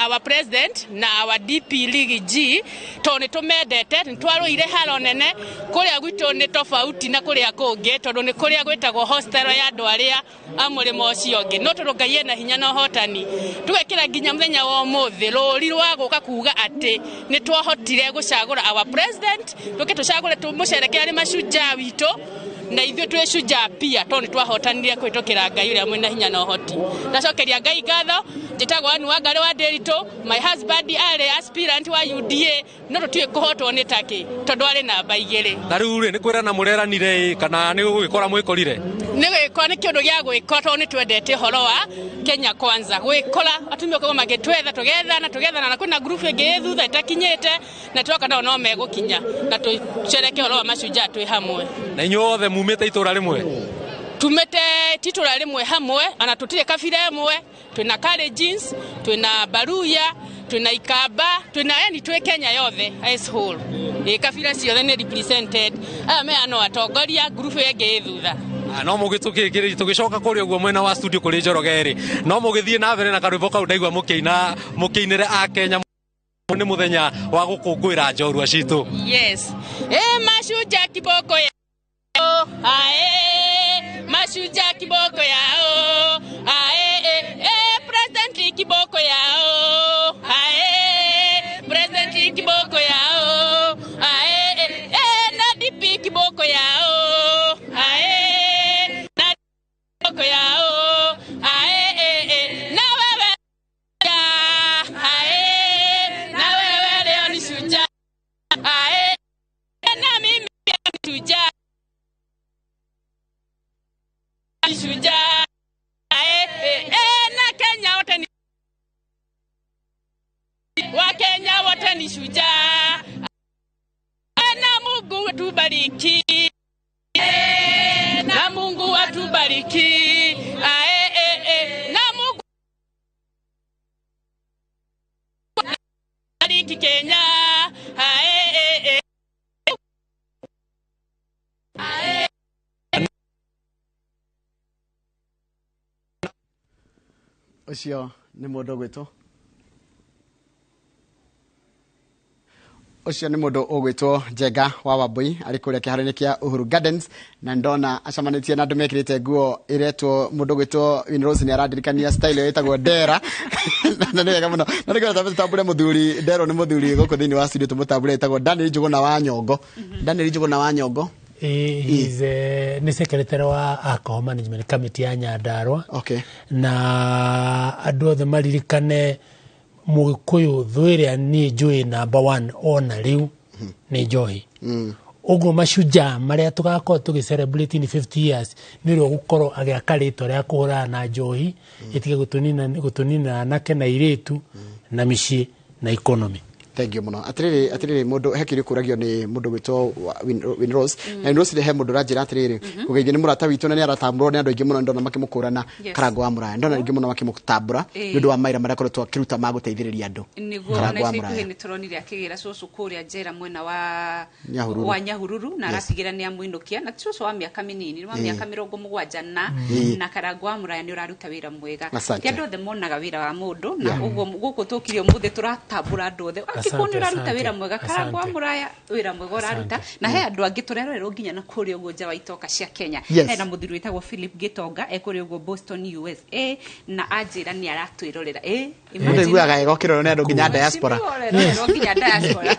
S7: our president na our DP League G toni tumendete ntwaruire haro nene kuria gwitu ni tofauti na kuria kungi tondu ni kuria gwitagwo hostel ya andu aria amurimo ucio ngi no tondu Ngai ena hinya na hotani tugekira nginya muthenya wa umuthi ruri rwa guka kuga ati ni twahotire gucagura our president tucagure tumucereke ari mashujaa witu na ithuĩ twĩ shujaa pia toni twahotanire kwĩtũkĩra Ngai ũrĩa mwĩna hinya na ũhoti ndacokeria Ngai ngatho njĩtagwo Anne Wangari wa Nderitu my husband arĩ aspirant wa UDA no tũtiĩ kũhotwo nĩ taki tondũ arĩ namba 2
S4: na rĩu rĩ nĩ kwĩrana mũreranire kana nĩ gũgĩkora mwĩkorire
S7: nĩ gwĩkora nĩ kĩũndũ gĩa gwĩkora tondũ nĩ twendete ũhoro wa Kenya Kwanza gwĩkora atumia kwa magĩtwetha tũgethana na kwĩna group ĩngĩ thutha ĩtakinyĩte na twoka nao no megũkinya na tũcereke ũhoro wa mashujaa twĩ hamwe
S4: na inyuothe mumite itura rimwe
S7: tumete titura rimwe hamwe ana tutire kabira rimwe twina Kalenjins twina Baruya twina Ikamba twina yani twe Kenya yothe as whole kabira ciothe ni represented aya me ano atongoria group yenge thutha
S4: no mugĩtukĩkĩrĩ tũgĩcoka kũrĩ ũguo mwena wa studio kũrĩ Njoroge rĩ no mũgĩthiĩ na mbere na karwĩmbo kau ndaigua mũkĩinĩre a Kenya nĩ muthenya wa gũkũngũĩra njorua citũ
S7: yes mashujaa kiboko ya ae mashujaa kiboko yao ae president kiboko yao ae president kiboko yao ae na DP kiboko yao ae na kiboko yao ae na wewe ae na wewe leo ni shujaa ae na mimi ni shujaa shujaa na Kenya wote ni wa Kenya wote ni shujaa na Mungu atubariki na Mungu atubariki na Mungu atubariki Kenya
S15: Ucio nĩ mũndũ ũgwĩtwo ucio nĩ mũndũ ũgwĩtwo Njenga wa Wambui arĩ kũrĩa kĩharo-inĩ kĩa Uhuru Gardens na ndona acamanĩtie na andũ mekĩrĩte nguo iretwo mũndũ ũgwĩtwo Winrose nĩ arandirikania style ĩyo ĩtagwo ndera na nĩ wega mũno na nĩ kwenda tũtambũre mũthuri ndero nĩ mũthuri gũkũ thĩinĩ wa studio tũmũtambũre ĩtagwo Daniel Njuguna wa Nyongo Daniel Njuguna wa Nyongo
S18: He's ni secretary wa Alcohol Management Committee ya Nyandarua.
S15: Okay.
S18: Na andũ othe maririkane Mũgĩkũyũ thwĩrĩa niĩ njũĩ number 1 ona rĩu nĩ njohi. Ũguo mashujaa marĩa tũgakorwo tũgĩcelebrate in 50 years nĩ rĩo gũkorwo agĩaka rĩtwa rĩa kũhũrana na njohi ĩtige gũtũnina anake na airĩtu na mĩciĩ na economy.
S15: Thank you muno atiriri mundu hekiri kuragio ni mundu gwitwo Winrose na Winrose le he mundu ranjira atiriri kugeithia ni murata witu na ni aratambũrwo ni andu aingi muno ndona makimukurana Karango wa Muraya ndona aingi muno makimutambũra ni undu wa maira maria koretwo akiruta maguteithĩrĩria andu
S1: Karango wa Muraya ni turonire akigira cucu kuria njera mwena wa Nyahururu na aratigira ni amuinukia na cucu wa miaka minini wa miaka 70 na Karango wa Muraya ni uraruta wira mwega ti andu othe monaga wira wa mundu na uguo guku tukire umuthi turatambũra andu othe kuni uraruta wira mwega Karango wa Muraya wira mwega uraruta na he andu angi turererwo nginya na kuri uguo nja wa itoka cia Kenya na muthuri witagwo Philip Gitonga ekuri uguo Boston USA na ajira ni aratwirorera
S15: imagine ego kiroro ni andu nginya diaspora
S1: nginya diaspora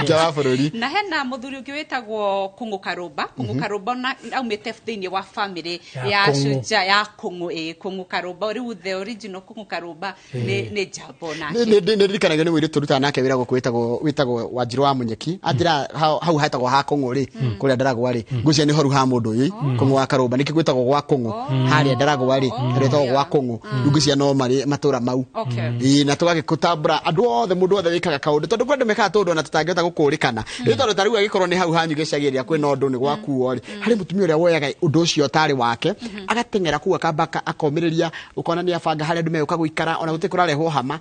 S15: nja wa bururi
S1: na he na muthuri ungi witagwo Kungu Karumba na aumite thiini wa family ya shujaa ya Kungu Karumba riu the original Kungu Karumba ni Jabona
S15: ni ndikanaga ni wiri turuta nake wira witagwo Wanjiru wa Munyeki anjira hau hetagwo ha Kongo ri kuria Ndaragwa ri ngucia ni horu ha mundu uyu Kongo wa Karumba niki gwitagwo gwa Kongo haria Ndaragwa ri retagwo gwa Kongo ngucia no mari matura mau na tugagikutambura andu othe mundu othe wikaga kaundu tondu kwendu mekaga tundu na tutangihota gukurikana ri tondu tariu agikorwo ni hau hanyu gicagiria kwina undu ni gwakuo ri hari mutumia uria woyaga undu ucio tari wake agatengera kuwa kabaka akomiriria ukona ni abanga hari andu meuka guikara ona gutikurarehwo hama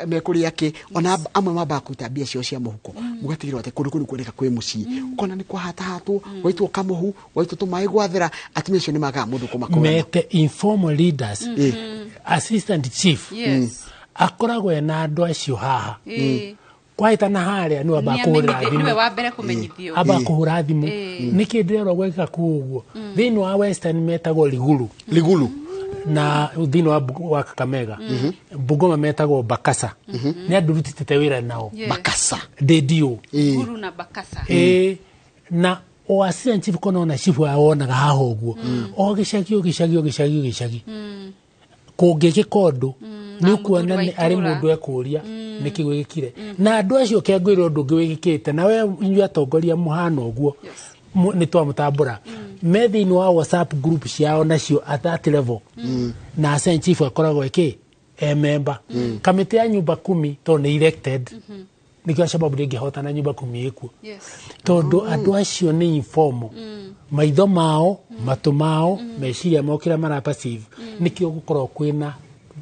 S15: mekuria ki ona amwe mamba kuita mbia cio cia muhuko mugatigirwo ati kundu kuri kwendeka kwi mucii ukona ni kwa hatahatwo waitwo kamuhu waitwo tumai gwathera atimia cio ni maga mundu kumakora
S18: mete informal leaders assistant chief akoragwo na andu acio haha kwaita na haria ni wamba kuhura thimu niwe wa mbere kumenyithio aba kuhura thimu niki ndirero gweka kuguo thini wa Western metagwo ligulu na thini wa Kakamega Bungoma metagwo Bakasa ni andu rutitete wira nao
S15: Bakasa
S18: dedio
S1: Guru na Bakasa
S18: na o assistant chief kono na chief awonaga haha uguo o gicagi kungiki kondu ni kuona ni ari mundu ekuria niki gwikire na andu acio kengwire undu ungi wigikite na we inyu atongoria muhana uguo ni twamutambura me thini wa WhatsApp group ciao nacio at that level na assistant chief akoragwo member kamiti ya nyumba 10 to ni elected nikyo sababu ndingihotana nyumba 10 ikuo tondu andu acio ni informal maitho mao matu mao meciria mokira mara passive nikyo gukorwo kwina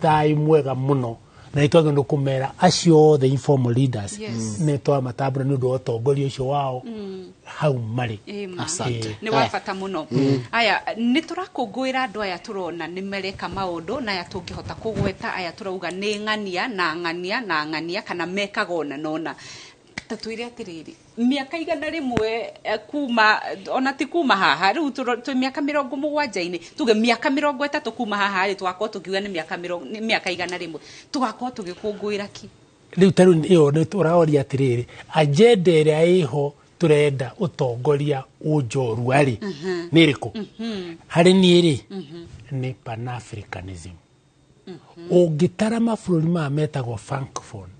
S18: thai mwega muno na itwage ndo kumera acio the informal leaders ne to matabura ni ndo otongoria ucio wao hau mari
S1: asante ni wafata muno aya ni turakungwira andu aya turona ni mereka maundu na aya tungihota kugweta aya turauga ni ng'ania kana mekagona nona tatuire atiriri miaka igana rimwe kuma ona ti kuma haha riu tu miaka 70 tuge miaka 30 kuma haha ri twako tukiuga ni miaka igana rimwe twako tugikungwira ki
S18: riu taru iyo ni turaoria atiriri agenda ria iho turenda utongoria ujoru ari niriko hari ni ri ni Pan-Africanism ugitara mafururi ma metagwo francophone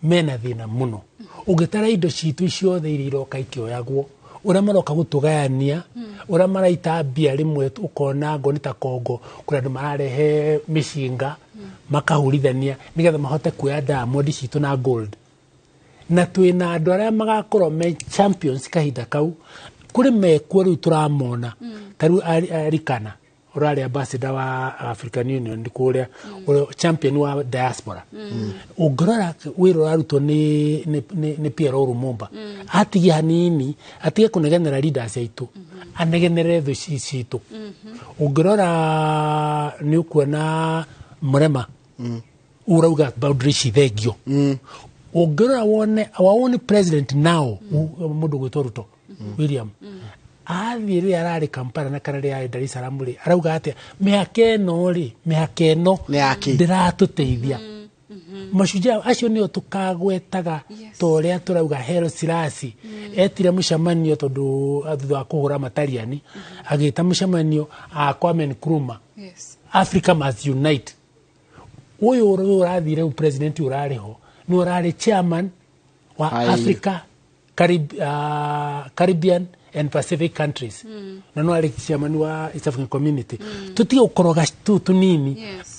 S18: mena thina muno ugitara indo citu ciothe iriroka ikioyagwo ura maroka gutugayania ura maraita bia rimwe ukona ngo nita Kongo kura andu mararehe mishinga makahurithania nigetha mahote kuya Diamond citu na gold na twina andu aria magakorwo me champions kahinda kau kuri mekuo riu turamona taru arikana urari ambassador wa African Union ndikuria champion wa diaspora ugorora wiro arutwo ni Pierre Lumumba atigi hanini atige kunegenera leaders aitu anegenere thu citu ugorora ni ukuona Murema urauga boundary cithegio ugorora wone president now mundu gwitwo Ruto William athiri arari Kampala na kana ria Dar es Salaam ri arauga atia mihakeno ndiratuteithia mashuja acio nio tukagwetaga toria turauga Haile Selassie etire mucamanio tondu athutha wa kuhura matariani agita mucamanio a Kwame Nkrumah Africa must unite uyu urathire president urariho ni urari chairman wa Africa Caribbean and Pacific countries na no ari chairman wa East African Community tuti ukoroga tunini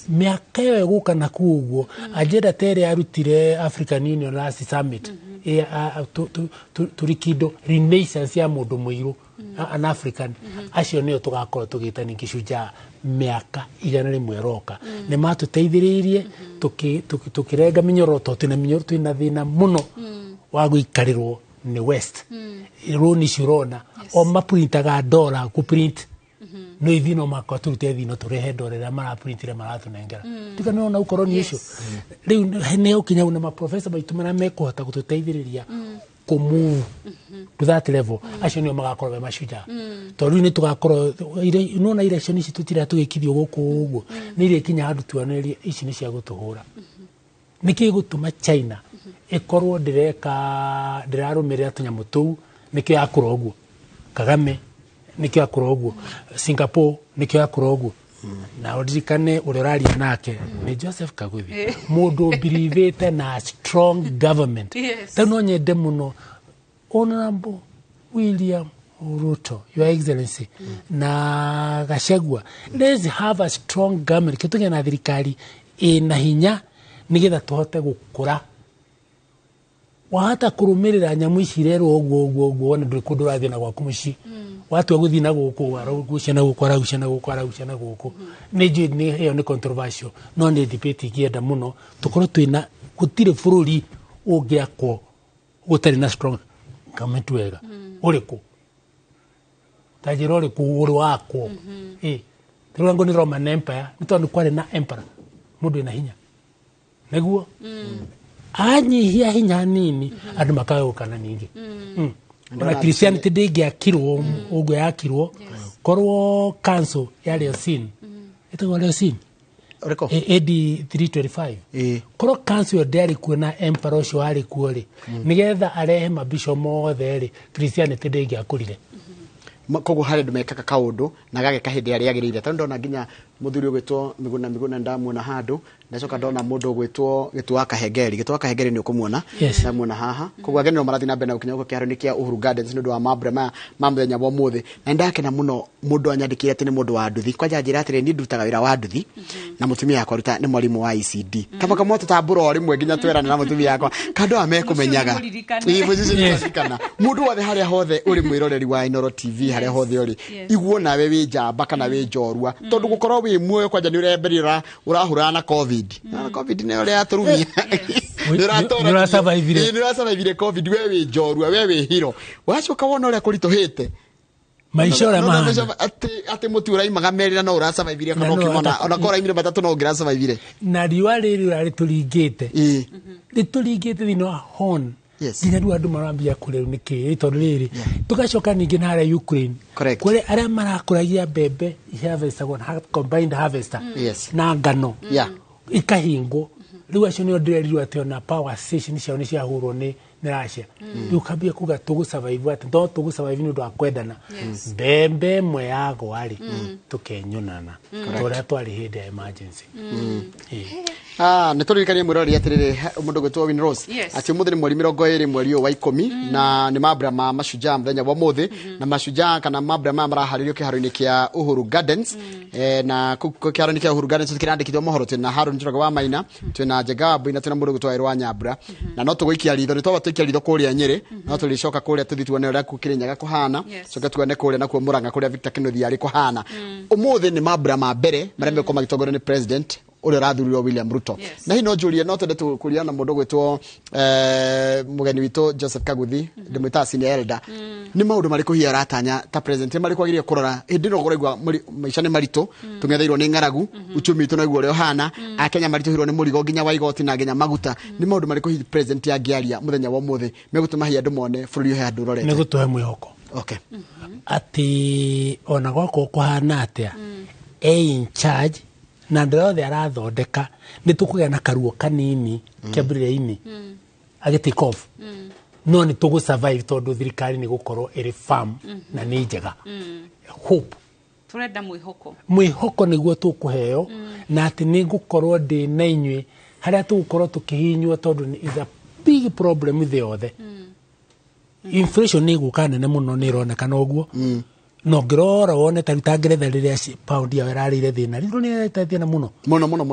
S18: miaka yo eguka na kuguo agenda tere arutire African Union last summit turikido renaissance ya mundu muiru an African acio nio tugakorwo tugitani kishuja miaka igana rimwe roka ne matuteithiririe tukirenga minyoroto tuna minyoroto twina thina muno wa guikarirwo ni West ironi cirona o maprintaga dollar ku print no ithino makwa turute thino turehe dollar mara printire maratunengera tika no na ukoroni icio riu ne ukinya una ma professor baitumana mekuhota gututeithiriria kumu to that level acio nio magakorwo mashuja to riu ni tugakorwo no na election ici tutira tugikithio guku uguo ni ire kinya handu tuaneri ici ni cia gutuhura niki gutuma China ikorwo ndirarumirira tunyamu tuu nikyo yakura uguo Kagame nikyo yakura uguo Singapore nikyo yakura uguo na udirikane uroraria nake ni Joseph Kaguthi mundu birithite na strong government tano nyende muno Honorable William Ruto, Your Excellency, na Gachagua. Let's have a strong government. Kitu na thirikari ina hinya nigetha tuhote gukura. Wahata kurumirira nyamu ici rero ogwo na ndikundu rathi na gwaku muci. Watu aguthi na guku aragucia na guku aragucia na guku. Ni hiyo ni controversial. No ni debate ikienda muno tukorwo twina gutire bururi ungiakwo gutari na strong government wega. Uriku tajirori kuuri wako tirango ni Roman Empire nitondu kwari na emperor mundu ina hinya neguo anyihia hinya nini andu makagukana ningi na Christianity ndingiakirwo ogwo yakirwo korwo council yari sin itago le sin oreko AD 325 korwo council ndari kuona emperor ucio ari kuori nigetha arehe mabisho mothe ri Christianity ndingiakurire
S15: kogo hare ndumeka kaundu na gage kahindi ari agirire tondu ndona nginya muthuri gwitwo miguna ndamuona handu ndacoka ndona mundu gwitwo gitwa kahengeri ni ukumuona ndamuona haha kogo agenero marathi na bena ukinya uko kiaro ni kia Uhuru Gardens ndu wa mabra muthenya wa muthi na ndakena muno mundu anyandikire ati ni mundu wa nduthi kwa njira atire ni ndutaga wira wa nduthi na mutumia yakwa ruta ni mwalimu wa ICD kama kamoto taburo rimwe nginya twerana na mutumia yakwa kandu amekumenyaga kana mundu wothe haria hothe uri mwiroreri wa Inoro TV haria hothe uri iguo nawe wi njamba kana wi njorua tondu gukorwo wi muoyo kwanja ni uremberira urahura na covid ne ole aturumia nira survive covid wewe njorua wewe hiro wacoka wona ule kuritohete
S18: maisha ora maana
S15: ati muti uraimaga merira no ura survive kana ukimona ona kora imire batatu no ngira survive
S18: na riwa riri uri tulingite ritulingite thino hon Dina du andu marambia kureru niki tondu riri tugacoka ningi na haria Ukraine kure aria marakuragia mbembe harvestagwo combined harvester na ngano ikahingo riu acio nio ndirerirwo ati ona power station ciao ni ciahurwo ni Russia riu kambia kuga tugu survive ati ndo tugu survive ni ndu akwendana mbembe mwe yago ari tukenyunana toria twari hinde emergency
S15: niturikanie mwirori atiriri mundu gwitwo Win Rose ati muthi ni mweri 20 mweri wa 10 na ni mabra ma mashujaa muthenya wa muthi na mashujaa kana mabra ma maraharirio kiharo-ini kia Uhuru Gardens na kiharo-ini kia Uhuru Gardens tukirandikithwa mohoro tena Harun Njoroge wa Maina twina Jegabu ina twina mundu gwitwo Erwa Nyambura na no tugwikia ritho nitwa twikia ritho kuria Nyeri no tulicoka kuria tuthituone uria Kirinyaga kuhana coka tuone kuria na ku Muranga kuria Victor Kinuthia ari kuhana umuthi ni mabra ma mbere marembe ko magitongorwa ni president ule rathurirwo William Ruto na hino julia no tende tukuria na mundu gwitwo mugeni wito Joseph Kaguthi ndimwita senior elder ni maundu mariko hiya ratanya ta president mariko agiria kurora hindi no goraigwa maisha ni marito tungetheirwo ni ngaragu uchumi tu naiguo rio hana akenya marito hirwo ni murigo nginya wa igoti na nginya maguta ni maundu mariko hi president ya giaria muthenya wa muthi megutuma hiya andu mone bururi he andu rorete
S18: ni gutuhe mwihoko ati ona gwako kuhana atia in charge na ndothe arathondeka nitukugia na karuo kanini kiambirire-ini agitake off no nitugu survive tondu thirikari ni gukorwo iri farm na ni njega hope
S1: turenda
S18: mwihoko niguo tukuheo na ati ni gukorwo ndi na inywe haria tugukorwo tukihinywo tondu is a big problem the other inflation ni gukana ne muno ni ronekana uguo no ngirora wone taruta Ngeretha riria pound ya yararire thina riru ni retathina muno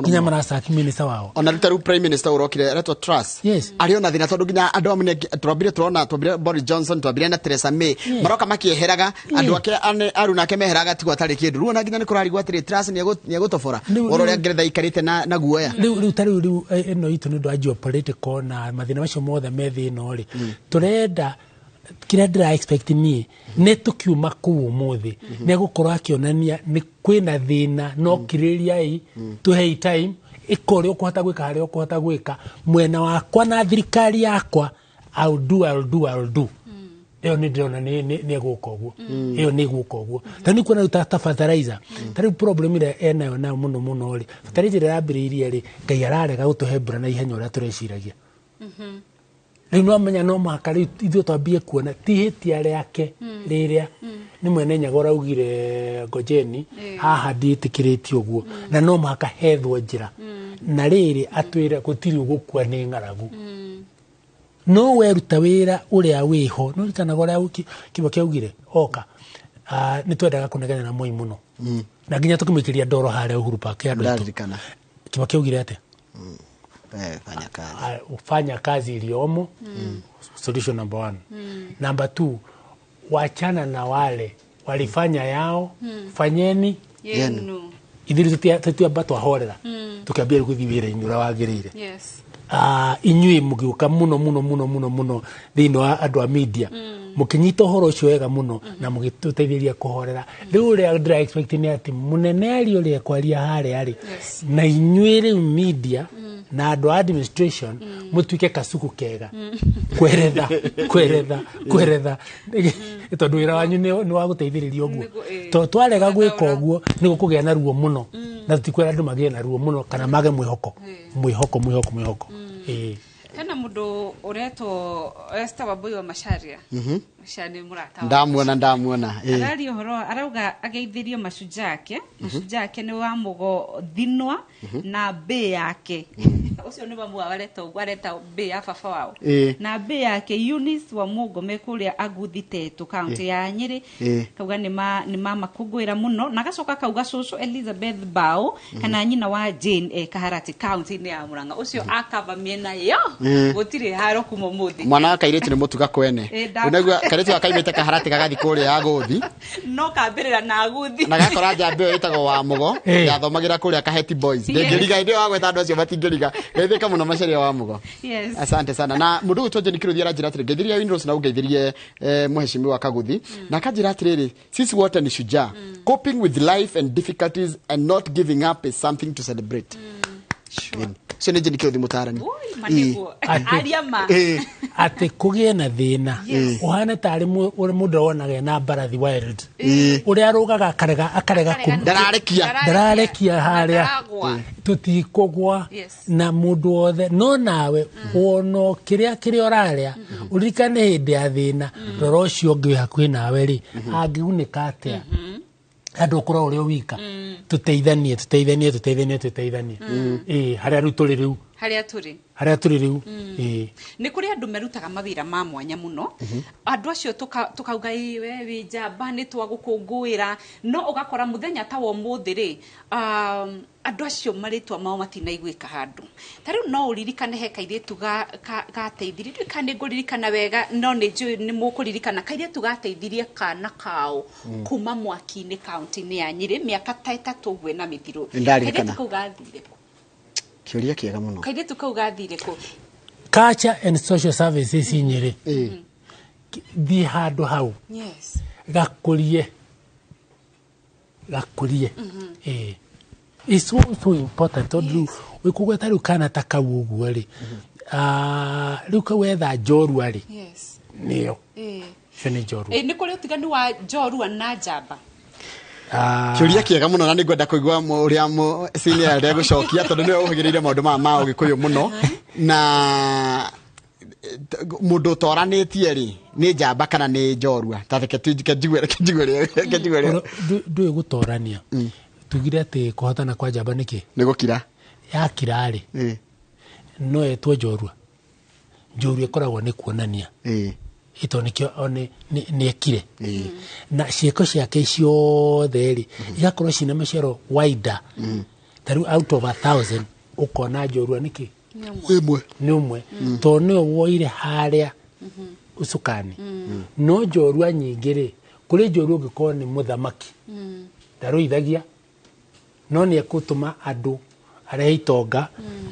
S18: kinya maracaki minister wao
S15: ona rutaru prime minister urokire retwa trust ariona thina tondu nginya andu amwe twambire Boris Johnson twambire na Theresa May maroka makieheraga andu ake aru nake meheraga tigwa tari kindu ruona nginya ni kurarigwa atiri trust ni egutobora ororia Ngeretha ikarite na guoya
S18: riu eno itu ni ndu a geopolitical na mathina macio mothe methi no ri turenda kira ndira expect ni tukiuma ku umuthi ne gukorwa akionania ni kwina thina no kiriria tuhe time ikore ukuhota gwika hari ukuhota gwika mwena wakwa na thirikari yakwa I'll do iyo ni ndona ni guka uguo iyo ni guka uguo tani kuna ta fertilizer tari problem ile enayo na muno ri fertilizer yambiriirie ri ngai ararega gutuhe mbura na ihenya uria tureciragia Riu no menya no maka riu ithuĩ twambie kuona tihitia rĩake rĩrĩa nĩ mwene Nyagora augire Ngojeni haha ndiĩtĩkĩrĩtie ũguo na no maka hethwo njĩra na rĩrĩ atwĩre gũtirĩ ũgũkua nĩ ng'aragu no weruta wĩra ũrĩa wĩho no ritanaga ũrĩa Kibaki augire oka nĩ twendaga kũnegena na Moi mũno na nginya tũkĩmũikĩria ndoro harĩa Uhuru Park andũ aitũ Kibaki augire atĩ fanya kazi iliyomo solution number 1 number 2 wachana na wale walifanya yao fanyeni yenu ithiri tutiamba twahorera tukiambia guthi wira-ini ura wagirire inyui mugiuka muno thini wa andu a media mukinyita horo ucio wega muno na mugituteithĩria kuhorera riu ria ndira expect ni ati munene ari uri kwaria hare ari na inyui riu media na andu administration mutuike kasuku kega kweretha tondu wira wanyu ni wa guteithĩrĩria uguo to twarega gwika uguo ni gukugĩa na ruo muno na tutikwera andu magĩe na ruo muno kana mage mwihoko
S1: hena mundu ureto Esther Wambui wa Macharia Shani murata
S15: ndamuona
S1: arari horo arauga ageithirio mashujaa yake ni wa mugo thinwa na mbe yake ucio ni bamu wareta mbe ya baba wao na mbe yake Eunice wa mugo mekuria aguthitetu county ya Nyeri kauga ni mama kugwira muno na gacoka kauga cucu Elizabeth Bao kana nyina wa Jane Kaharati county ni ya Murang'a ucio akava miena yo gutire haro kuma muthi
S15: mwana kairitu ni mutuga kwene unagwa kairitu akaimete Kaharati kagathi kuria ya guthi
S1: no kambirira na guthi
S15: na gakora njambe itago wa mugo yathomagira kuria Kaheti Boys ndengiriga ndio wagweta andu acio matingiriga geithika muno Macharia wa mugo asante sana na mundu utoje nikiruthiera njira atiri geithiria Windrose na ugeithirie muheshimiwa Kaguthi na kanjira atiriri sisi wote ni shujaa coping with life and difficulties and not giving up is something to celebrate sio nije nikiruthi mutarani
S18: ati kugie na thina uhane tari mundu wonaga na Mbarathi Wild uria arugaga akarega ndararekia haria tutikugwa na mundu wothe no nawe wono kiria oraria urikane hindi ya thina roro ucio ngi hakuhi nawe ri angiunika atia andu kuro uri wika tuteithanie haria ruturi riu haria turi riu
S1: ni kuri andu merutaga mawira ma mwanya muno andu acio tukauga we wi njamba ni twagukungwira no ugakora muthenya ta wo muthiri andu acio maritwa mao matinaiguika handu tariu no uririkane he kairitu gateithirie kandi nguririkana wega no ni njui ni mukuririkana kairitu gateithirie kana kao kuma mwaki-ini county-ini ya Nyeri miaka ta 3 gwe na mithiru kairitu kau gathire
S15: kiuria kiega muno
S1: kairitu kau gathire ku
S18: Culture and Social Services Nyeri thi handu hau gakurie it's so important to wikugweta riu kana takau uguo ri riu kawetha njorua ri niyo ni njorua
S1: ni kuri utiganu wa njorua na njamba
S15: kiuria kiega muno na ningwenda kuigua uria senior ria gucokia tondu niwe uhigireire maundu ma Gikuyu muno na mundu toranitie ri ni njamba kana ni njorua tatheke njigwere
S18: ndui gutorania tugire ati kuhotana kwa njamba niki
S15: ni gukira
S18: yakira ri no etwo njorua ikoragwo ni kuonania ito nikio ni ekire na cieko ciake ciothe ri igakorwo cina maciaro wider taru out of 1000 ukona njorua niki ni umwe to ni woire haria usukani no njorua nyingi ri kuri njorua ngikoo ni muthamaki taru ithagia no ni ekutuma andu arehe itonga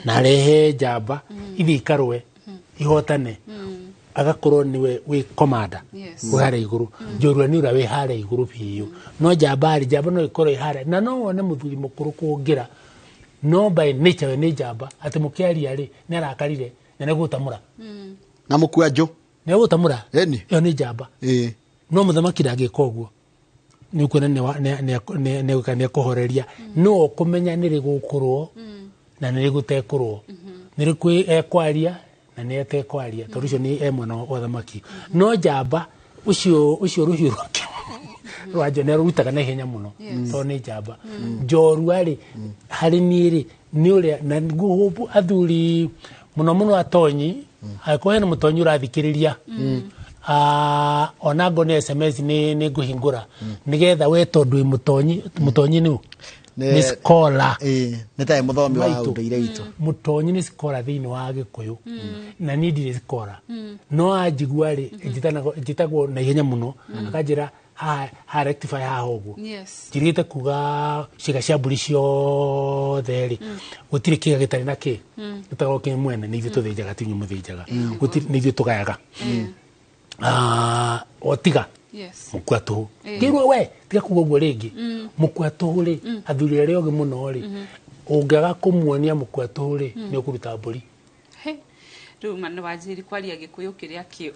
S18: na arehe njamba ithi ikarwe ihotane agakorwo niwe wi commander wihare iguru njorua ni ura wihare iguru biu no njamba no ikorwo ihare na no wone muthuri mukuru kungira no by nature ni njamba ati mukiaria ri ni arakarire na ni gutamura
S15: na mukua njo
S18: ni gutamura yo ni njamba no muthamaki ndangika uguo ni kuona ne kuhoreria no kumenya ni rigukorwo na ni rigutekorwo ni rikwi ekwaria na nĩ etekwaria tondũ ũcio nĩ mwena wa thamaki no njamba ũcio rũhiũ rwake nĩ rũrutaga na ihenya mũno tondũ nĩ njamba njorua-rĩ harĩ niĩ-rĩ nĩ ũrĩa na nguhũbu athuri mũno atonyi angĩkorwo hena mũtonyi ũrathikĩrĩria ona ngo nĩ SMS nĩ ngũhingũra nĩgetha we tondũ mũtonyi nĩ scholar
S15: nĩ tae mũthomi wa ũndũire witũ
S18: mũtonyi nĩ scholar thĩinĩ wa Gĩkũyũ na niĩ ndirĩ scholar no anjigua-rĩ njĩtagwo na ihenya mũno akanjĩra ha rectify haha ũguo njirĩte kuga ciĩga cia mbũri ciothe-rĩ gũtirĩ kĩga gĩtarĩ na kĩ gĩtagwo kĩ mwene nĩ ithuĩ tũthĩnjaga ti inyuĩ mũthĩnjaga nĩ ithuĩ tũgayaga otiga mũkua tũhũ ngĩrwo we tiga kuga ũguo rĩngĩ mũkua tũhũ-rĩ athuri arĩa ogĩ mũno-rĩ ũngĩaga kũmuonia mũkua tũhũ-rĩ nĩ ũkũruta mbũri
S1: rĩu mana wanjĩrĩ kwaria Gĩkũyũ kĩrĩa kĩo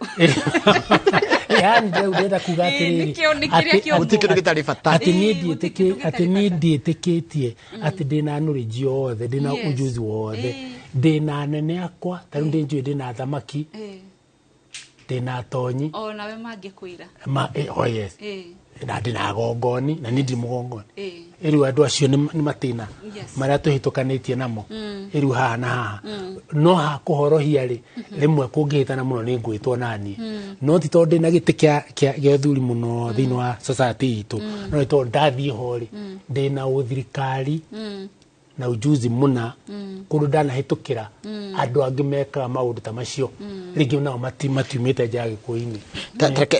S18: yani ndĩrenda kuga atĩrĩrĩ
S15: gũtikĩrĩ gĩtarĩ bata
S18: atĩ niĩ ndiĩtĩkĩtie atĩ ndĩna knowledge yothe ndĩna ujuzi wothe ndĩna nene akwa tarĩu ndĩnjũĩ ndĩna thamaki ndĩna tonyi
S1: nawe mangĩkwĩra
S18: yes na ndĩna gongoni na niĩ ndirĩ mũgongoni rĩu andũ acio nĩ matĩna marĩa tũhĩtũkanĩtie namo rĩu haha na haha no hakũhorohia-rĩ rĩmwe kũngĩhĩtana mũno nĩ ngwĩtwo naniĩ no ti tondũ ndĩna gĩtĩ gĩa ũthuri mũno thĩinĩ wa society itũ no nĩ tondũ ndathiĩ ho-rĩ ndĩna ũthirikari na ujuzi mũna kũndũ ndanahĩtũkĩra andũ angĩ mekaga maũndũ ta macio rĩngĩ nao matiumĩte nja ya Gĩkũyũ-inĩ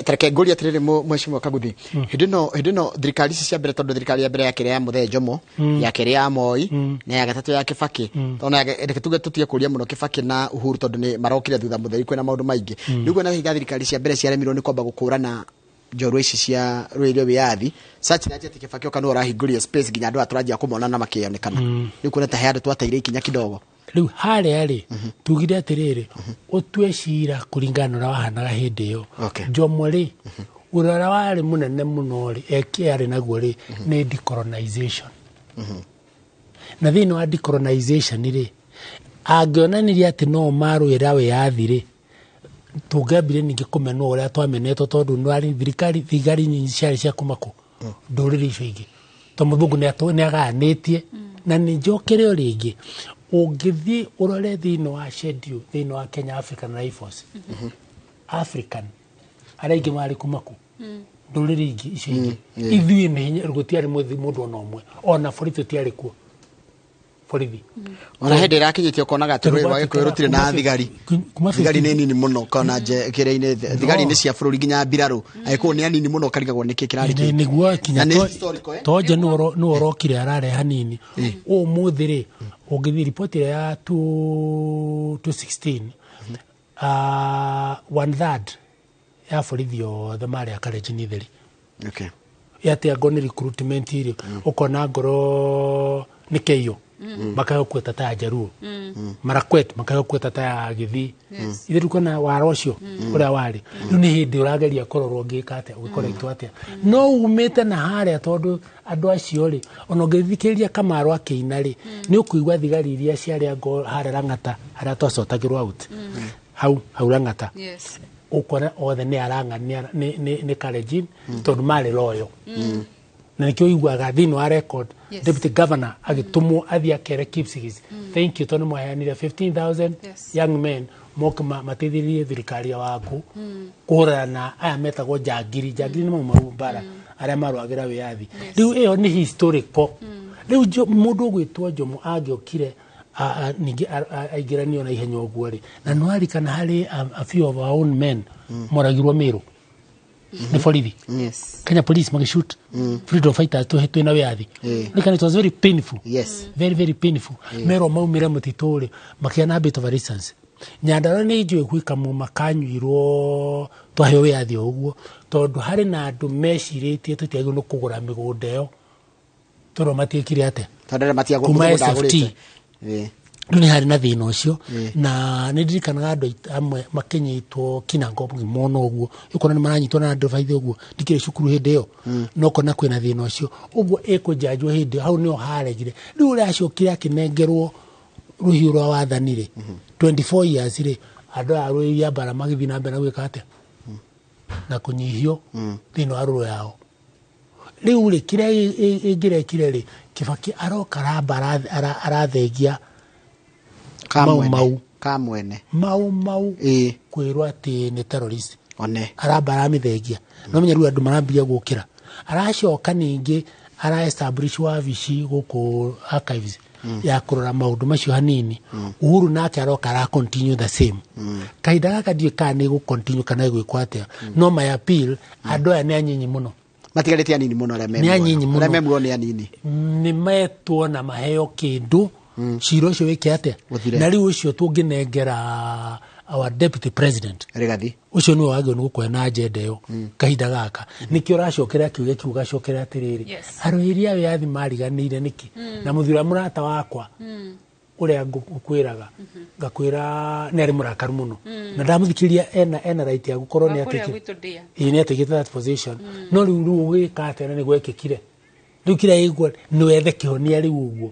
S15: tareke ngũria atĩrĩrĩ mheshimiwa Kaguthi hĩndĩ ĩno thirikari ici cia mbere tondũ thirikari ya mbere ya kerĩ ya Mũthee Jomo ya kerĩ ya Moi na ya gatatũ ya Kibaki tondũ reke tuge tũtige kũria mũno Kibaki na Uhuru tondũ nĩ marokire thutha Mũtheri kwĩna maũndũ maingĩ rĩu kwĩna thirikari cia mbere ciaremirwo nĩ kwamba gũkũrana njorua ici cia rũĩrĩ wĩyathi sachi na ati Kibaki oka no arahingũria space nginya andũ atũranjia kũmona na makĩonekana rĩu kuona ta he andũ twateire ikinya kidogo
S18: rĩu harĩa-rĩ tugire atĩrĩrĩ ũtue cira kũringana na wahanaga hĩndĩ ĩyo Jomo-rĩ ũrĩa warĩ mũnene mũno-rĩ arĩ naguo-rĩ nĩ decolonization na thĩinĩ wa decolonization-rĩ angĩonanirie atĩ no marũĩra wĩyathi-rĩ tũngĩambire ningĩ kũmenwo ũrĩa twamenetwo tondũ nĩ thigari nyinyi ciarĩ cia kumako ndũrĩrĩ icio ingĩ tondũ mũthũngũ nĩ agayanĩtie na nĩ njokere o rĩngĩ ũngĩthiĩ ũrore thĩinĩ wa schedule thĩinĩ wa Kenya African Rifles African arĩa ingĩ marĩ kumako ndũrĩrĩ ingĩ icio ingĩ ithuĩ nĩ hinya gũtiarĩ mũndũ ona ũmwe ona borithi tũtiarĩ kuo borithi
S15: ona hĩndĩ ĩrakinyĩtie ũkonaga atĩ rũĩ rwa Gĩkũyũ rũtirĩ na thigari nĩ nini mũno kana kĩrĩa-inĩ thigari-inĩ cia bũrũri nginya mbirarũ agĩkorwo nĩ anini mũno ũkarigagwo nĩkĩ kĩrarĩ
S18: nĩguo kinya tonje nĩ ũrokire ararehe hanini ũmũthĩ-rĩ ũngĩthiĩ riboti ĩrĩa ya 2016 1/3 ya borithi othe marĩ a Kalenjin theri yatĩa ngo nĩ recruitment ĩrĩ ũkona ngoro nĩ kĩyo makahokwo tata ya Jaruo Marakwet makahokwo tata ya Gĩthii ithe tukona wara ũcio ũrĩa warĩ rĩu nĩ hĩndĩ ũrageria kũrorwo ngĩka atĩa ũgĩkoretwo atĩa no umĩte na harĩa tondũ andũ acio-rĩ ona ũngĩthikĩrĩria Kamarũ akĩina-rĩ nĩ ũkũigua thigari iria ciarĩ ngo harĩa Lang'ata harĩa twacotagĩrwo out hau Lang'ata ũkona othe nĩ arang'ania nĩ Kalenjin tondũ marĩ loyo na nĩkĩo ũiguaga thĩinĩ wa record deputy governor agĩtũmwo athiĩ akere Kipsigis thank you tondũ mwaheanire 15,000 young men moke mateithĩrĩrie thirikari waku kũhũrana na aya metagwo njangiri nĩ mauma mbara arĩa marũagĩra wĩyathi rĩu ĩyo nĩ historical rĩu mũndũ ũgwĩtwo Jomo angĩokire ningĩ aingĩranio na ihenya ũguo-rĩ na nĩwarikana harĩ a few of our own men moragirwo Meru nĩ borithi Kenya police magĩshoot freedom fighters twĩna wĩyathi it was very painful very very painful Meru maumire mũtitũ-rĩ makĩana bit of a resistance Nyandarua nĩ njũĩ gwĩkamwo makanyuirwo twaheo wĩyathi ũguo tondũ harĩ na andũ mecirĩtie tũtiagĩrĩirwo nĩ kũgũra mĩgũnda ĩyo tondũ matiĩkire atĩa kuma SFT rĩu nĩ harĩ na thĩna ũcio na nĩ ndirikanaga andũ amwe makĩnyitwo Kinangop mũno ũguo ũkona nĩ maranyitwo na andũ baithĩ ũguo ndikĩrĩ cukuru hĩndĩ ĩyo no kona kwĩna thĩna ũcio ũguo ĩkũnjanjwo hĩndĩ hau nĩho haregire rĩu ũrĩa acokire akĩnengerwo rũhiũ rwa wathani-rĩ 24 years-rĩ andå arå bara magithii na mbere na gwä atä na kå nyihio thä inä wa rå yao rä u rä kä rä a ä ngä rekire rä Kibaki aroka ramba arathengia mau kwä rwo atä nä terrorist aramba aramä thengia no menya rä u andå marambia gå kä ra aracoka ningä ara-establish wabici gũkũ archives ya kũrora maũndũ macio hanini Uhuru nake aroka ara-continue the same kahinda gaka ndiũĩ kana nĩ gũ-continue kana ĩgwĩkwo atĩa no my appeal andũ aya nĩ anyinyi mũno
S15: matigarĩte anini mũno arĩa memuo nĩ anini
S18: nĩ metwo na maheo kĩndũ cira ũcio wĩke atĩa na rĩu ũcio tũngĩnengera our deputy president
S15: Rigathi
S18: ucio niwe wagio nuko na agenda yo kahinda gaka nikio racokera kiuge kiuga gacokera atiriri arũiria yathi mariganire niki na muthura murata wakwa uria ngukwiraga ngakwira ni ari murakaru muno na ndamuthikiria ena right ya gukorwo ni atekire ni atekire that position no riu gwika atena ni gwekekire riu kira igwa ni wethe kihonia riu uguo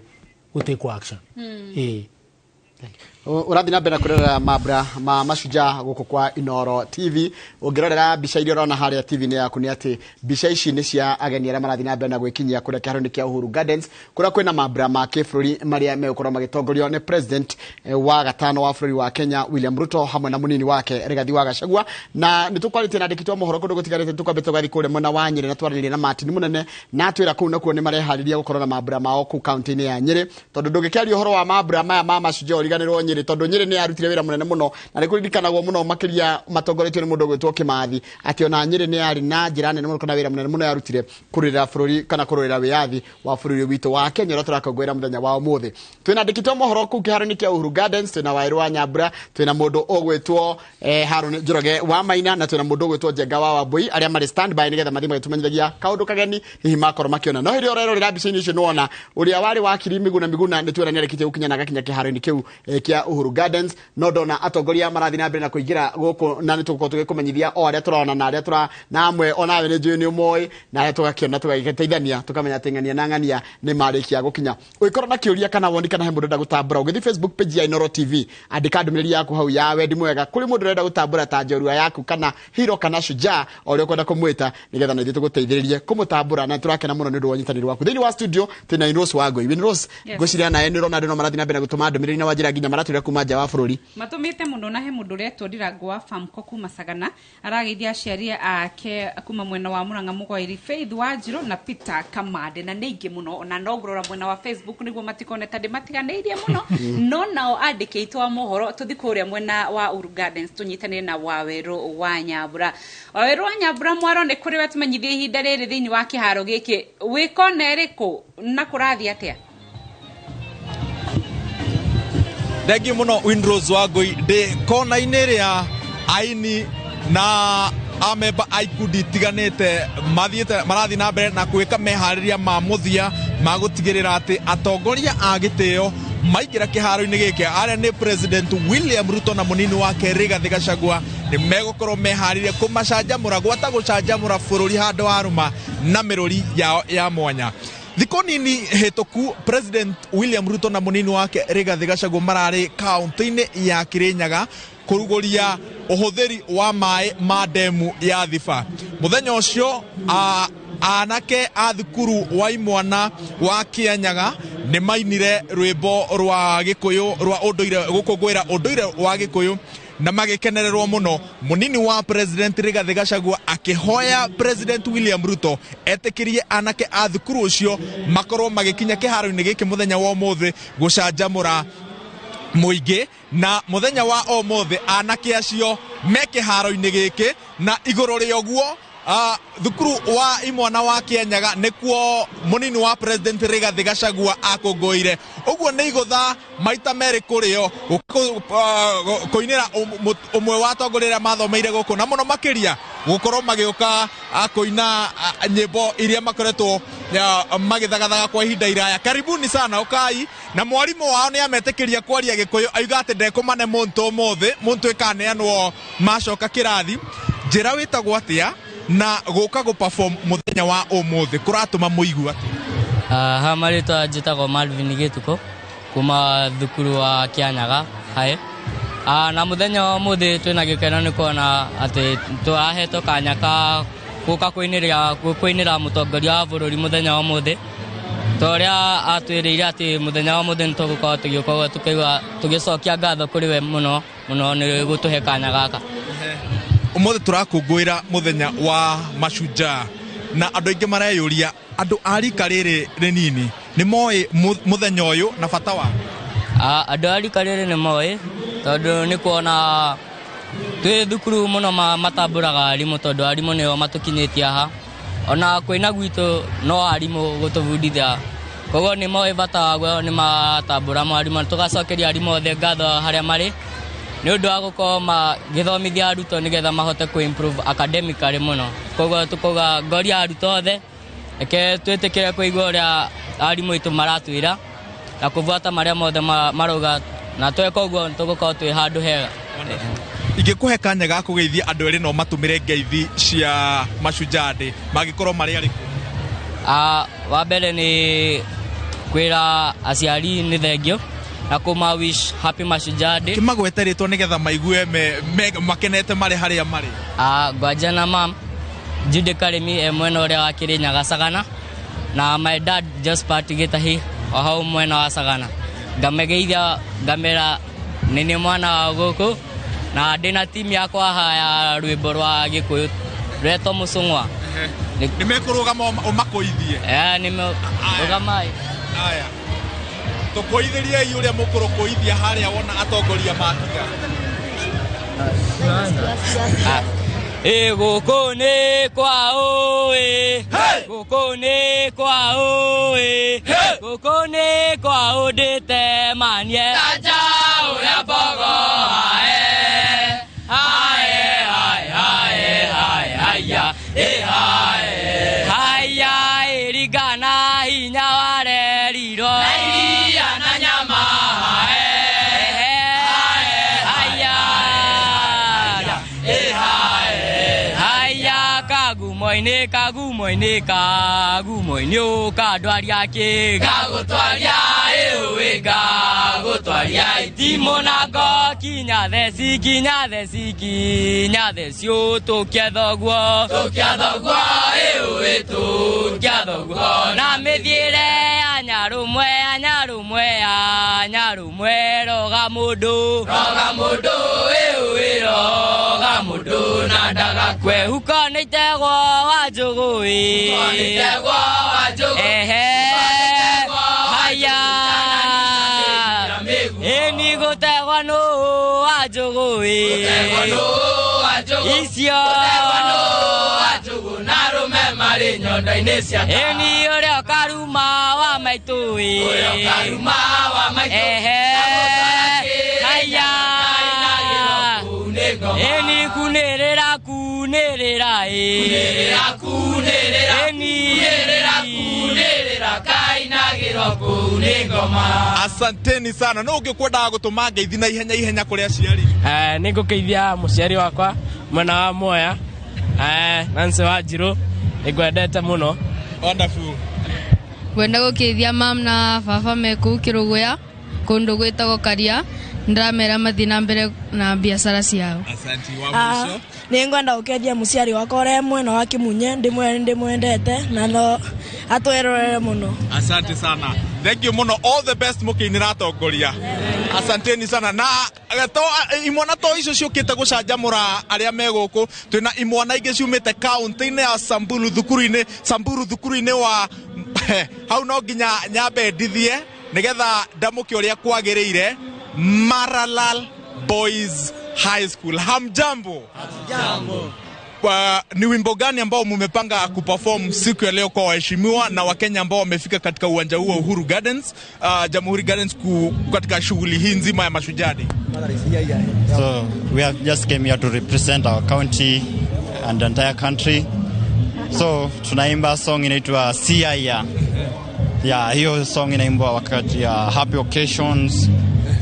S18: gutekwo action
S15: urathi na mbere kurera mabra ma Mashujaa guku kwa Inoro TV ungirorera bica iria urona haria TV ni yaku ni ati bica ici ni cia ageni aria marathi na mbere na gwikinyia kuria kiharoni kia Uhuru Gardens kuria kwina mabra ma kifururi maria megukorwo magitongorio ni president wa gatano wa bururi wa Kenya William Ruto hamwe na munini wake Rigathi wa Gachagua na nitukwaritie na ndikitwa mohoro kundu gutigarite tukwambite gathi kuria mwena wa Nyeri na twaranirie na Martin munene na twira kuu nakuo ni marehariria gukorwo na mabra mao ku county ni ya Nyeri tondu ndungikiaria uhoro wa mabra maya ma Mashujaa origanirwo Nyeri tondu Nyeri ni arutire wira munene muno na rikuririkanago muno makiria matongoretio ni mundu gwitwo Kimathi ati ona Nyeri ni ari na njira nene muno kana wira munene muno yarutire kurira bururi kana kurira wiyathi wa bururi witũ wa Kenya ro turakongwera muthenya wa umuthi twina ndikitwo mohoro ku kiharoni kia Uhuru Gardens twina Wairu wa Nyambura twina mundu ogwitwo Harun Njoroge wa Maina na twina mundu ogwitwo Njenga wa Wambui aria mari standby nigetha mathi magitumenyithagia kaundu kageni hihi makorwo makiona no hiri orero rira bica-ini icio nona uria wari wa kiri miguna ni twira ni arikitie gukinya na gakinya kiharoni kiu kia Uhuru Gardens no ndona atongoria marathi na mbere na kuingira guku na nituko tugikumenyithia o aria turona na aria tura na amwe onawe ni njui ni umoi na aria tugakiona tugagiteithania tukamenya tengania na ngania ni marikia gukinya uikorwo na kiuria kana woni kana he mundu ndagutambura ugithi Facebook page ya Inoro TV andika ndumiriri yaku hau ya wendi mwega kuri mundu urenda gutambura ta njorua yaku kana hero kana shujaa oria kwenda kumwita nigetha na ithu tuguteithiririe kumutambura na turakena muno ni ndu wanyitaniri waku thiini wa studio tina Inros wago Ibn Rose ngociria naye ni rona ndino marathi na mbere gutuma ndumiriri na wajira nginya maratwira kuma nja wa bururi
S1: matumite muno na he mundu retwo Ndirangu wa Famco kuma Sagana arageithia aciari ake kuma mwena wa Murang'a Mugoiri Faith Wanjiru na Peter Kamande na ningi muno na nogurora mwena wa Facebook niguo matikone tande matiganeirie muno no nao andikitwo mohoro tuthi kuria mwena wa Uhuru Gardens tunyitanire na Waweru wa Nyambura mwaro ni kuri wetumenyithie ihinda riri thiini wa kiharo giki wikona eriku na kurathi atia
S16: Ndegi muno Windrose Wagoi de kona ineria aini na ameba aikundi tiganete mathiete marathi na mbere na kwika mehariria ma muthia magutigirira ati atongoria a giteo maigira kiharo-ini giki aria ni president William Ruto na munini wake Rigathi Gachagua ni megukorwo meharirie kumacanjamura gwata gucanjamura bururi handu haruma na miruri yao ya mwanya thiko nini hetoku president William Ruto na munini wake Rigathi Gachagua marari kaunti-ini ya Kirinyaga kuruguria uhuthiri wa mai ma demu ya Thiba muthenya ucio anake a thukuru wa imwana wa Kianyaga ni mainire rwimbo rwa Gikuyu rwa unduire gukungwira unduire wa Gikuyu na magikenererwo muno munini wa president Rigathi Gachagua akihoya president William Ruto etikirie anake a thukuru ucio makorwo magikinya kiharo-ini giki muthenya wa umuthi gucanjamura muingi na muthenya wa umuthi anake acio me kiharo-ini giki na iguru ria uguo thukuru wa imwana wa Kianyaga nikuo munini wa president Rigathi Gachagua akongoire uguo ni igutha maita meri kurio kuinira umwe wa tongorera mathomeire guku na muno makiria gukorwo magiuka akuina nyimbo iria makoretwo magithagathaga kwa ihinda iraya karibuni sana ukai na mwarimu wao ni ametikiria kwaria Gikuyu aiga ati ndekumane muntu umuthi muntu ikaneanwo macoka kirathi njira witagwo atia na guka go perform muthenya wa umuthi kuratuma muigua
S8: ha marito ajitagwo Malvin Gituko kuma thukuru wa Kianyaga hai Na muthenya wa muthi twina gikeno ni kuona ati twahetwo kanya ka guka kuinira mutongoria wa bururi muthenya wa muthi toria atwirire ati muthenya wa muthi nitugukorwo tugiuka tugicokia ngatho kuri we muno ni gutuhe kanya gaka.
S16: Umuthi turakungwira muthenya wa Mashujaa na andu aingi mareyuria andu arika riri rinini ni moe muthenya uyu na bata wa
S8: andu arika riri ni moe tondu ni kuona twi thukuru muno matamburaga arimu tondu arimu nio matukinyitie aha ona kwina gwitu no arimu gutubundithia koguo ni moe bata waguo ni matambura arimu tugacokeria arimu othe ngatho haria mari ni undu wa gukorwo magithomithia aruto nigetha mahote ku improve academically muno koguo tukuga ngoria aruto othe eke twitikire kuigua uria arimu itu maratwira na kuvuata maria mothe maruga na tweka uguo tugukorwo twi handu hega.
S16: Ingikuhe kanya ga kugeithia andu eri no matumire ngeithi cia Mashujaa Day magikorwo mari ariku?
S8: Wa mbere ni kwira aciari ni thengio na kuma wish happy Mashujaa Day.
S16: Kimagweteritwo nigetha maigue makenete mari haria mari.
S8: Ngwanja na mam Jude Karimi mwena uria wa Kirinyaga Sagana na my dad just Gitahi o hau mwena wa Sagana. Ngamegeithia ngamera nini mwana wa guku na ndina timu yakwa ya rwimbo rwa Gikuyu rweto Musungwa.
S16: Nimekurugama umakoithie?
S8: Nimerugamai.
S16: Aya. Tukoithirie uria mukurukoithia haria wona atongoria matiga.
S8: Guku ni kwao guku ni kwao guku ni kwao ndite manie aja uria bogo haya irigana hinya warerirwo iria na nyama kagumoini ukandwaria ki gagutwaria iwe gagutwaria itimo na ngo kinya theci tukia thoguo iwe tukia thoguo na mithiire anyarumwe roga mundu iwe roga mundu na ndagakwe huko nitegwo wa njugu eni gutegwa no wa njugu icio eni uria karuma wa maitu eni kunirira kainagiro kune ngoma.
S16: Asanteni sana. No ungikwenda gutuma ngeithi na ihenya kuria ciari?
S18: Nigukeithia muciari wakwa mwena wa Moya Nancy Wanjiru nigwendete muno.
S16: Wonderful.
S9: Gwenda gukeithia mam na baba meku Kiruguya kundu gwitagwo Karia ndamera mathina mbere na biashara ciao.
S16: Asante. Wa mwisho
S10: ningwenda gukeithia muciari wakwa ore mwena wa Kimunye ndimwendete na no atwerorere muno.
S16: Asante sana. Thank you muno. All the best mukinira atongoria. Asanteni sana. Na to imwana to icio ciukite gucanjamura aria meguku twina imwana ingi ciumite county-ini ya Samburu thukuru-ini wa hau no nginya nyambe ndithie nigetha ndamuke uria kwagiriire Maralal Boys High School. Hamjambo. Ni wimbo gani ambao mmepanga kuperform siku ya leo kwa waheshimiwa na Wakenya ambao wamefika katika uwanja huu wa Uhuru Gardens, Jamhuri Gardens katika shughuli hii nzima ya Mashujaa Day?
S11: So we have just came here to represent our county and the entire country. So tunaimba song inaitwa Siaya. Yeah, hiyo song inaimba wakati ya happy occasions.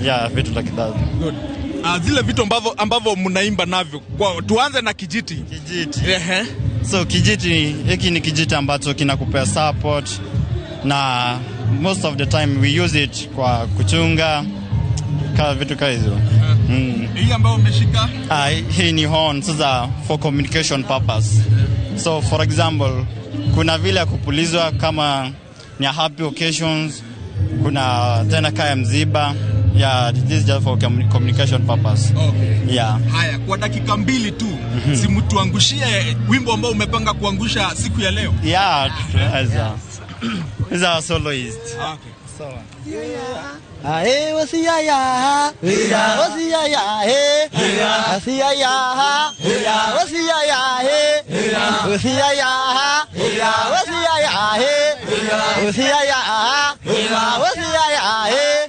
S11: Yeah, vitu like that.
S16: Good. Zile vitu ambavyo mnaimba navyo. Tuanze na kijiti.
S11: So kijiti, hiki ni kijiti ambacho kinakupea support na most of the time we use it kwa kuchunga Kama vitu kama hizo.
S16: Hii ambayo umeshika?
S11: Hii ni horn sasa for communication purpose. So for example, kuna vile ya kupulizwa kama ni happy occasions, kuna tena kaya mziba. Yeah, this is just for communication purpose.
S16: Okay.
S11: Yeah.
S16: Haya, kwa dakika 2 tu, si mtuangushie wimbo ambao umepanga kuangusha siku ya leo.
S11: Yeah, is our soloist.
S16: Okay.
S11: Sawa.
S12: Ae wasia ya wasia ya he wasia ya wasia ya he wasia ya wasia ya he wasia ya wasia ya he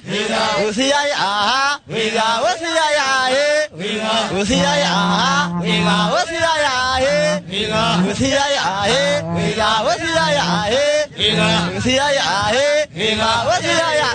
S12: wasia ya wasia ya he wasia ya wasia ya he wasia ya wasia ya he wasia ya wasia ya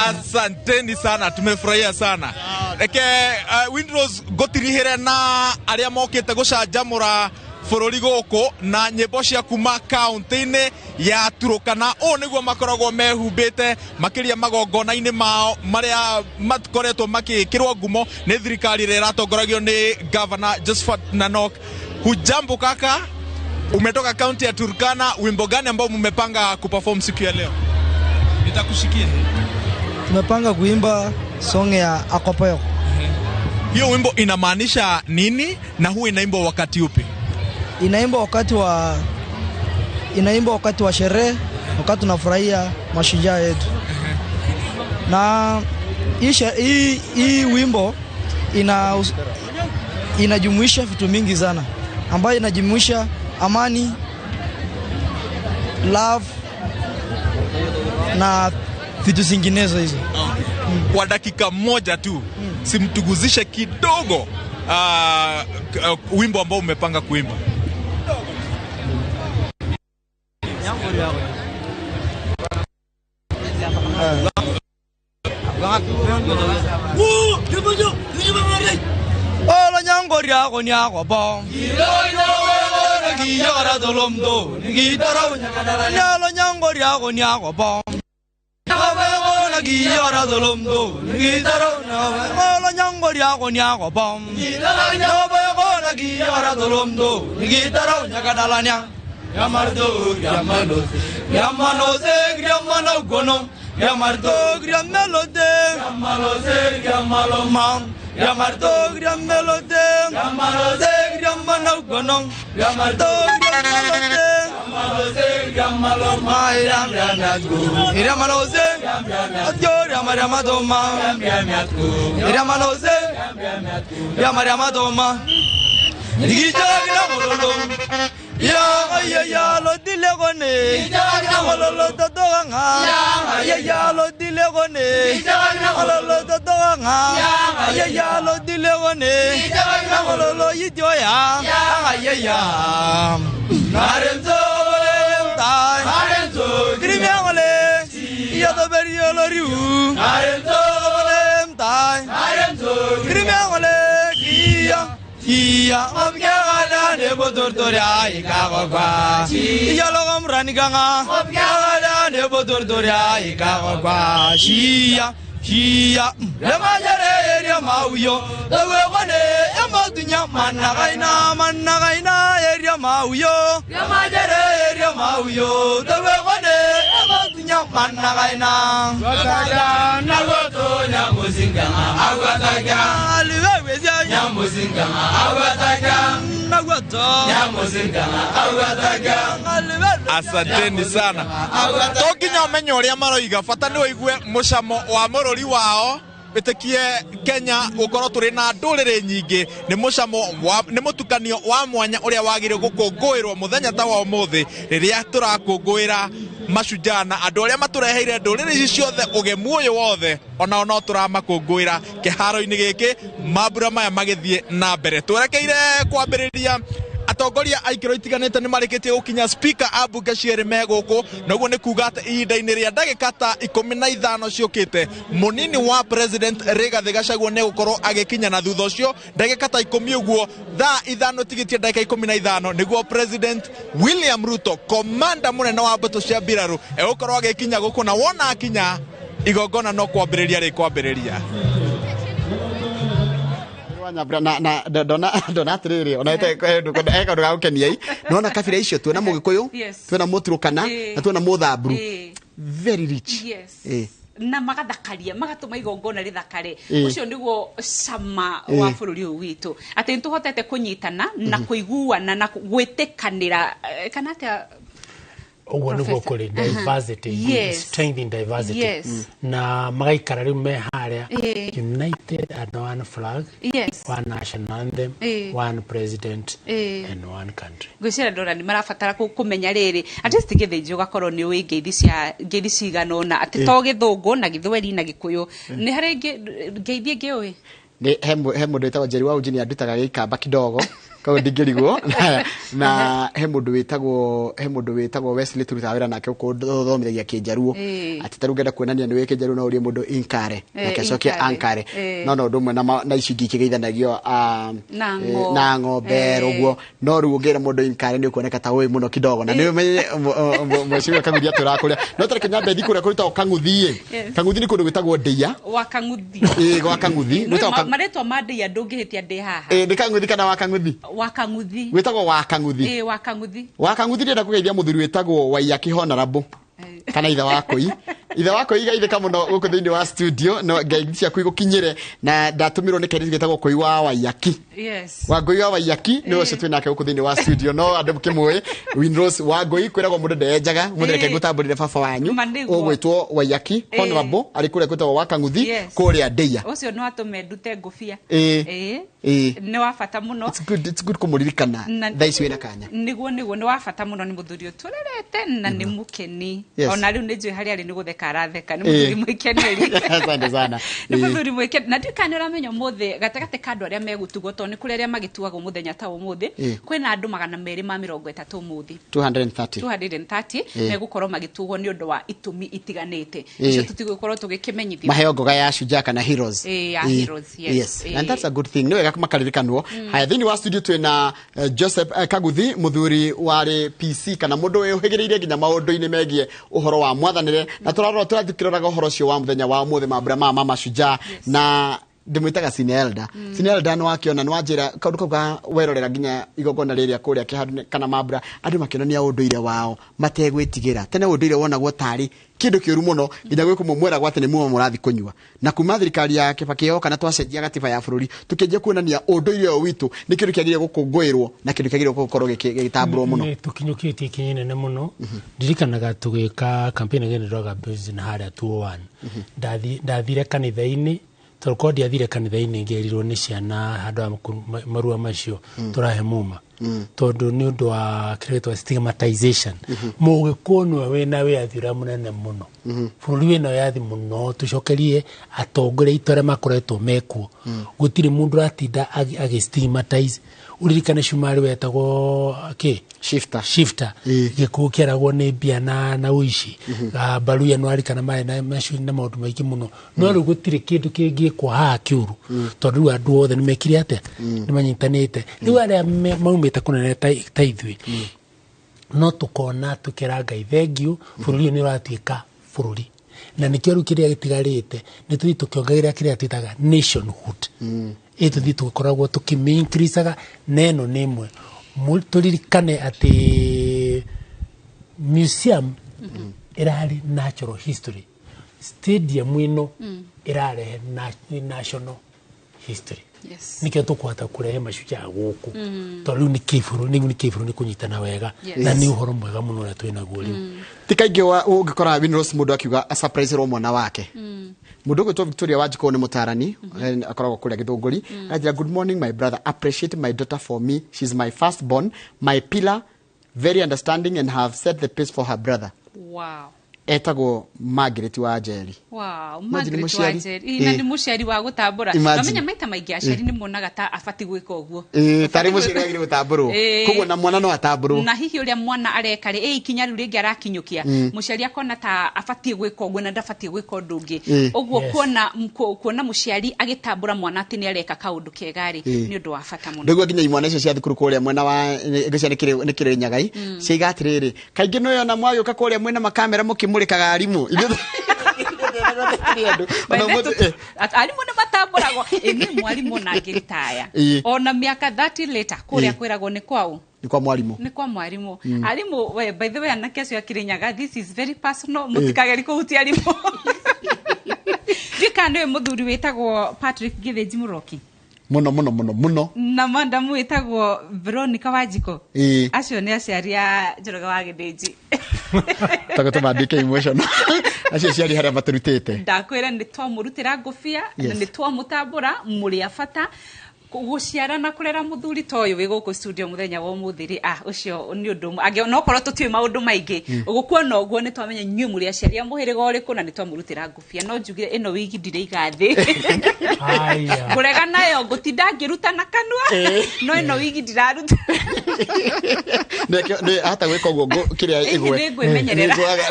S16: Asanteni sana, tumefurahia sana. Reke Windrose gotirihere na aria mokite gucanjamura bururi guku na nyimbo cia kuma kaunti-ini ya Turukana. O niguo makoragwo mehumbite makiria magongona-ini mao maria matkoretwo makikirwo ngumo ni thirikari ria ratongoragio ni Governor Josephat Nanok. Hujambo kaka, umetoka kaunti ya Turkana, wimbo gani ambao mmepanga kuperform siku ya leo? Nitakushikia.
S12: Tumepanga kuimba song ya Akopeo.
S16: Hiyo wimbo inamaanisha nini na huwa inaimbwa wakati upi?
S12: Inaimbwa wakati wa sherehe, wakati tunafurahia mashujaa yetu. Na hii wimbo inajumuisha vitu mingi sana, ambayo inajumuisha amani, love na vitu zinginezo hizo.
S16: Kwa dakika moja tu, simtuguzishe kidogo wimbo ambao umepanga kuimba.
S12: Olo nyangoria konya kopo Giyara dolomdo gitara nyalo nyangoria konya kopo Giyara dolomdo gitara olo nyangoria konya kopo Giyara dolomdo gitara nyakadalanya Yamardo Yamanose Yamanogono Yamardo Yamelode Yamaloma Yamardo Yamelode Yamanogono Yamardo Yamaloma Yamanose Yamamadoma Yamanose Yamamadoma Ya lo dile gone lo todanga ya lo dile gone lo todanga ya lo dile gone lo yijoya ya narenzo narenzo krimiangole ya do berio lo riu narenzo narenzo krimiangole Iya obgala ne bodordoria ikagwa iya logam raniganga obgala ne bodordoria ikagwa shia lemajere eria mauyo dawegone amadunya managaina eria mauyo lemajere eria mauyo dawegone amadunya managaina
S16: Asanteni sana. Tokinya menyo ria maroiga bata ni oigue mucamo wa mururi wao bitikie Kenya gukorwo turi na ndurire nyingi ni mucamo ni mutukanio wa mwanya uria wagire gukunguirwo muthenya ta wa umuthi riria turakunguira Mashujaa na andu aria matureheire ndurire ici ciothe ugemu uyu wothe ona no turamakunguira kiharo-ini giki mambura maya magithie na mbere. Twerekeire kwambiriria atongoria aikiro itiganite ni marikitie gukinya speaker abunge ciere meguku naguo ni kuga ati ihinda-ini ria ndagika ta 15 ciukite munini wa president Rigathi Gachagua ne gukorwo agikinya na thutha ucio ndagika ta 10 uguo thaa 5 tigitie ndagika 15 niguo president William Ruto commander munene wa mbũtũ cia mbiraru egukorwo agikinya guku na wona akinya igongona no kwambiriria rikwambiriria dona atiriri onaite eka nduga gukeniai nona kabira icio tuona mugikuyu tuona muturukana na tuona muthamburu very rich
S1: na magathakaria magatuma igongona rithakare ucio niguo cama wa bururi uyu witu ati ntuhotete kunyitana na kuiguana na gwitikanira kana atia
S18: Ugo niguo kuri diversity, strength in diversity. Na magaikara riu me haria united under one flag, one national anthem, one president and one country.
S1: Gwicira ndora ni marabatara kumenya riri at least githinjo gakorwo ni wi ngeithi cigana ona ati to githungu na githweri na gikuyu ni hari ngeithi ngiui
S15: ni he mundu wetagwo Njeri wa Ujini andutaga gikamba kidogo kwa ndigirigwo na he mundu wetagwo Wesley turuta wira nake ukuthomithagia Kinjaruo ati taru ngenda kuonania ni weke Njaruo na uri mundu inkare na kecokia ankare no ndumwe na icingi kigeithanagio na ng'ombe ruguo no ru ngira mundu inkare ni kuoneka ta oi muno kidogo na ni umenye mweciria Kanguthi aturakuria no tare Kenya bethi kuria kurita Kanguthi Kanguthi ni kundu gwitagwo Ndeia
S1: wa Kanguthi
S15: gwa Kanguthi
S1: maretwa ma Ndeia ndungihitia ndi haha
S15: ni Kanguthi kana wa Kanguthi
S1: wa Kanguthi
S15: wetagwo wa Kanguthi
S1: wa Kanguthi
S15: ndenda kugeithia muthuri wetagwo Waiyaki Honorable kana ithe wakoi gaitheka muno guku thiini wa studio no ngeithi ciaku igukinyire na ndatumirwo ni keri getagwo koi wa Waiyaki Wangui wa Waiyaki ni ucio twinake guku thiini wa studio no andu kimwe Winrose Wangui kwiragwo mundu ndejaga mundu reke gutamburire baba wanyu ugwitwo Waiyaki Honorable ari kuria kwitwo wa Kanguthi kuria Ndeia
S1: ucio no atume ndute ngufia ni wa bata muno
S15: it's good kumuririkana thaici wina kanya
S1: niguo ni wa bata muno ni muthuri uturerete na ni mukeni ona riu ni njui hari ari ni gutheka aratheka ni muthuri mwikeneri
S15: asante sana
S1: ni muthuri mwikeni na ndikani uramenya muthe gatagate kandu aria megutugwo to ni kuri aria magituagwo muthenya ta umuthi kwina andu 230 umuthi 230 megukorwo magitugwo ni undu wa itumi itiganite icio tutigukorwo tugikimenyithia
S15: maheo ngoga ya Shujaa kana heroes
S1: yes
S15: and that's a good thing no wega makaririkanwo haya thini wa studio twina Joseph Kaguthi muthuri wari PC kana mundu wihigiriire nginya maundu-ini megie uhoro wa mwathanire na turathikiraga uhoro cio wa muthenya wa muthi mambura ma Mashujaa na ndimwitaga Sinelda Sinelda no akiona no anjira kaundu kauga werorera nginya igongona riria kuria kihandu kana mambura andu makionania unduire wao mategwitigira tene unduire wonagwo tari kindu kiuru muno nginya gwe kumumwera gwate ni mumo murathi kunywa na kuma thirikari ya Kibaki kana twacenjia gatiba ya bururi tukenje kuonania unduire witu ni kindu kiagire gukungwirwo na kindu kiagire gukorwo gitamburo muno
S18: tukinyukitie kinyine ne muno ndirikanaga tugika campaign again droga base na haria 21 ndathire kanitha-ini turukodi athire kanitha-ini ngerirwo ni ciana handu marua macio turahe muma tondu ni undu wa kiretwa stigmatization mugikuonwo wina wiathira munene muno bururi wina yathi muno tucokerie atongoria itore makoretwo mekuo gutiri mundu ratinda agistigmatize uririkane Shumari wetagwo shifter gikuo kiaragwo ni mbia na uici baruya no arikana mai na maundu maingi muno no riu gutiri kindu kingi kwa ha kiuru tondu andu othe ni mekire atia ni manyitanite riu aria maumite kunene ta ithui no tukona tukiranga ithengiu bururi ni uratuika bururi na nikio riu kiria gitigarite ni tuthi tukiongagira kiria twitaga nationhood tuthi tukoragwo tukimincreasaga neno nimwe turirikane ati museum irari natural history stadium ino irarehe national history.
S1: Yes.
S18: Nikio tukwata kurehe Mashujaa guku. Tondu ni kiburu ni kunyitana wega na ni uhoro mwega muno na twina guo riu.
S15: Tikaingi ungikora Winrose mundu akiuga a surprise ro mwana wake. Mundu gwitwo Victoria Wanjiko ni mutarani akoragwo kuria Githunguri. Ajira good morning my brother, appreciate my daughter for me. She's my firstborn, my pillar, very understanding and have set the pace for her brother.
S1: Wow.
S15: Etagwo Margaret wa Njeri.
S1: Wow, Margaret wa Njeri. Ina ni muciari wa gutambura. Amenya maita maingi aciari ni muonaga ta afati gwika uguo.
S15: Tari muciari agire gutamburu. Koguo na mwana no atamburu.
S1: Na hihi uria mwana areka ri ikinya riu ringi arakinyukia. Muciari akona ta afati gwika uguo na ndafati gwika undu ungi. Uguo kuona muciari agitambura mwana ati ni areka kaundu kegari ni undu wa fata muno.
S15: Ndugu ginya imwana icio cia thukuru kuria mwena wa gicia nikire Nyagai. Ciiga atiriri. Kaingi no yona mwayo ka kuria mwena makamera murikaga arimu
S1: arimu ni matamburago ni mwarimu na ngirtaya ona miaka 30 later kuria kwiragwo ni kwao
S15: ni kwa mwarimu
S1: arimu by the way anake acio akirinyaga this is very personal mutikageri kuhutia arimu dikande muthuri wetagwo Patrick Githinji Muroki
S15: muno
S1: na mandamu wetagwo Veronica Wanjiko acio ni aciari a Njoroge wa Githinji
S15: Tagoto mandike emotion. Acio ciari haria maturutite.
S1: Ndakwira ni twamurutira ngufia na ni twamutambura muri afata guciara na kurera muthuri toyo wi guku studio muthenya wa umuthiri ucio ni undu age no korwo tutiwe maundu maingi ugukuona uguo ni twamenya nyue muri aciari amuhiriga uriku na ni twamurutira ngufia no njugire ino wigindire igathi kurega nayo gutinda ngiruta na kanwa no ino wigindira ruta
S15: ne hata gwika uguo kiria igwe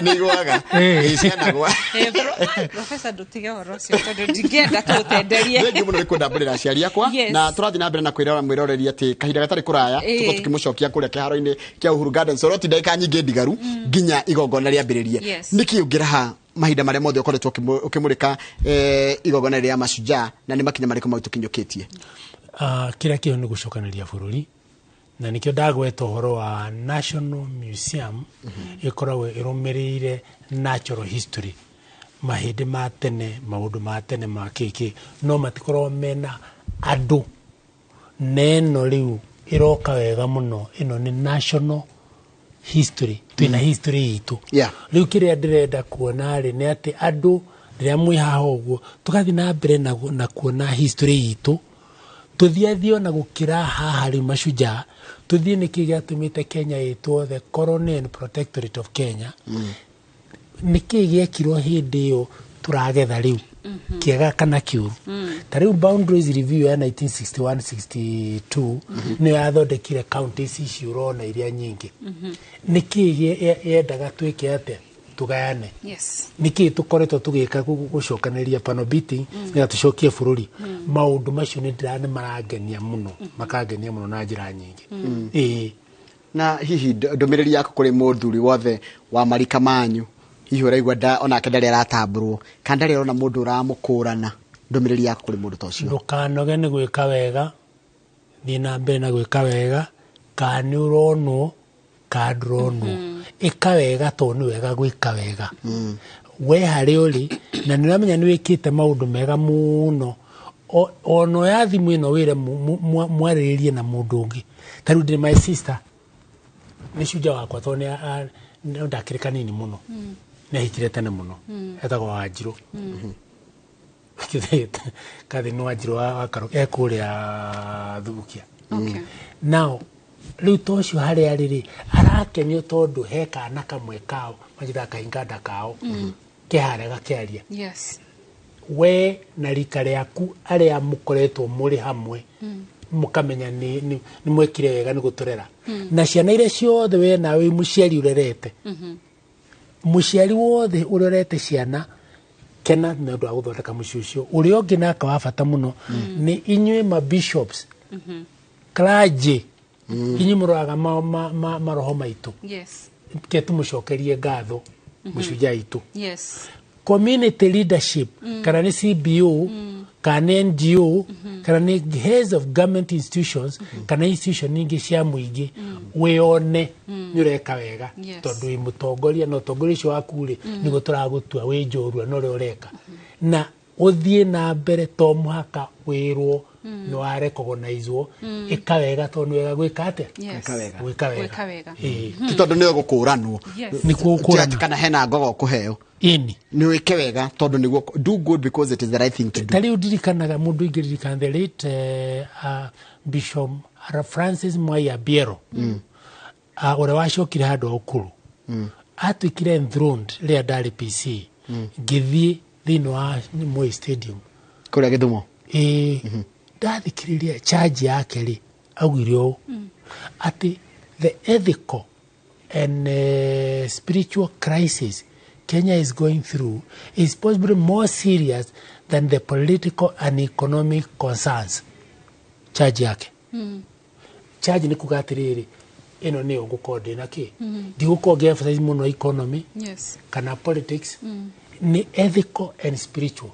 S15: ni gwaga ciana gwa
S1: Professor Dutige Horocio tondu ndingenda tutenderie
S15: ngi muno nikundambirira aciari akwa na turathi na mbere na kwirora mwiroreri ati kahinda gatari kuraya tuko tukimucokia kuria kiharo-ini kia Uhuru Garden soroti ndaika nyingi ndigaru nginya igongona riambiririe niki ungiraha mahinda maria mothe ukoretwo ukimurika igongona ria Mashujaa na ni makinya mariko mautukinyukitie
S18: kira kio ni gucokaniria bururi na nikio ndagweta uhoro wa National Museum ikoragwo irumirire natural history mahindi ma tene maundu ma tene ma kiki no matikorwo mena andu neno riu iroka wega muno ino ni national history twina history itu riu kiria ndirenda kuona ri ni ati andu riria mwi haha uguo tugathi na mbere na kuona history itu tuthiathio na gukira haha ri Mashujaa tuthie niki giatumite Kenya itwo the colony and protectorate of Kenya niki giekirwo hindi yo turagetha riu kiega kana kiuru tariu boundaries review ya 1961-62 ni yathondekire counties ici urona iria nyingi niki yendaga twike ate tugayane niki tukoretwo tugika gucokaniria panel beating ni atucokie bururi maundu macio ni ndirane marangenia muno makangenia muno na njira nyingi
S15: na hihi ndomiriri yako kuri muthuri wothe wa marika manyu hihi uraigwa ona kendari aratamburwo kandari ona mundu uramukurana ndomiriri yako kuri mundu tocio
S18: ndukanoge ni gwika wega thina mbere na gwika wega kani uronwo kadronwo ikawega to ni wega gwika wega we hari uri na niramenya ni wikite maundu mega muno ono ya thimu ino wire mwariririe na mundu ungi taru ndi my sister ni Shujaa wakwa to ni ndakirika nini muno na hikire tene muno etagwo Wanjiru kathi no Wanjiru akaro ekuria thubukia now riu tocio hari ariri arakenio tondu he kana kamwe kao majira kahinganda kao kiharega kiaria we na rika riaku aria mukoretwo muri hamwe mukamenya ni mwekire wega ni guturera na ciana iria ciothe we nawe muciari urerete muciari wothe urerete ciana kena na ndu aguthondeka muciucio uri ongi naka wa bata muno ni inywe ma bishops clergy inyi muraga maroho maitu ke tumucokerie ngatho Mashujaa itu community leadership kana ni CBO kana NGO kana ni heads of government institutions kana institution ningi cia muingi weone nyureka wega tondu i mutongoria no tongoria cio wakuri nigo turagutua we njorua no ureka na uthie na mbere to muhaka wirwo no arekogonizwo ikawega tondu wega gwika atia gwika wega
S15: ti tondu ni gukuranwo
S18: ni gukuranwo
S15: kana hena ngogo kuheo
S18: ini
S15: ni wike wega tondu ni do good because it is the right thing to do.
S18: Tali udirikanaga mundu ingirikana the late Bishop Francis Mwai Abiero ore wacokire handu okuru atwikire enthroned ria ndari PC ngithie thini wa Moi Stadium
S15: kuria Githumo
S18: ndathikiriria charge yake ri augire ati the ethical and spiritual crisis Kenya is going through is possibly more serious than the political and economic concerns. Charge yake. Charge ni kugatiriri ino ni ogukode na ki. Di ukoge emphasize muno economy.
S1: Yes.
S18: Kana politics. Ni ethical and spiritual.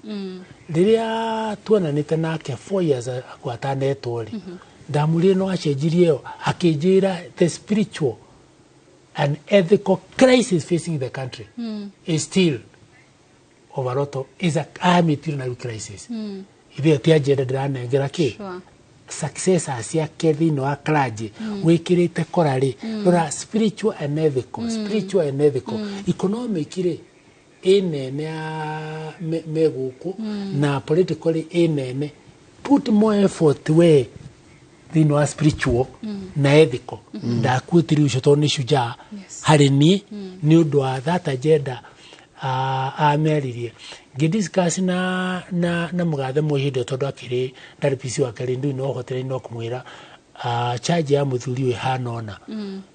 S18: Riria tuonanite nake 4 years akwatana etori. Ndamuri no acenjirie akijira the spiritual an ethical crisis facing the country is still overall is a material crisis. Ibe tiajeda dranengera ki success asia kethi no aklaje wikirite korari rora spiritual and ethical economic ire enene meguku na politically enene put more effort we thino spiritual na ethical da kwitiri ucio to ni shuja hari ni undu wa that agenda ameririe ngidiscuss na mugathe muhinde tondu akiri ndariPC wa Karindu no hotere no kumwira charge ya muthuri we hanona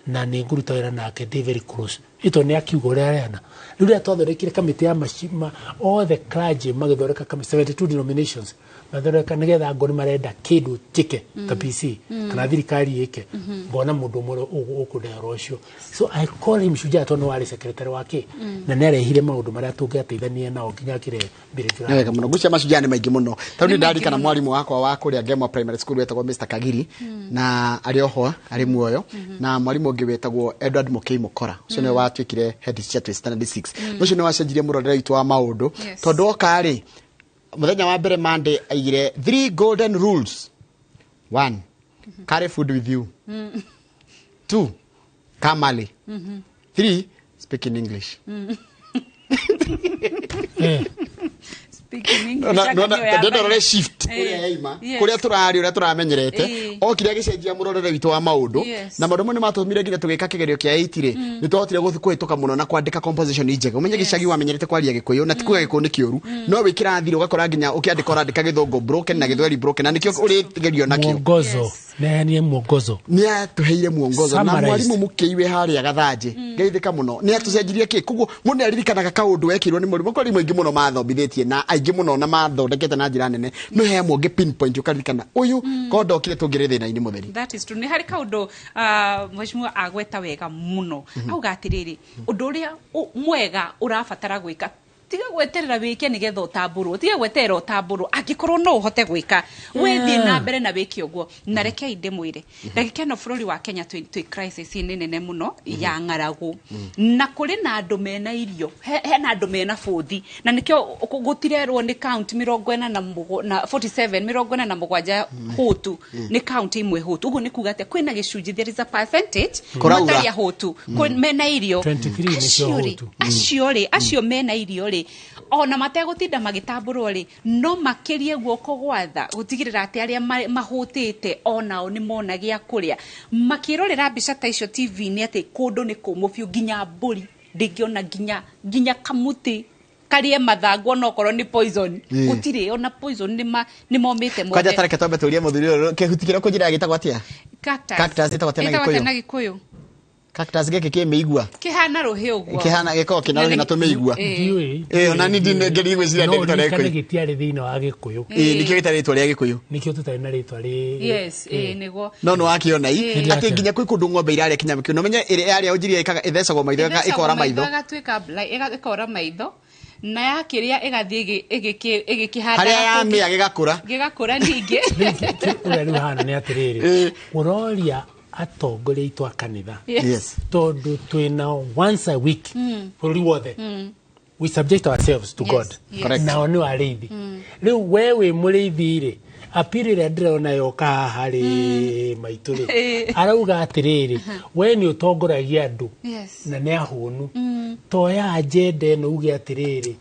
S18: na ni nguruta wira nake David Cruz ito ni akiugo rena riria twathorekire kamiti ya mashima all the clergy magithoreka kama 72 denominations mathoreka nigetha ngoni marenda kindu tike ta PC kana thirikari yike bona mundu mwe ukudero ucio so I call him Shujaa tondu wari secretary wake na nerehire maundu maria tungeteithania nao nginya kire mbirikira
S15: wega muno gucia Mashujaa ni maingi muno tondu ndari kana mwarimu wakwa wa kuria Ngema Primary School wetagwo Mr Kagiri na ari oho ari muoyo na mwarimu ungi wetagwo Edward Mukei Mukora ucio ni watwikire head teacher standard 6 ucio ni wacenjirie murorera itu wa maundu tondu okari muthenya wa mbere Monday aigire 3 golden rules. 1 carry food with you. 2 come early. 3 speak in English. Ndorore shift kuria turari uria turamenyerete o kiria gicenjia murorere witu wa maundu na maundu ni matumire nginya tugika kigerio kia 8 ri ni twahotire guthikuhituka muno na kwandika composition njega umenye gicagi wamenyerete kwaria gikuyu na tikuga gikuyu ni kiuru no wikira thiro ugakora nginya ukiandika urandika githongo broken na githweri broken na nikio uri tigerio nakio
S18: mwongozo ni mwongozo
S15: ni atuheire mwongozo na mwarimu Mukeiwe haria gathaje ngeithika muno ni atucenjirie ki kugu muno aririkanaga kaundu wekirwo ni murimu kwari mwingi muno mathomithitie na aingi muno na mathondekete na njira nene no he mwonge pinpoint ukaririkana uyu kondo kire tungire thina ini mutheri.
S1: That is true. Ni hari kaundu mheshimiwa agweta wega muno auga atiriri undu uria mwega urabatara gwika tiga gweterera wike nigetha utamburwo tiga gweterera utamburwo angikorwo no uhote gwika wethie na mbere na wiki uguo na reke inde mwire ndagike no bururi wa Kenya twi crisis nene muno ya ngaragu na kuri na andu mena irio hena andu mena bothi na nikio gutirerwo ni county 47 47 hutu ni county imwe hutu uguo ni kuga ate kwina gicunji there is a percentage matari ya hutu mena irio
S18: 23 ni
S1: acio mena irio ona mategutinda magitamburwo ri no makirie guoko gwatha gutigirira ati aria mahutite onao ni mona gia kuria makirorera mbica ta icio TV ni ati kundu ni kumu biu nginya mburi ndingiona nginya kamuti karie mathangu no korwo ni poison gutire ona poison ni momite
S15: mwe kaja tareke tombe turie muthuri kehutikira kujira gitagwa atia cactus itagwa
S1: na gikuyu
S15: cactus geke kimeigua
S1: kihana rohe uguo
S15: kihana geko kinaro na tumeigua ona ni ngeri gwicira ndito reko
S18: kana gitiari thina wa gikuyu
S15: nikio gitari ritwa ria gikuyu
S18: nikio tutari na ritwa ri
S1: yes nigo
S15: no akiona ati nginya kwi kundu ngombe iraria kinya kio no menye iri aria ujiria ikaga ithecagwo maitho ikora maitho
S1: igatwika ikora maitho na yakiria igathie igikihanda
S15: haria ya mia gigakura
S1: ningi
S18: uri hana ni atiriri uroria atongoria itwa kanitha tondu twina once a week for wothe we subject ourselves to God now ni arithi riu wewe murithi ri apiri ria ndirona yoka hari maituri arauga atiriri we ni utongoragia andu na ni ahunu toya agenda no uge atiriri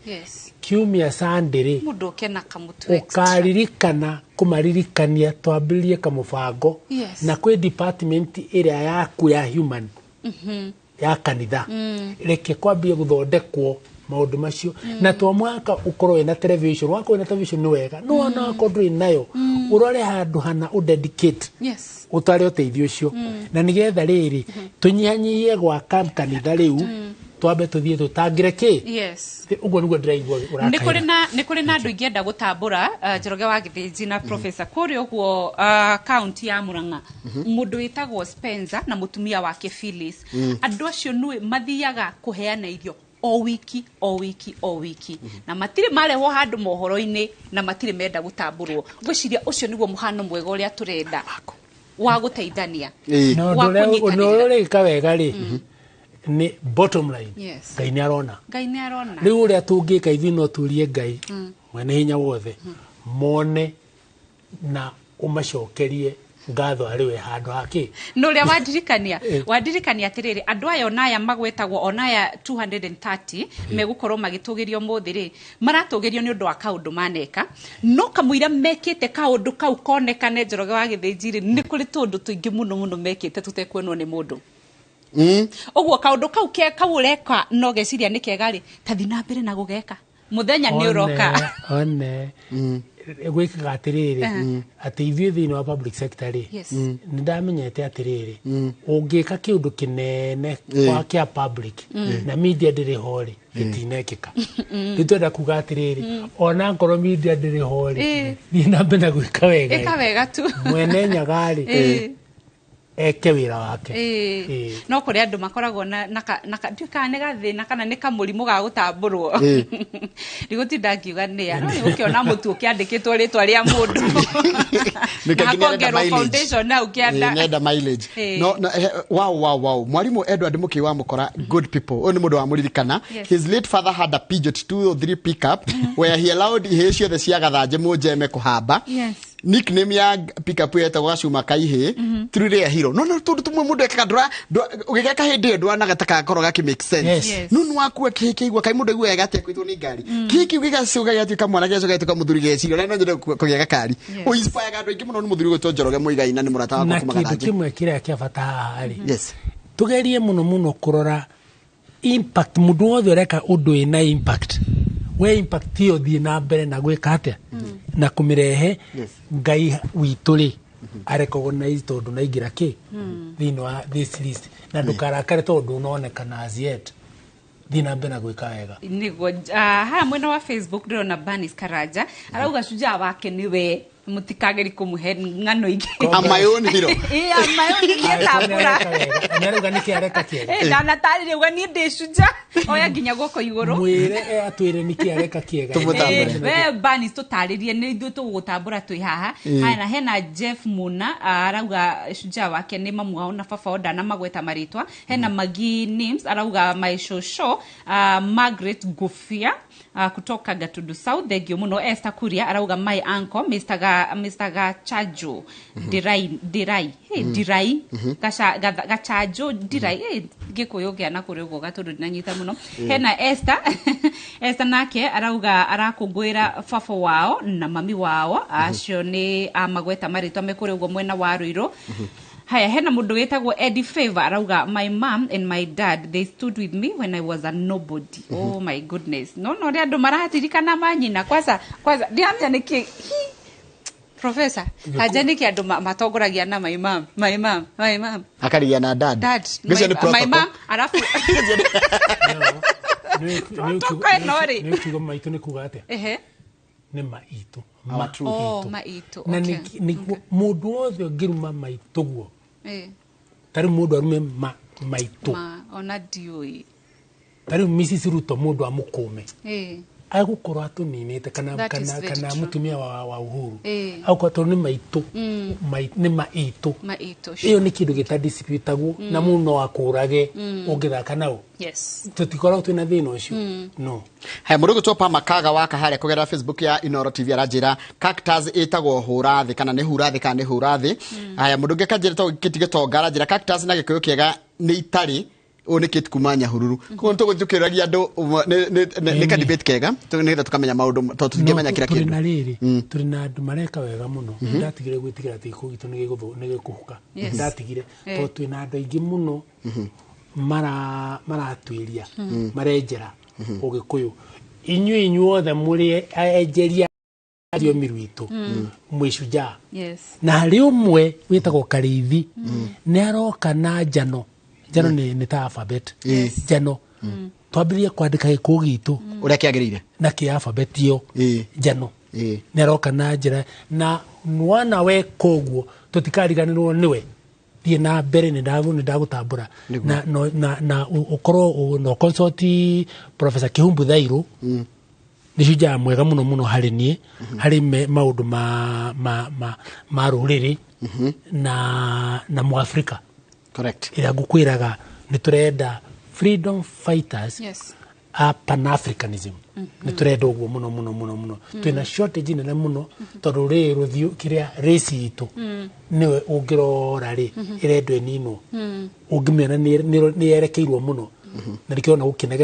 S18: kiumia sandiri
S1: mundu kena kamutu
S18: ukaririkana kumaririkania twambirie kamubango na kwi department area yaku ya human ya kanitha reke kwambie guthondekwo maundu macio na to mwaka ukorwo ina television wako ina television ni wega no na kodri nayo urore handu hana udedicate utare uteithio cio na nigetha riri tunyanyie gwa kanitha riu twambe tuthie tutangire ki uguo niguo ndiraigua urakaira
S1: ni kuri na andu ingienda gutambura Njoroge wa Githĩnji na professor kuri uguo county ya Murang'a mundu witagwo Spencer na mutumia wake Phyllis andu acio nui mathiaga kuheana irio o wiki na matire mareho handu mohoro-ini na matire menda gutamburwo gwiciria ucio niguo muhano mwega uria turenda wa guteithania
S18: no ri kawega ri ni bottom line Ngai ni arona riu uria tungika ithino turie Ngai mwene hinya wothe mone na umacokerie ngatho ariwe handu haki
S1: no ria wadirikania atiriri andu aya onaya magwetagwo onaya 230 megukorwo magitugirio muthiri maratugirio ni undu wa kaundu maneka no kamuira mekite kaundu kau konekane Njoroge wa Githĩnji ni kuri tundu tuingi muno mekite tutekwonwo ni mundu uguo kaundu kau ureka no geciria ni kega ri tathi na mbere na gugeka muthenya ni uroka
S18: one gwikaga atiriri ati ithuĩ thĩinĩ wa public sector ri ni ndamenyete atiriri ungika kiundu kinene kwa kia public na media ndiri hori gitinekika nditwenda kuga atiriri ona ngoro media ndiri hori ni nambe na gwika wega
S1: tu
S18: mwene nyagari eke wira wake
S1: no kuri andu makoragwo na nduka ne gathina kana ne kamurimu ga gutamburwo rigutinda ngiuga ni ya no ni ukiona mutu ukiandikitwo ritwa ria mundu
S15: nikaginerera
S1: foundation na ukianda
S15: nenda mileage no wow mwalimu Edward Mukiwa mukora good people oni mundu wa muririkana his late father had a Peugeot 203 pickup where he allowed his the ciagathanje mujeme kuhamba nickname ya pickup yetagwo Gacuma Kaihi Trulia Hero no tundu tumwe mundu ekaga ndura ugigeka hindi ndwa na gataka korwo gaki make sense nunu waku akihikigwa kai mundu igwe gatekwitwo ni ngari kiki ugigacuga gatuika mwana geco gatuika muthuri geciro na njire kugega kari o inspire gandu ingi muno ni muthuri gutwo Njoroge Muigai na ni murata wako kumagathanje
S18: na kitu kimwe kiria kiabata hari tugerie muno kurora impact mundu wothe ureka undu ina impact we impact hiyo thie na mbere na gwika atia na kumirehe Ngai wituri arecognize tondu na igira ki thini wa this list na ndukarakare tondu unonekana as yet thina mbere na gwika wega
S1: niguo ha mwena wa Facebook ndirona Banis Karaja arauga Shujaa wake niwe mutikageri kumuhe ngano ingi
S15: amayoni hiro
S1: amayoni ngetambura
S18: nyaruga nikiareka kiega
S1: na natari reuga ni ndi Shujaa oya nginya goko iguru
S18: mwire atwire nikiareka kiega
S1: we Banis tutaririe ni ithu tugutambura twi haha hana hena Jeff Muna arauga Shujaa wake ni mamu wao na baba oda na magweta maritwa hena Magi Names arauga my show Margaret Gufia kutoka Gatudu South thegio muno Esther Kuria arauga my uncle Mr. Gachajo Dirai Gachajo Dirai gikuyu giana kuri ugo Gatudu nanyita muno hena Esther nake arauga arakungwira baba wao na mami wao acio ni amagweta maritwa mekuri ugo mwena wa Ruiru haya hena mundu wetagwo Eddie Favor arauga my mom and my dad they stood with me when I was a nobody oh my goodness no ri andu marahatirikana manyina kwanza ndiamya niki professor hajani ki andu matongoragia na my mom
S15: akarigia na dad
S1: my mom arafu
S18: ni kigo maitu ni kuga ate ni maitu
S1: maitu
S18: na ni mundu wothe ngiruma maituguo tari mundu arume maitu
S1: ona dioi
S18: tari Mrs. Ruto mundu amukume agũkorwo atũninĩte kana mũtumia wa Uhuru agũkorwo tondũ nĩ maitũ nĩ maitũ ĩyo nĩ kĩndũ gĩtadisputagwo na mũndũ no akũrage ũngĩthaka nao tũtikoragwo twĩna thĩna ũcio no.
S15: Haya, mũndũ gũtwopa makaga waka harĩa kũgerera Facebook ya Inooro TV aranjĩra cactus ĩtagwo hũra thĩ kana nĩ hura thĩ kana nĩ hũra thĩ. Haya, mũndũ ũngĩ kanjĩra to gĩtige tonga aranjĩra cactus na gĩkũyũ kĩega nĩ itarĩ one kit kuma Nyahururu ko nto gũthukĩragia andũ nĩ ka debate kega nĩgetha tukamenya maũndũ to tũngĩmenya kira kĩndũ.
S18: Tũrĩ na rĩrĩ tũrĩ na andũ mareka wega mũno ndatigire gwĩtigĩra atĩ iko gitu nĩ gĩkũhuka ndatigire to twĩ na andũ aingĩ mũno maratuĩria marenjera ũgĩkũyũ inyuothe mũrĩ enjeria rĩomi rwitũ mwĩcunja na harĩ ũmwe wĩtagwo Karithi nĩ aroka na njano nĩ ta alphabet njano twambĩrĩrie kwandĩka gĩkũyũ gitũ
S15: ũrĩa kĩagĩrĩire na
S18: kĩ alphabet yo njano nĩ aroka na njĩra na mwana weka ũguo tũtikariganĩrwo nĩwe thiĩ na mbere nĩ ndagũtambũra na ũkorwo no consult Professor Kĩhumbu Thairu nĩ cunja mwega mũno harĩ niĩ harĩ maũndũ ma rũrĩrĩ na Mũafrika.
S15: Correct.
S18: Ira ngukwiraga ni turenda freedom fighters pan-Africanism. Ni turenda uguo muno. Twina shortage nene muno tondu ri ruthio kiria race itu niwe ungirora ri irendwe nino ungimena ni yerekeirwo muno na rikiona gukinege